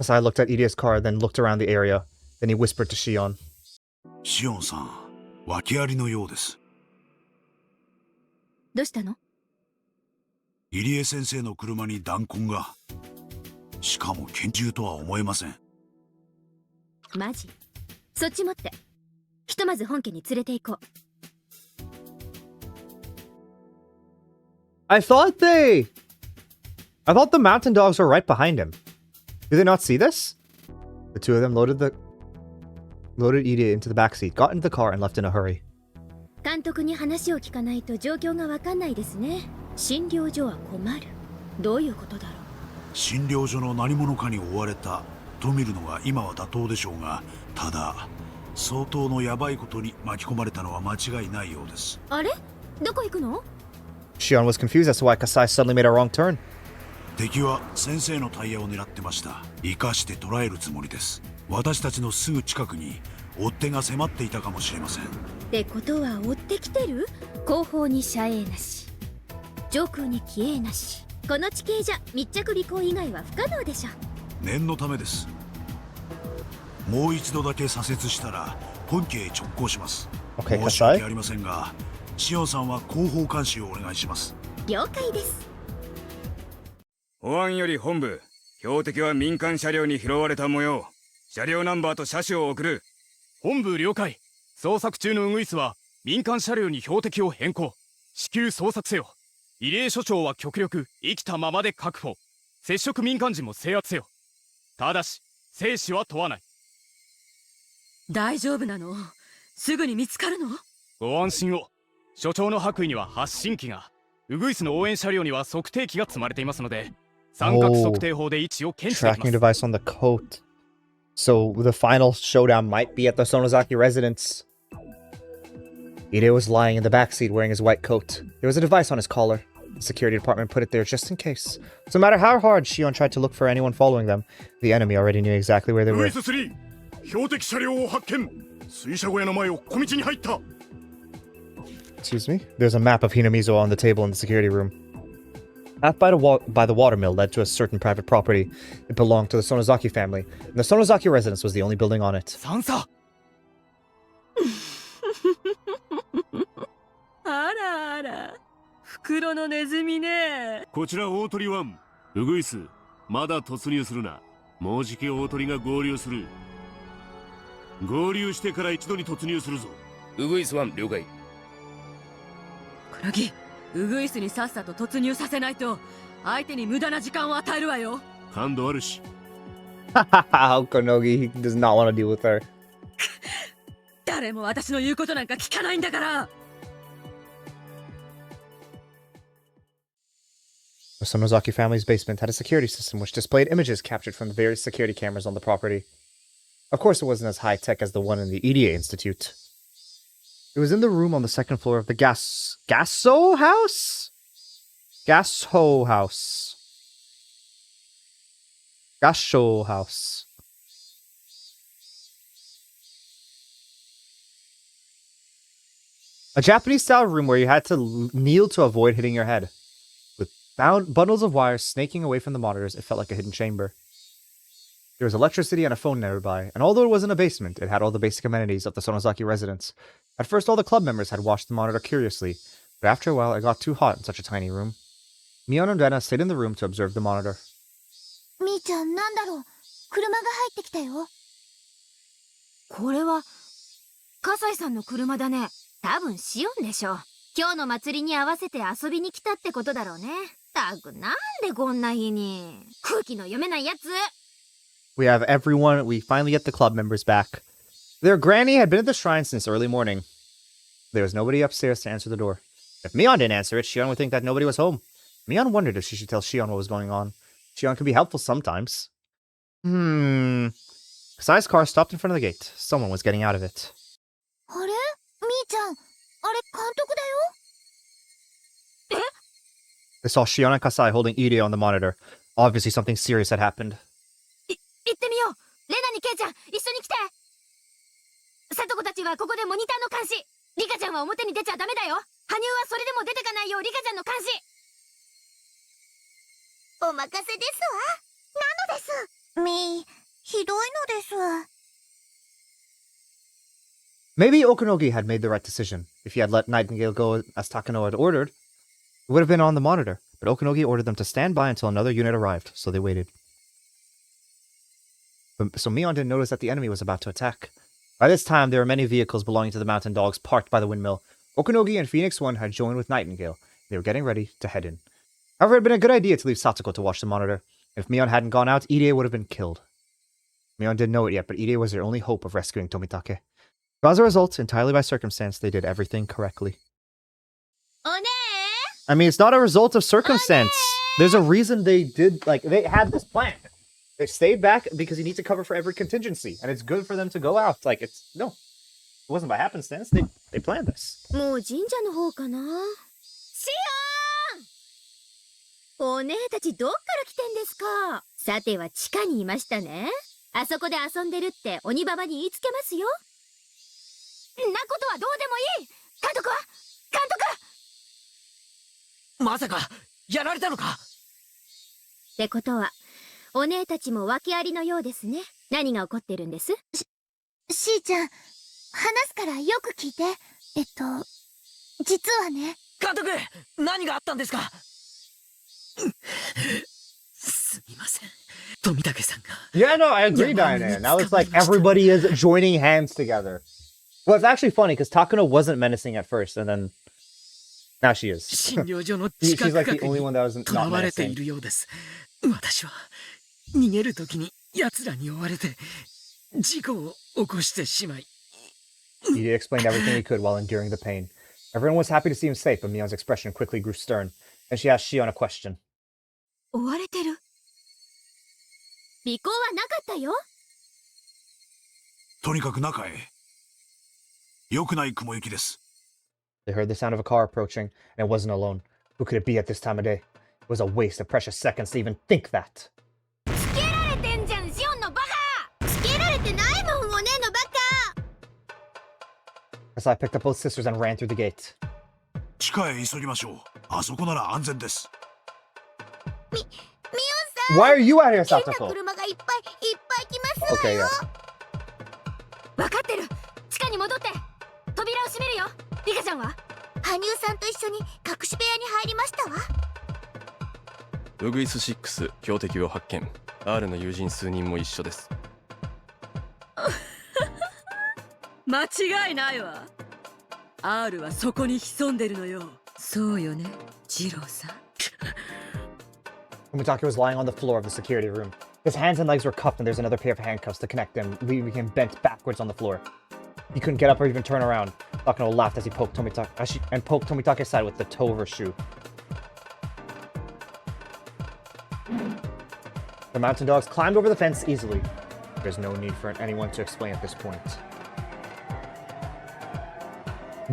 Asai looked at Idia's car, then looked around the area. Then he whispered to Shion. シオンさん、訳ありのようです。どうしたの？入江先生の車に弾痕が。しかも拳銃とは思えません。マジ？そっち持って。ひとまず本家に連れて行こう。I thought the mountain dogs were right behind him. Do they not see this? The two of them loaded Idia into the backseat, got into the car, and left in a hurry. 監督に話を聞かないと状況がわかんないですね。診療所は困る。どういうことだろう。診療所の何者かに追われたと見るのが今は妥当でしょうが、ただ相当のヤバいことに巻き込まれたのは間違いないようです。あれ？どこ行くの？ Shion was confused as to why Kasai suddenly made a wrong turn. 敵は先生のタイヤを狙ってました。生かして捕らえるつもりです。私たちのすぐ近くに追っ手が迫っていたかもしれません。ってことは追ってきてる？後方に遮影なし、上空に機影なし。この地形じゃ密着尾行以外は不可能でしょ。念のためです。もう一度だけ左折したら本家へ直行します。Okay, 申し訳ありませんが、シオンさんは後方監視をお願いします。了解です。保安より本部、標的は民間車両に拾われた模様。車両ナンバーと車種を送る。本部了解。捜索中のウグイスは民間車両に標的を変更。至急捜索せよ。入江所長は極力生きたままで確保。接触民間人も制圧せよ。ただし生死は問わない。大丈夫なの？すぐに見つかるの？ご安心を。所長の白衣には発信機が、ウグイスの応援車両には測定器が積まれていますので、三角測定法で位置を検知できます。Tracking device on the coat. So the final showdown might be at the Sonozaki residence. Ide was lying in the backseat wearing his white coat. There was a device on his collar. The security department put it there just in case. So no matter how hard Shion tried to look for anyone following them, the enemy already knew exactly where they were. ウグイス3、標的車両を発見。水車小屋の前を小道に入った。Excuse me? There's a map of Hinamizo on the table in the security room. Half by the watermill led to a certain private property. It belonged to the Sonozaki family, and the Sonozaki residence was the only building on it. Sansa! あらあら、袋のネズミね。こちら大鳥1、ウグイス、まだ突入するな。もうじき大鳥が合流する。合流してから一度に突入するぞ。ウグイス1了解。クラギ、ウグイスにさっさと突入させないと相手に無駄な時間を与えるわよ。感度あるし。Konogi, he does not want to deal with her. 誰も私の言うことなんか聞かないんだから。The Sonozaki family's basement had a security system which displayed images captured from the various security cameras on the property. Of course, it wasn't as high-tech as the one in the EDA Institute. It was in the room on the second floor of the Gasso house? Gasho house. Gasho house. A Japanese-style room where you had to kneel to avoid hitting your head. With bundles of wires snaking away from the monitors, it felt like a hidden chamber. There was electricity and a phone nearby, and although it was in a basement, it had all the basic amenities of the Sonozaki residence. At first, all the club members had watched the monitor curiously, but after a while, it got too hot in such a tiny room. Mion and Rena stayed in the room to observe the monitor. みーちゃん、なんだろう。車が入ってきたよ。これは、葛西さんの車だね。多分シオンでしょ。今日の祭りに合わせて遊びに来たってことだろうね。たく、なんでこんな日に。空気の読めないやつ。We have everyone. We finally get the club members back. Their granny had been at the shrine since early morning. There was nobody upstairs to answer the door. If Mion didn't answer it, Shion would think that nobody was home. Mion wondered if she should tell Shion what was going on. Shion can be helpful sometimes. Kasai's car stopped in front of the gate. Someone was getting out of it. あれみーちゃん、あれ監督だよ。え？ They saw Shion and Kasai holding Ide on the monitor. Obviously something serious had happened. 行ってみよう。レナにケイちゃん、一緒に来て。サトコたちはここでモニターの監視。リカちゃんは表に出ちゃダメだよ。羽生はそれでも出てかないようリカちゃんの監視。お任せですわ。なのです。ひどいのですわ。Maybe Okunogi had made the right decision. If he had let Nightingale go as Takano had ordered, it would have been on the monitor. But Okunogi ordered them to stand by until another unit arrived, so they waited. So Mion didn't notice that the enemy was about to attack. By this time, there were many vehicles belonging to the Mountain Dogs parked by the windmill. Okunogi and Phoenix One had joined with Nightingale. They were getting ready to head in. However, it had been a good idea to leave Satsuko to watch the monitor. If Mion hadn't gone out, Ide would have been killed. Mion didn't know it yet, but Ide was their only hope of rescuing Tomitake. So as a result, entirely by circumstance, they did everything correctly. I mean, it's not a result of circumstance. There's a reason they did, like, they had this plan. They stayed back because you need to cover for every contingency, and it's good for them to go out. Like, no, it wasn't by happenstance. They planned this. もう神社の方かな。シオン！お姉たちどっから来てんですか。さては地下にいましたね。あそこで遊んでるって鬼ババに言いつけますよ。んなことはどうでもいい。監督は監督。まさかやられたのか。ってことはお姉たちも訳ありのようですね。何が起こってるんです？しーちゃん、話すからよく聞いて。実はね。監督、何があったんですか。すみません。富武さんが。Yeah, no, I agree, Diana. Now it's like everybody is joining hands together. Well, it's actually funny because Takano wasn't menacing at first, and then now she is. She's like the only one that wasn't not menacing. 私は逃げるときに奴らに追われて事故を起こしてしまい。Ide explained everything he could while enduring the pain. Everyone was happy to see him safe, but Mion's expression quickly grew stern, and she asked Shion a question. 追われてる。尾行はなかったよ。とにかく中へ。良くない雲行きです。They heard the sound of a car approaching, and it wasn't alone. Who could it be at this time of day? It was a waste of precious seconds to even think that. つけられてんじゃん、シオンのバカ。つけられてないもん、お姉のバカ。Kasai picked up both sisters and ran through the gate. 地下へ急ぎましょう。あそこなら安全です。ミオンさん。Why are you out here, Satsuko? 車がいっぱい来ます。Okay, yeah. 分かってる。地下に戻って。扉を閉めるよ。リカちゃんは羽生さんと一緒に隠し部屋に入りましたわ。ウグイス6標的を発見。 R の友人数人も一緒です。間違いないわ。 R はそこに潜んでるのよ。そうよね、ジローさん。Umitake was lying on the floor of the security room. His hands and legs were cuffed, and there's another pair of handcuffs to connect them, leaving him bent backwards on the floor. He couldn't get up or even turn around. Takano laughed as he poked Tomitake's side with the toe of her shoe. The mountain dogs climbed over the fence easily. There's no need for anyone to explain at this point.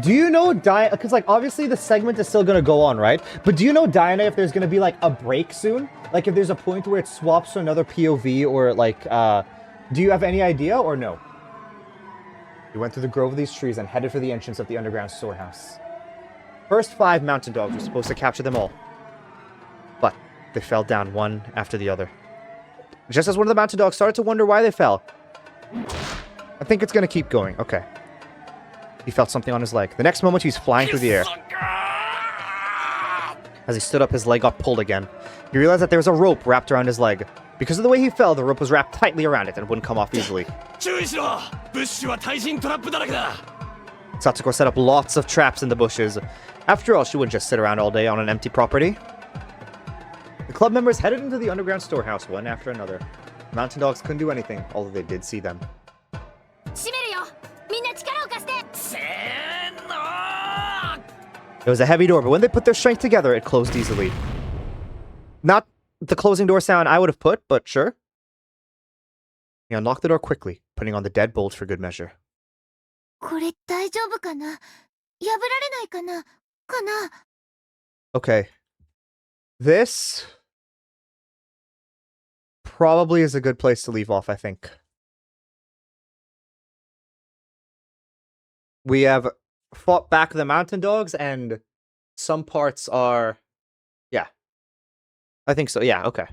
Do you know Diana? Because, like, obviously the segment is still going to go on, right? But do you know, Diana, if there's going to be, like, a break soon? Like, if there's a point where it swaps to another POV or, like, do you have any idea or no? He went through the grove of these trees and headed for the entrance of the underground storehouse. First 5 mountain dogs were supposed to capture them all. But they fell down one after the other. Just as one of the mountain dogs started to wonder why they fell. I think it's going to keep going. Okay. He felt something on his leg. The next moment, he's flying through the air. As he stood up, his leg got pulled again. He realized that there was a rope wrapped around his leg. Because of the way he fell, the rope was wrapped tightly around it and wouldn't come off easily. Satsuko set up lots of traps in the bushes. After all, she wouldn't just sit around all day on an empty property. The club members headed into the underground storehouse one after another. The mountain dogs couldn't do anything, although they did see them. It was a heavy door, but when they put their strength together, it closed easily. Not the closing door sound I would have put, but sure. He unlocked the door quickly, putting on the dead bolt for good measure. これ大丈夫かな？破られないかな？かな？ Okay. This probably is a good place to leave off, I think. We have fought back the mountain dogs, and some parts are... Yeah. I think so. Yeah, okay.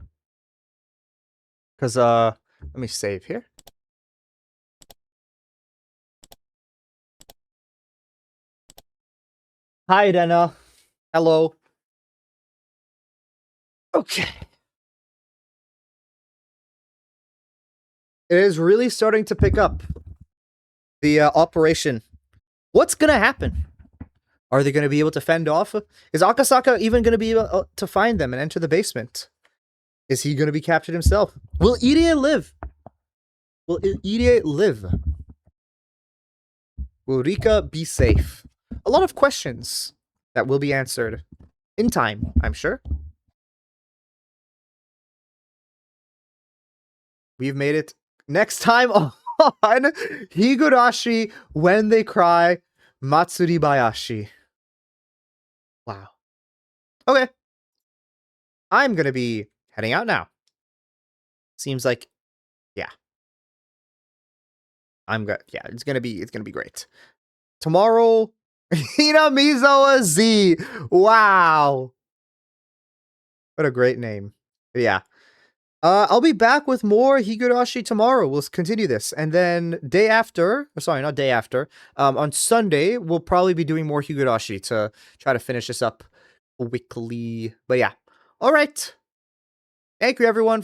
Because, let me save here. Hi, Dana. Hello. Okay. It is really starting to pick up. The operation. What's gonna happen? Are they gonna be able to fend off? Is Akasaka even gonna be able to find them and enter the basement? Is he gonna be captured himself? Will Irie live? Will Irie live? Will Rika be safe? A lot of questions that will be answered in time, I'm sure. We've made it. Next time on Higurashi, When They Cry, Matsuribayashi. Wow. Okay. I'm gonna be heading out now. Seems like, yeah. Yeah, it's gonna be great. Tomorrow, Hinamizawa Z. Wow. What a great name. Yeah. I'll be back with more Higurashi tomorrow. We'll continue this. And then day after, sorry, not day after, on Sunday, we'll probably be doing more Higurashi to try to finish this up quickly. But yeah. All right. Thank you, everyone, for